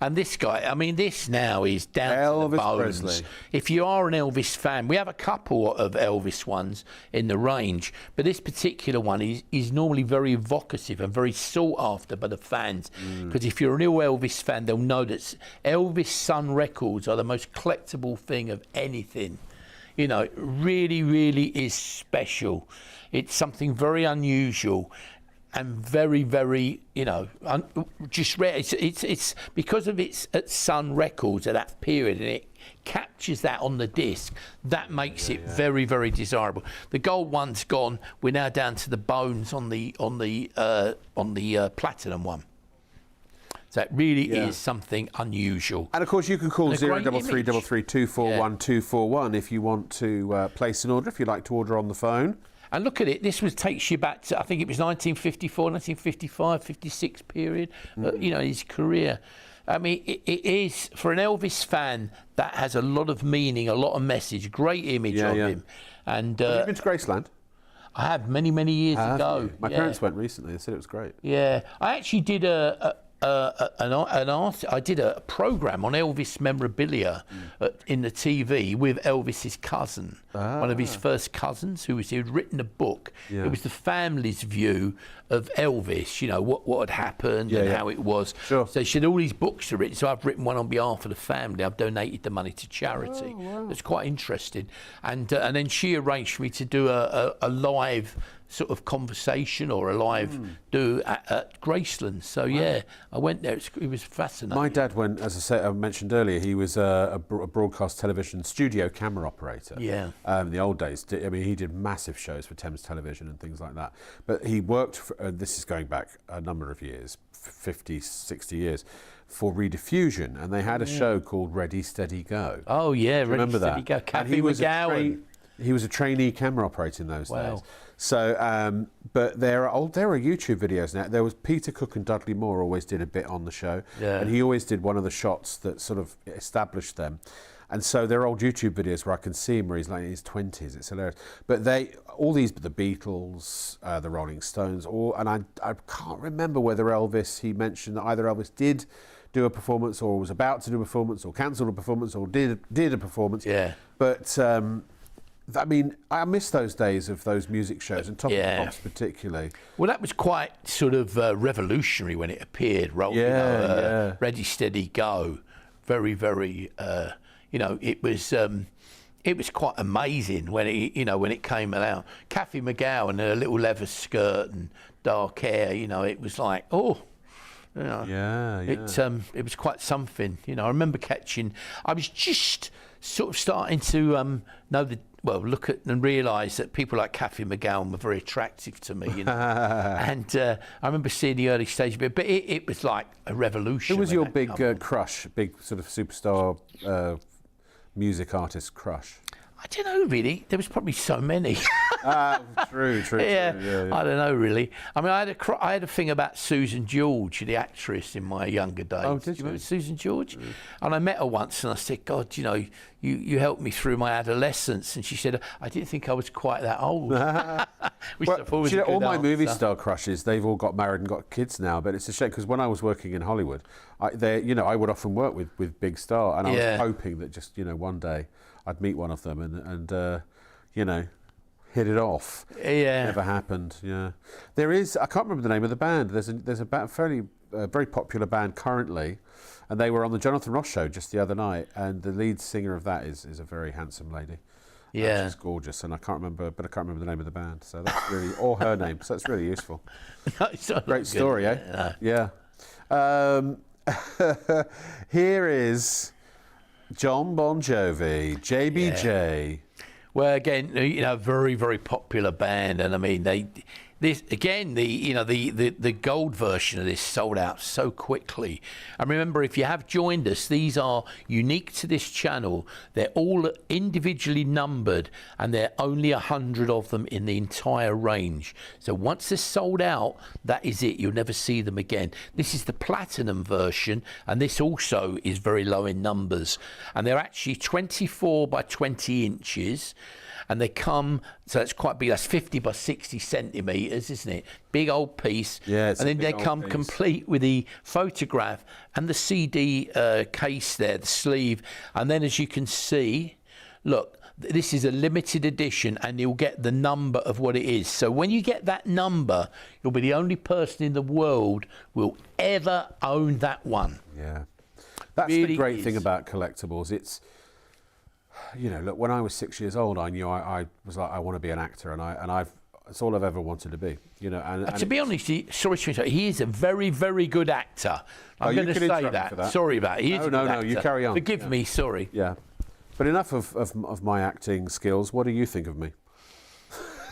And this guy, I mean, this now is down to the bones. Presley. If you are an Elvis fan, we have a couple of Elvis ones in the range, but this particular one is normally very evocative and very sought after by the fans. Because if you're a real Elvis fan, they'll know that Elvis Sun records are the most collectible thing of anything. You know, it really, really is special. It's something very unusual. And very, very, you know, just rare. It's because of its at Sun Records at that period, and it captures that on the disc. That makes it very, very desirable. The gold one's gone. We're now down to the bones on the platinum one. So it really is something unusual. And of course, you can call 0333 241 241 if you want to place an order. If you'd like to order on the phone. And look at it, this takes you back to, I think it was 1954, 1955, 56 period, you know, his career. I mean, it is, for an Elvis fan, that has a lot of meaning, a lot of message, great image of him. And have you been to Graceland? I have, many, many years ago. My parents went recently, they said it was great. Yeah, I actually did I did a program on Elvis memorabilia in the TV with Elvis's cousin, one of his first cousins, who had written a book. Yeah. It was the family's view of Elvis, you know, what had happened and how it was. Sure. So she had all these books are written. So I've written one on behalf of the family. I've donated the money to charity. Oh, wow. It's quite interesting. And then she arranged for me to do a live sort of conversation or a live do at Graceland. So yeah, I went there. It was fascinating. My dad went, as I mentioned earlier, he was a broadcast television studio camera operator. Yeah. In the old days, I mean, he did massive shows for Thames Television and things like that. But he worked for, this is going back a number of years, 50, 60 years, for Rediffusion, and they had a show called Ready, Steady, Go. Oh yeah, Remember Ready, Steady, that? Go. Kathy He was McGowan. he was a trainee camera operator in those Wow. days. So, but there are YouTube videos now. There was Peter Cook and Dudley Moore always did a bit on the show, and he always did one of the shots that sort of established them. And so there are old YouTube videos where I can see him where he's like in his 20s. It's hilarious. But the Beatles, the Rolling Stones, and I can't remember whether he mentioned that either Elvis did do a performance or was about to do a performance or cancelled a performance or did a performance. Yeah. But I mean, I miss those days of those music shows, and Top of the Pops particularly. Well, that was quite sort of revolutionary when it appeared. Ready, Steady, Go. Very, very. You know, it was quite amazing when it came out. Kathy McGowan, her little leather skirt and dark hair. You know, it was like, oh. You know, it was quite something. You know, I remember I was just sort of starting to look at and realise that people like Kathy McGowan were very attractive to me, you know. And I remember seeing the early stage bit, but it was like a revolution. Who was your big crush, big sort of superstar music artist crush? I don't know, really. There was probably so many. True. Yeah, I don't know, really. I mean, I had a thing about Susan George, the actress, in my younger days. Oh, did you remember you? Susan George? And I met her once, and I said, God, you know, you helped me through my adolescence. And she said, I didn't think I was quite that old. All my movie star crushes, they've all got married and got kids now. But it's a shame because when I was working in Hollywood, I would often work with big star, and I was hoping that just one day I'd meet one of them, and you know. hit it off. Yeah. Never happened. Yeah. There is. I can't remember the name of the band. There's a fairly very popular band currently, and they were on the Jonathan Ross show just the other night. And the lead singer of that is a very handsome lady. Yeah. She's gorgeous, and I can't remember the name of the band. So that's really, or her name. So that's really useful. No, it's not Great good. story, eh? No. Yeah. Here is John Bon Jovi, JBJ. Well, again, very, very popular band, and I mean, the gold version of this sold out so quickly. And remember, if you have joined us, these are unique to this channel. They're all individually numbered, and there are only 100 of them in the entire range. So once they're sold out, that is it. You'll never see them again. This is the platinum version, and this also is very low in numbers. And they're actually 24 by 20 inches. And they come, so it's quite big, that's 50 by 60 centimetres, isn't it? Big old piece. Yeah, it's and a then big they old come piece. complete with the photograph and the CD case there, the sleeve. And then as you can see, look, this is a limited edition, and you'll get the number of what it is. So when you get that number, you'll be the only person in the world will ever own that one. Yeah. That's Really the great is. thing about collectibles. It's, look, when I was 6 years old, I knew I was like, I want to be an actor, and it's all I've ever wanted to be, And To be honest, sorry to interrupt, he is a very, very good actor. I'm you going to can say interrupt me that. for that. Sorry about it. He is a No, good no, you actor. carry on. Forgive Yeah. me, sorry. Yeah. But enough of my acting skills. What do you think of me?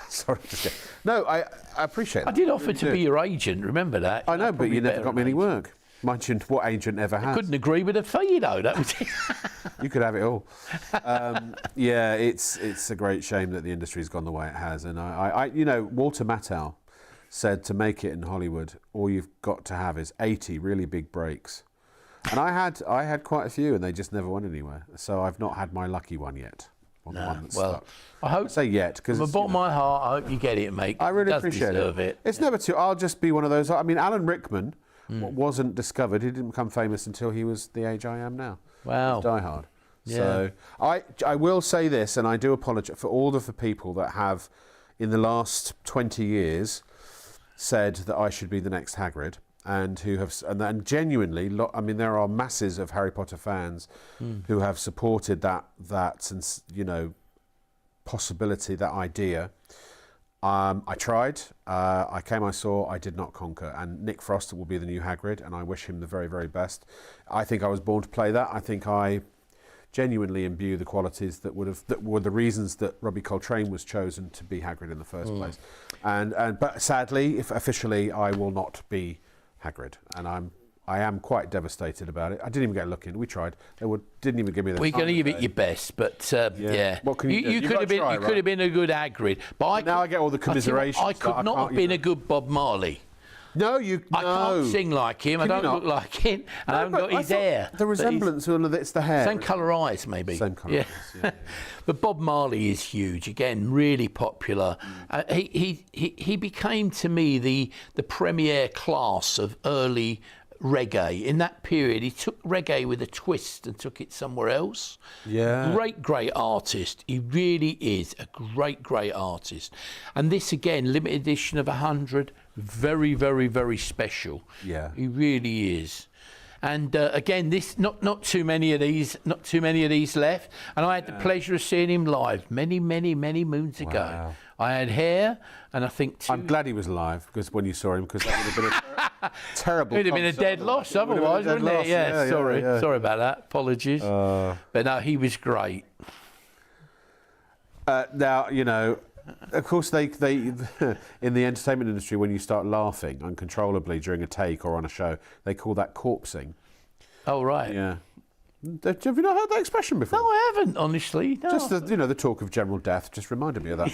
Sorry. Just kidding. No, I appreciate that. I did offer really to do. be your agent, remember that? I know, but Probably you never better got me any agent. work. Mind you, what agent ever has? Couldn't agree with a fee, though. That was it. You could have it all. Yeah, it's a great shame that the industry's gone the way it has. And Walter Matthau said to make it in Hollywood, all you've got to have is 80 really big breaks. And I had quite a few, and they just never went anywhere. So I've not had my lucky one yet. One that's Well, stuck. I hope, I say yet because from the bottom of my heart, I hope you get it, mate. I really Does appreciate deserve it. It's never too. I'll just be one of those. I mean, Alan Rickman wasn't discovered. He didn't become famous until he was the age I am now. Wow. Die Hard. Yeah. So I will say this, and I do apologise for all of the people that have, in the last 20 years, said that I should be the next Hagrid, and who have, and genuinely, I mean, there are masses of Harry Potter fans who have supported that possibility, that idea. I tried. I came, I saw, I did not conquer. And Nick Frost will be the new Hagrid, and I wish him the very, very best. I think I was born to play that. I think I genuinely imbue the qualities that were the reasons that Robbie Coltrane was chosen to be Hagrid in the first place. But sadly, if officially, I will not be Hagrid, and I am quite devastated about it. I didn't even get a look in. We tried. Didn't even give me the We're time going to give of it day. your best, but yeah. What can you do? You You've could got have to been. try, You right? could have been a good Hagrid, but Now I get all the commiserations I that could I not can't, have been a good Bob Marley. No, I can't sing like him. Can I you don't not? look like him. And I haven't but got I his thought hair. The resemblance, it's the hair. Same colour eyes, maybe. Same colour yeah. eyes, yeah. But Bob Marley is huge. Again, really popular. He became to me the premier class of early reggae. In that period, he took reggae with a twist and took it somewhere else. Yeah. Great artist. He really is a great artist. And this, again, limited edition of 100, very, very, very special. Yeah. He really is. And again, this not too many of these left. And I had the pleasure of seeing him live many moons ago. Wow. I had hair, and I think I'm glad he was alive because when you saw him, because that would have been a terrible. it would have been a concert dead loss It would have been a otherwise, dead wouldn't it? loss. Yeah, sorry. yeah. Sorry about that. Apologies. But no, he was great. Now, of course, they in the entertainment industry, when you start laughing uncontrollably during a take or on a show, they call that corpsing. Oh, right. Yeah. Have you not heard that expression before? No, I haven't, honestly. No. Just the talk of general death just reminded me of that.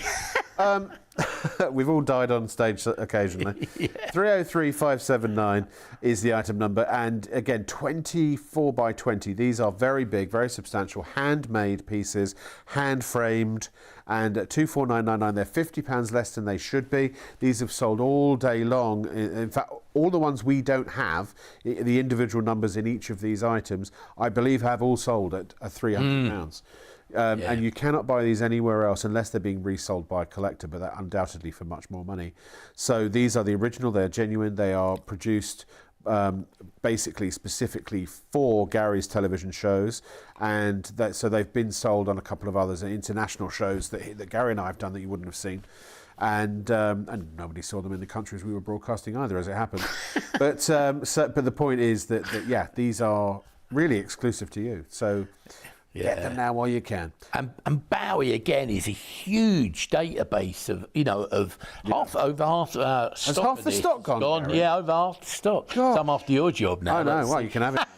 We've all died on stage occasionally. 303-579 is the item number, and again, 24 by 20. These are very big, very substantial, handmade pieces, hand framed, and at 24999, they're £50 less than they should be. These have sold all day long. In fact, all the ones we don't have, the individual numbers in each of these items, I believe have all sold at £300. And you cannot buy these anywhere else unless they're being resold by a collector, but that undoubtedly for much more money. So these are the original, they're genuine, they are produced basically specifically for Gary's television shows, and so they've been sold on a couple of others, international shows that Gary and I have done that you wouldn't have seen. And nobody saw them in the countries we were broadcasting either, as it happened. But the point is that these are really exclusive to you. So get them now while you can. And Bowie again is a huge database of over half our stock. Has half the stock gone? Gary? Yeah, over half the stock. God. So I'm after your job now. I know. Well, you can have it.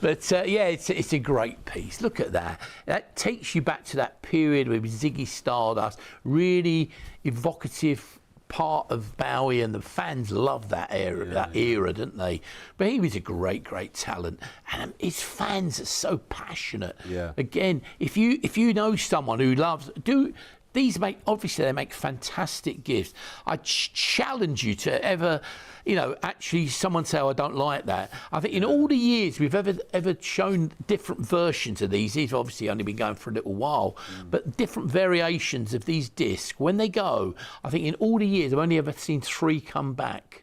But it's a great piece. Look at that. That takes you back to that period with Ziggy Stardust. Really evocative part of Bowie, and the fans love that era, didn't they? But he was a great talent, and his fans are so passionate. Yeah. Again, if you know someone who loves these they make fantastic gifts. I challenge you to ever, actually someone say, I don't like that. I think in all the years we've ever shown different versions of these obviously only been going for a little while, but different variations of these discs, when they go, I think in all the years I've only ever seen 3 come back.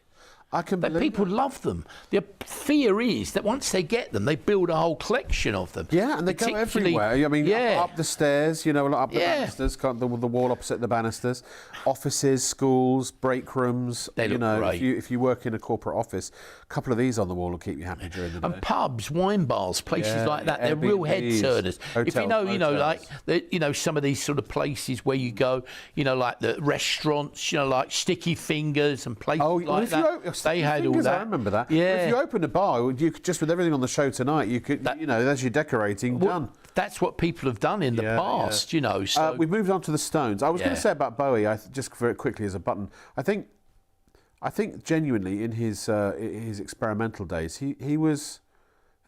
But people love them. The fear is that once they get them, they build a whole collection of them. Yeah, and they go everywhere. I mean, up the stairs, up the banisters, the wall opposite the banisters, offices, schools, break rooms. They look great. If you work in a corporate office, a couple of these on the wall will keep you happy during the day. And pubs, wine bars, places like that, they're real head turners. If you know, some of these sort of places where you go, like the restaurants, like Sticky Fingers and places like that. They had all that. I remember that. Yeah. If you opened a bar, you could, just with everything on the show tonight, you could, as you're decorating, done. That's what people have done in the past, So we've moved on to the Stones. I was going to say about Bowie, just very quickly as a button. I think genuinely in his experimental days, it was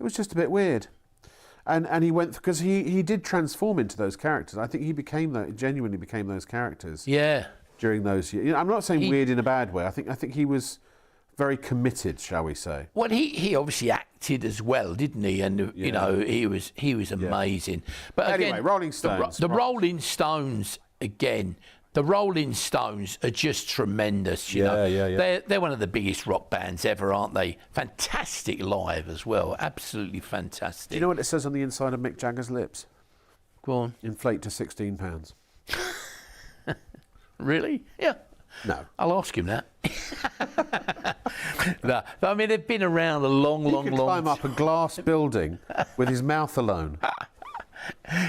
just a bit weird, and he went because he did transform into those characters. I think he genuinely became those characters. Yeah. During those years, I'm not saying weird in a bad way. I think he was very committed, shall we say? Well, he obviously acted as well, didn't he? And he was amazing. But anyway, again, Rolling Stones. The Rolling Stones again. The Rolling Stones are just tremendous. You know? They're one of the biggest rock bands ever, aren't they? Fantastic live as well. Absolutely fantastic. Do you know what it says on the inside of Mick Jagger's lips? Go on. Inflate to £16. Really? Yeah. No. I'll ask him that. No, but I mean, they've been around a long He could climb up a glass building with his mouth alone.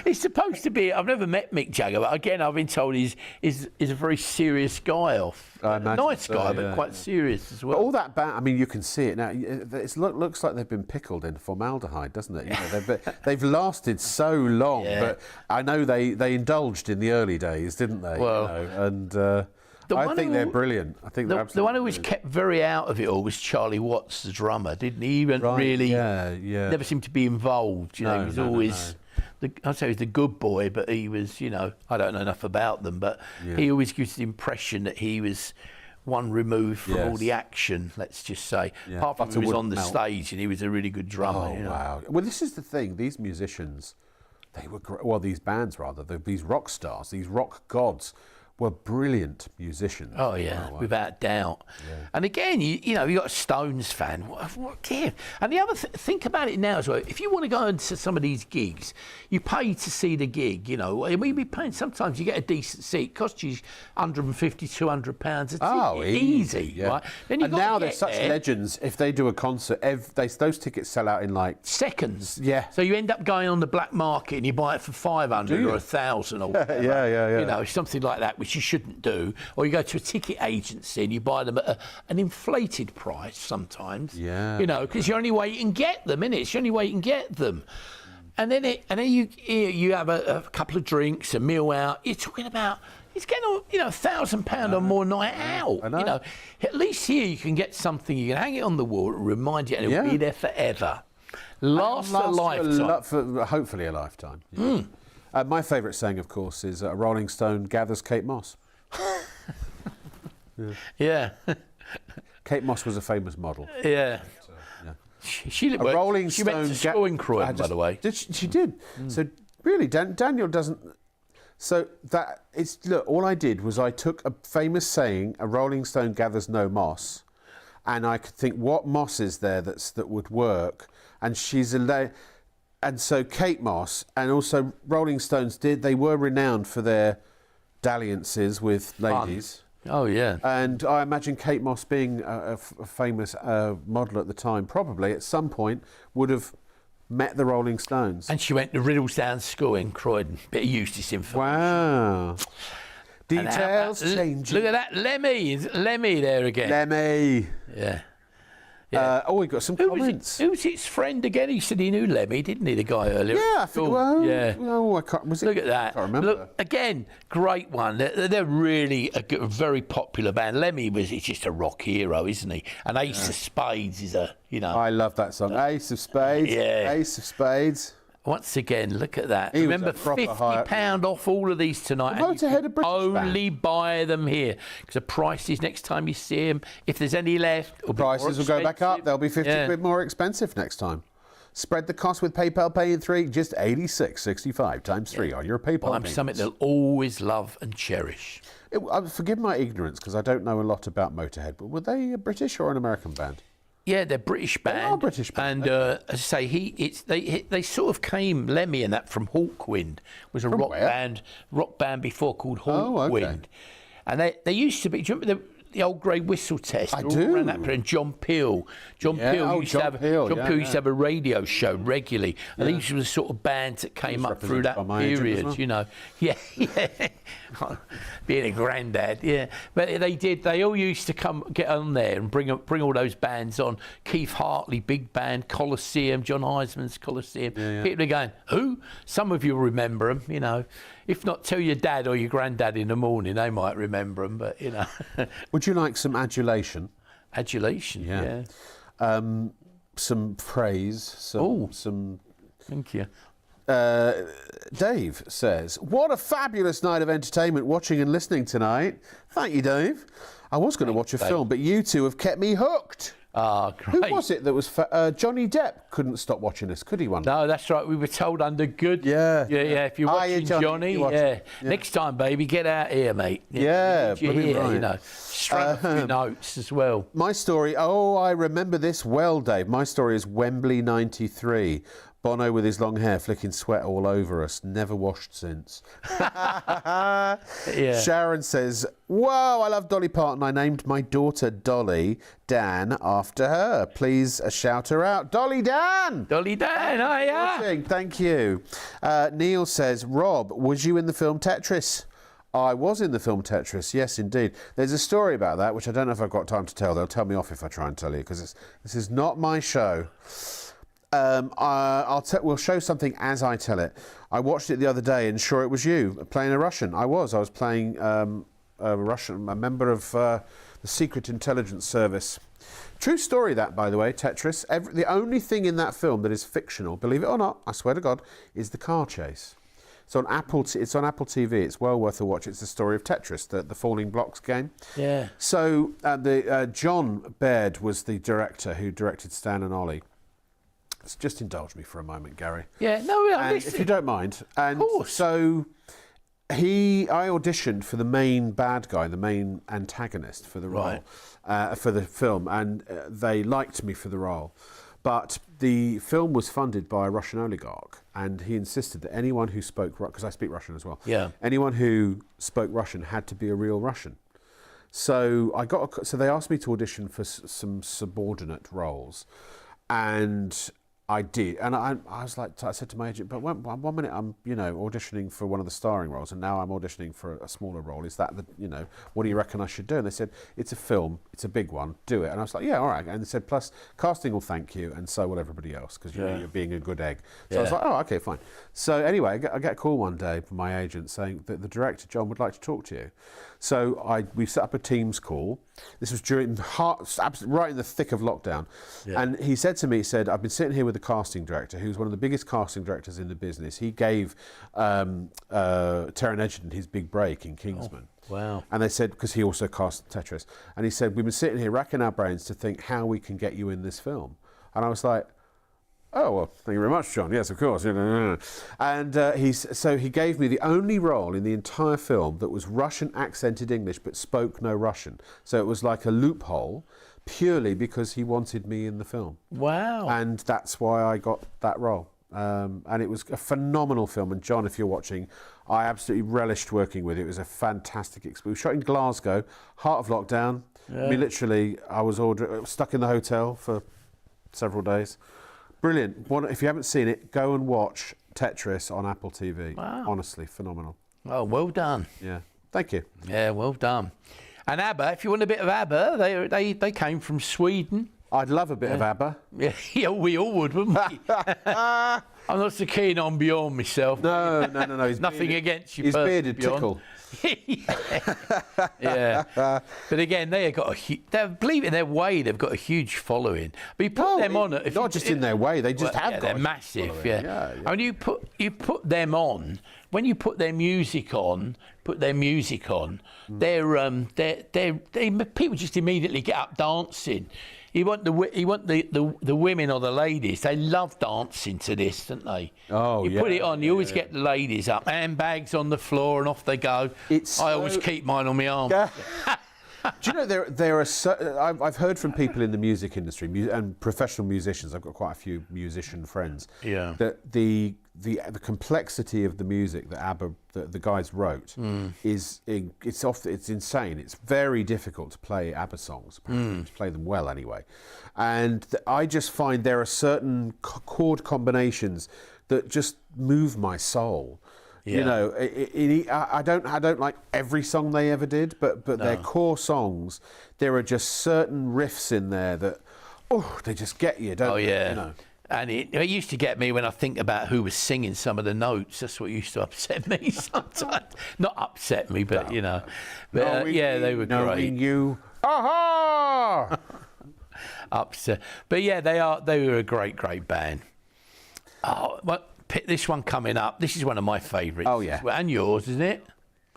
He's supposed to be. I've never met Mick Jagger, but again, I've been told he's a very serious guy. Nice guy, but quite serious as well. But all that I mean, you can see it now. It looks like they've been pickled in formaldehyde, doesn't it? They've lasted so long, but I know they indulged in the early days, didn't they? Well, I think they're brilliant. I think they're absolutely the one who was kept very out of it all was Charlie Watts, the drummer, didn't he? He never seemed to be involved. He was always. I'd say he was the good boy, but he was, I don't know enough about them, but he always gives the impression that he was one removed from all the action, let's just say. Yeah. Apart from he was on the stage and he was a really good drummer. Wow. Well, this is the thing. These musicians, they were great. Well, these bands, rather, these rock stars, these rock gods, were brilliant musicians. Oh yeah, without doubt. Yeah. And again, you got a Stones fan. What give? And the other think about it now as well. If you want to go into some of these gigs, you pay to see the gig. And we'd be paying. Sometimes you get a decent seat. It costs you £150, £200 a ticket. Oh, easy, right? Then and now they're such legends. If they do a concert, those tickets sell out in like seconds. Yeah. So you end up going on the black market and you buy it for 500 or 1,000 or whatever. Yeah. Something like that, which you shouldn't do. Or you go to a ticket agency and you buy them at an inflated price sometimes. Yeah. Because the only way you can get them, innit? It's the only way you can get them. And then you have a couple of drinks, a meal out. You're talking about it's getting £1,000 or more night out. I know. At least here you can get something. You can hang it on the wall, remind you, and it'll be there forever. Last a lifetime. For hopefully a lifetime. Yeah. My favourite saying, of course, is a Rolling Stone gathers Kate Moss. Yeah. Kate Moss was a famous model. Yeah. She Rolling Stone. She went to school in Croydon, by the way. She did. So Really, Daniel doesn't. So that it's look. All I did was I took a famous saying: "A Rolling Stone gathers no moss," and I could think, what moss is there that would work? And and so Kate Moss, and also Rolling Stones they were renowned for their dalliances with ladies. Oh yeah. And I imagine Kate Moss, being a famous model at the time, probably at some point would have met the Rolling Stones. And she went to Riddlesdown School in Croydon. Bit of Eustace information. Wow. Details changing. Look at that, Lemmy. Is Lemmy there again? Lemmy. Yeah. We've got some comments. Who's his friend again? He said he knew Lemmy, didn't he, the guy earlier? Yeah, I think. I can't. Look at that. I can't remember. Look, again, great one. They're really a very popular band. Lemmy he's just a rock hero, isn't he? And Ace of Spades is I love that song. Ace of Spades. Yeah. Ace of Spades. Once again, look at that. He Remember, £50 off all of these tonight. And you can only buy them here. Because the prices next time you see them, if there's any left, the prices will go back up. They'll be 50 quid more expensive next time. Spread the cost with PayPal Pay in 3, just $86.65 times 3 on your PayPal. Well, something they'll always love and cherish. Forgive my ignorance, because I don't know a lot about Motorhead, but were they a British or an American band? Yeah, they're British band. They are British band. And as I say, they sort of came, Lemmy and that, from Hawkwind. Was a rock band before called Hawkwind. And they used to be. Do you remember the old Grey Whistle Test? I do. And John Peel. John Peel used to have a radio show regularly. And these were the sort of bands that came up through that period, well. You know. Yeah. Being a granddad, yeah. But they all used to get on there and bring all those bands on. Keith Hartley, big band, Colosseum, John Heisman's Colosseum. Yeah. People are going, who? Some of you remember them, you know. If not, tell your dad or your granddad in the morning, they might remember them, but, you know. Would you like some adulation? Adulation, yeah. Some praise, some... Thank you. Dave says, what a fabulous night of entertainment watching and listening tonight. Thank you, Dave. I was going to watch a film, but you two have kept me hooked. Ah, great. Who was it that was... Johnny Depp couldn't stop watching us, could he, one day? No, that's right. We were told under good. Yeah. If you're watching Johnny, next time, baby, get out here, mate. Yeah, right. You know, strap up your notes as well. My story, I remember this well, Dave. My story is Wembley 93. Bono with his long hair flicking sweat all over us, never washed since. Sharon says, whoa, I love Dolly Parton. I named my daughter Dolly Dan after her. Please shout her out. Dolly Dan! Dolly Dan, hiya! Thank you. Neil says, Rob, was you in the film Tetris? I was in the film Tetris, yes, indeed. There's a story about that, which I don't know if I've got time to tell. They'll tell me off if I try and tell you, because this is not my show. We'll show something as I tell it. I watched it the other day, and sure, it was you playing a Russian. I was playing a member of the Secret Intelligence Service. True story, that, by the way, Tetris. The only thing in that film that is fictional, believe it or not, I swear to God, is the car chase. It's on Apple TV. It's well worth a watch. It's the story of Tetris, the falling blocks game. Yeah. So John Baird was the director who directed Stan and Ollie. Just indulge me for a moment, Gary. Yeah, no, if you don't mind. And of course. So I auditioned for the main bad guy, the main antagonist for the role, for the film, and they liked me for the role. But the film was funded by a Russian oligarch, and he insisted that anyone who spoke, because I speak Russian as well, anyone who spoke Russian had to be a real Russian. So so they asked me to audition for some subordinate roles, and I did, and I was like, I said to my agent, but one minute I'm, auditioning for one of the starring roles, and now I'm auditioning for a smaller role. Is that what do you reckon I should do? And they said, it's a film, it's a big one, do it. And I was like, yeah, all right. And they said, plus casting will thank you, and so will everybody else, because you're being a good egg. So I was like, oh, okay, fine. So anyway, I get a call one day from my agent saying that the director, John, would like to talk to you. So we set up a Teams call. This was right in the thick of lockdown. Yeah. And he said to me, I've been sitting here with the casting director, who's one of the biggest casting directors in the business. He gave Taron Egerton his big break in Kingsman. Oh, wow. And they said, because he also cast Tetris, and he said, we've been sitting here racking our brains to think how we can get you in this film. And I was like, Oh, well, thank you very much, John. Yes, of course. And he gave me the only role in the entire film that was Russian accented English but spoke no Russian. So it was like a loophole purely because he wanted me in the film. Wow. And that's why I got that role. And it was a phenomenal film. And John, if you're watching, I absolutely relished working with it. It was a fantastic experience. We were shot in Glasgow, heart of lockdown. Yeah. I mean, literally, I was stuck in the hotel for several days. Brilliant. If you haven't seen it, go and watch Tetris on Apple TV. Wow. Honestly, phenomenal. Oh, well done. Yeah. Thank you. Yeah, well done. And ABBA, if you want a bit of ABBA, they came from Sweden. I'd love a bit of ABBA. Yeah, we all would, wouldn't we? I'm not so keen on Bjorn myself. No. Nothing against you. His bearded tickle. Yeah. But again, they've got believe it in their way, they've got a huge following. But you put them on it. Not just in their way, they just have got. They're massive. Yeah. And you put them on. When you put their music on, they're people just immediately get up dancing. You want the women or the ladies. They love dancing to this, don't they? Oh, you put it on. You always get the ladies up, handbags on the floor, and off they go. I always keep mine on my arm. Yeah. Do you know there are? I've heard from people in the music industry and professional musicians. I've got quite a few musician friends. Yeah. That the complexity of the music that ABBA the guys wrote it's insane. It's very difficult to play ABBA songs, to play them well anyway. And I just find there are certain chord combinations that just move my soul. Yeah. You know, I don't like every song they ever did, but their core songs, there are just certain riffs in there that, they just get you, don't they? Yeah. You know? And it used to get me when I think about who was singing some of the notes. That's what used to upset me sometimes. Not upset me, but, you know. But, they were great. Knowing you. Aha! Upset. But, yeah, they were a great, great band. Oh, well, pick this one coming up. This is one of my favourites. Oh, yeah. And yours, isn't it?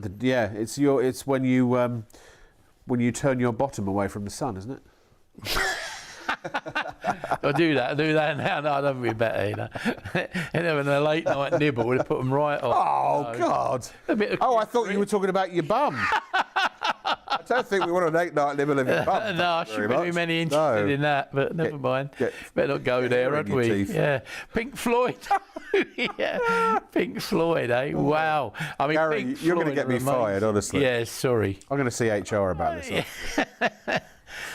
It's when you turn your bottom away from the sun, isn't it? I'll do that now. No, that'd be better, you know. And then a late night nibble would have put them right off. Oh, God. I thought you were talking about your bum. I don't think we want a late night nibble of your bum. No, I shouldn't be many interested in that, but never mind. Better not go there, had we? Yeah. Pink Floyd. Yeah. Pink Floyd, eh? Wow. I mean, Gary, Pink you're going to Floyd get me fired, honestly. Yeah, sorry. I'm going to see HR about this.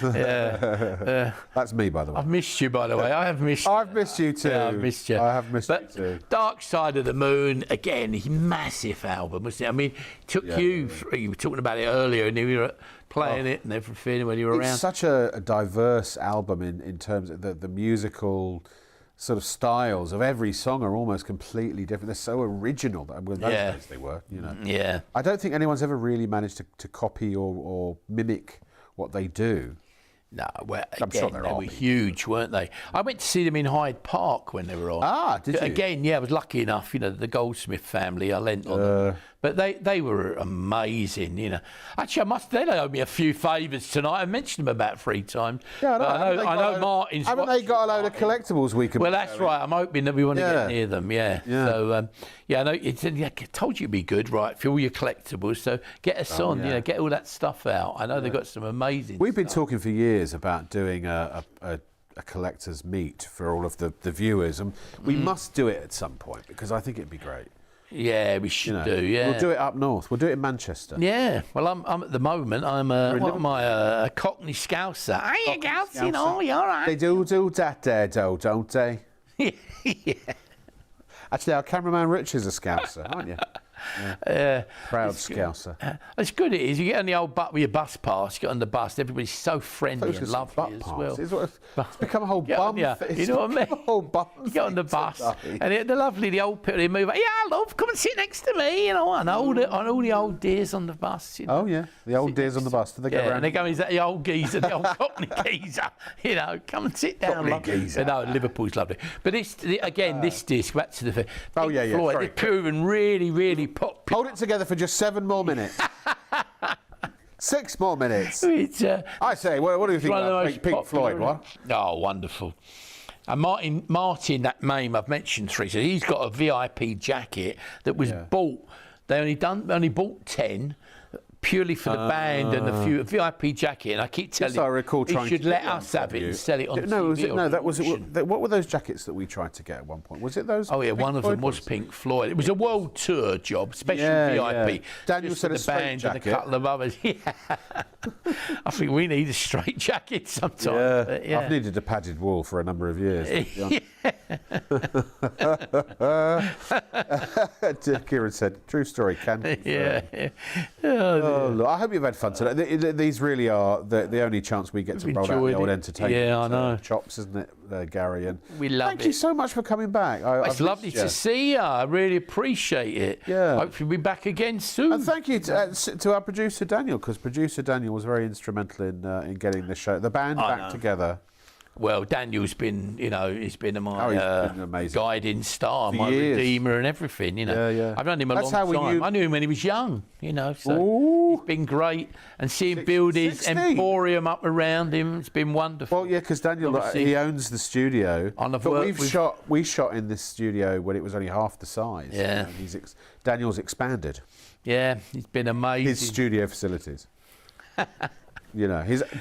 Yeah. That's me, by the way. I've missed you, by the way. I have missed you. I've missed you too. Yeah, I've missed you. I have missed you too. Dark Side of the Moon, again, massive album, wasn't it? I mean, you were talking about it earlier, and you were playing it and everything when you were around. It's such a diverse album in terms of the musical sort of styles of every song are almost completely different. They're so original. Those days they were, you know. Yeah. I don't think anyone's ever really managed to copy or mimic what they do. No, well, I'm sure they were huge, weren't they? I went to see them in Hyde Park when they were on. Ah, did you? Again, I was lucky enough, you know, the Goldsmith family, I lent on them. But they were amazing, you know. Actually, they owe me a few favours tonight. I mentioned them about 3 times. Yeah, I know Martin's. Haven't they got a load of collectibles we can? Well, that's right. I'm hoping that we want to get near them. Yeah. So, I know. I told you it'd be good, right? For all your collectibles. So get us on. Yeah. You know, get all that stuff out. I know they've got some amazing. We've been talking for years about doing a collector's meet for all of the viewers, and we must do it at some point because I think it'd be great. Yeah, we should do. Yeah, we'll do it up north. We'll do it in Manchester. Yeah. Well, I'm at the moment. I'm a Cockney Scouser. Are you Scouser? Oh, you're all right. They do that there, though, don't they? Yeah. Actually, our cameraman Rich is a Scouser, aren't you? Yeah. Proud Scouser. It's good it is. You get on the old with your bus pass, you get on the bus, everybody's so friendly and lovely as well. It's become a whole bum. You know what I mean? A whole bum. You get on the bus, and they're lovely, the old people, they move, yeah, love, come and sit next to me, you know, and all the old dears on the bus. You know. Oh, yeah, the old dears on the bus. Do they go around? And they go, is that the old geezer, the old Cockney geezer? You know, come and sit down. Cockney geezer. No, Liverpool's lovely. But this disc, back to the Floyd, it's proven really, really popular. Hold it together for just 7 more minutes. 6 more minutes. It's, I say, what do you think about Pink Floyd? What? Oh, wonderful. And Martin, that name I've mentioned 3, so he's got a VIP jacket that was bought. They only bought 10. Purely for the band and the VIP jacket, and I keep telling I recall you, trying he should to let get us have it and sell it on TV. No, that was it. What were those jackets that we tried to get at one point? Was it those? Oh yeah, Pink one of them Floyd was ones? Pink Floyd. It was a world tour job, special VIP. Daniel just said for a the straight band jacket. and a couple of others. Yeah. I think we need a straight jacket sometime. Yeah. But, yeah. I've needed a padded wall for a number of years. Kieran said, "True story, can." Oh, look, I hope you've had fun today. These really are the only chance we get to roll out the old entertainment. Yeah, I know. Chops, isn't it, Gary? And we love thank you so much for coming back. It's lovely to see you. I really appreciate it. Yeah. Hopefully we'll be back again soon. And thank you to our producer Daniel, because producer Daniel was very instrumental in getting the band back together. Well, Daniel's been, he's been my been guiding star, my redeemer and everything, Yeah. I've known him a long time. I knew him when he was young, so he's been great. And seeing build his emporium up around him, it's been wonderful. Well, yeah, because Daniel, he owns the studio. But we shot in this studio when it was only half the size. Yeah. Daniel's expanded. Yeah, he's been amazing. His studio facilities.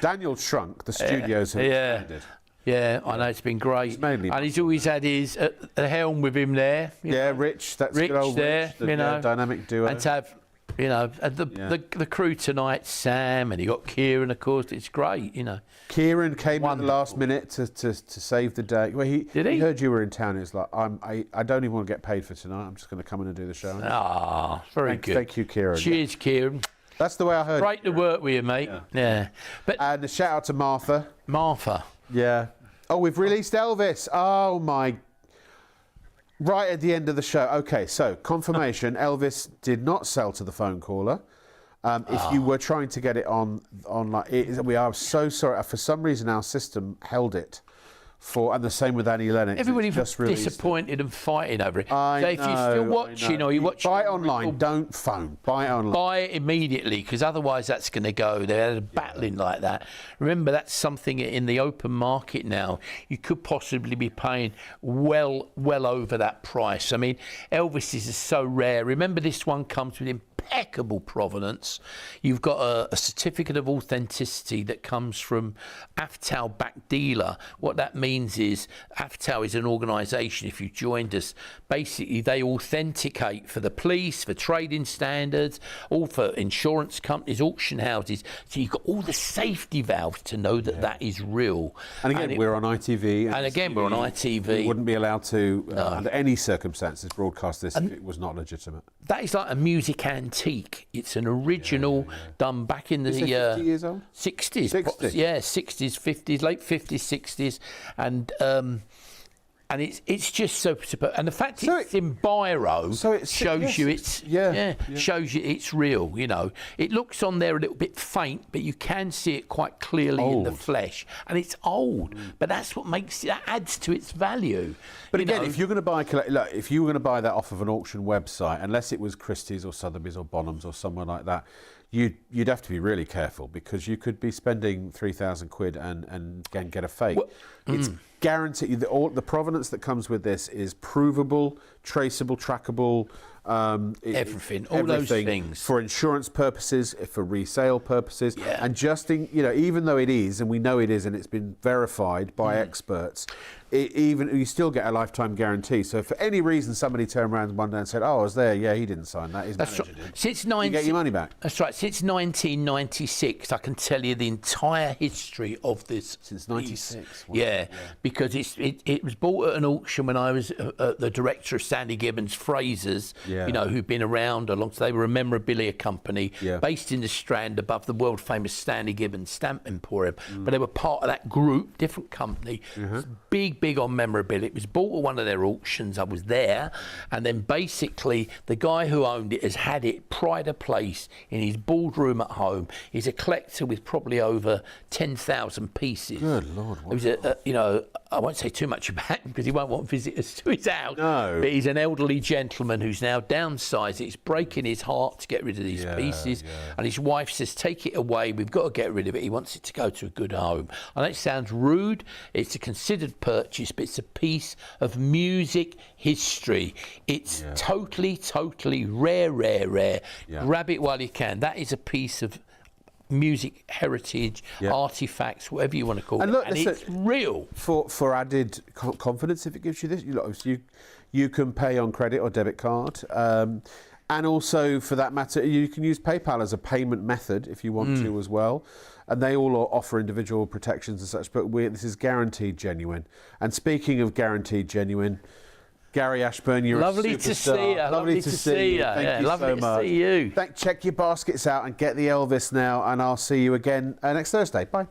Daniel shrunk, the studios have expanded. Yeah, I know, it's been great. And he's always had his the helm with him there. Rich, that's good old there, Rich, the dynamic duo. And to have, the crew tonight, Sam, and you got Kieran, of course, it's great, Kieran came at the last minute to save the day. Well, Did he? He heard you were in town. It's like, I don't even want to get paid for tonight. I'm just going to come in and do the show. Ah, very good. Thank you, Kieran. Cheers, Kieran. That's the way I heard. Great to work with you, mate. Yeah. And a shout out to Martha. Martha. Yeah. Oh, we've released Elvis. Oh, my. Right at the end of the show. Okay, so confirmation. Elvis did not sell to the phone caller. If you were trying to get it online, we are so sorry. For some reason, our system held it. And the same with Annie Lennox. Everybody was disappointed and fighting over it. So if you're still watching or you're watching... Buy it online, don't phone. Buy it online. Buy it immediately, because otherwise that's going to go. They're battling like that. Remember, that's something in the open market now. You could possibly be paying well over that price. I mean, Elvis is so rare. Remember, this one comes with impeccable provenance. You've got a certificate of authenticity that comes from Aftal back dealer. What that means is Aftal is an organisation, if you joined us, basically they authenticate for the police, for trading standards, all for insurance companies, auction houses. So you've got all the safety valves to know that that is real. And again, we're on ITV. And again, we're on ITV. We wouldn't be allowed to, under any circumstances, broadcast this if it was not legitimate. That is like a music antique. It's an original done back in the 50 years old? 60s. 60s. Yeah, 60s, 50s, late 50s, 60s. And it's just so superb. And the fact it's in biro shows you shows you it's real, It looks on there a little bit faint, but you can see it quite clearly in the flesh. And it's old, but that's what that adds to its value. But again, if you're going to buy, if you were going to buy that off of an auction website, unless it was Christie's or Sotheby's or Bonhams or somewhere like that, you'd have to be really careful, because you could be spending £3,000 and get a fake. Well, it's guaranteed. The provenance that comes with this is provable, traceable, trackable. Everything, all those things for insurance purposes, for resale purposes, and even though it is, and we know it is, and it's been verified by experts. You still get a lifetime guarantee. So if for any reason somebody turned around one day and said, "Oh, I was there," he didn't sign that. His manager did. You get your money back. That's right. Since 1996, I can tell you the entire history of this. Since 96. Wow. Because it was bought at an auction when I was the director of Stanley Gibbons Fraser's. Who've been around along. So they were a memorabilia company based in the Strand above the world famous Stanley Gibbons Stamp Emporium. But they were part of that group, different company. Big on memorabilia. It was bought at one of their auctions. I was there, and then basically the guy who owned it has had it pride of place in his boardroom at home. He's a collector with probably over 10,000 pieces. Good Lord! It was I won't say too much about him because he won't want visitors to his house. No. But he's an elderly gentleman who's now downsized. It's breaking his heart to get rid of these pieces. And his wife says, "Take it away. We've got to get rid of it." He wants it to go to a good home. I know it sounds rude. It's a considered purchase. purchase, but it's a piece of music history. It's totally rare. Grab it while you can. That is a piece of music heritage, artifacts, whatever you want to call it. Look, and it's real. For added confidence, if it gives you this, you can pay on credit or debit card. And also, for that matter, you can use PayPal as a payment method if you want to as well. And they all offer individual protections and such, but this is guaranteed genuine. And speaking of guaranteed genuine, Gary Ashburn, you're lovely a superstar. To see you. Lovely to see you. Thank you lovely so much. to see you. Check your baskets out and get the Elvis now, and I'll see you again next Thursday. Bye.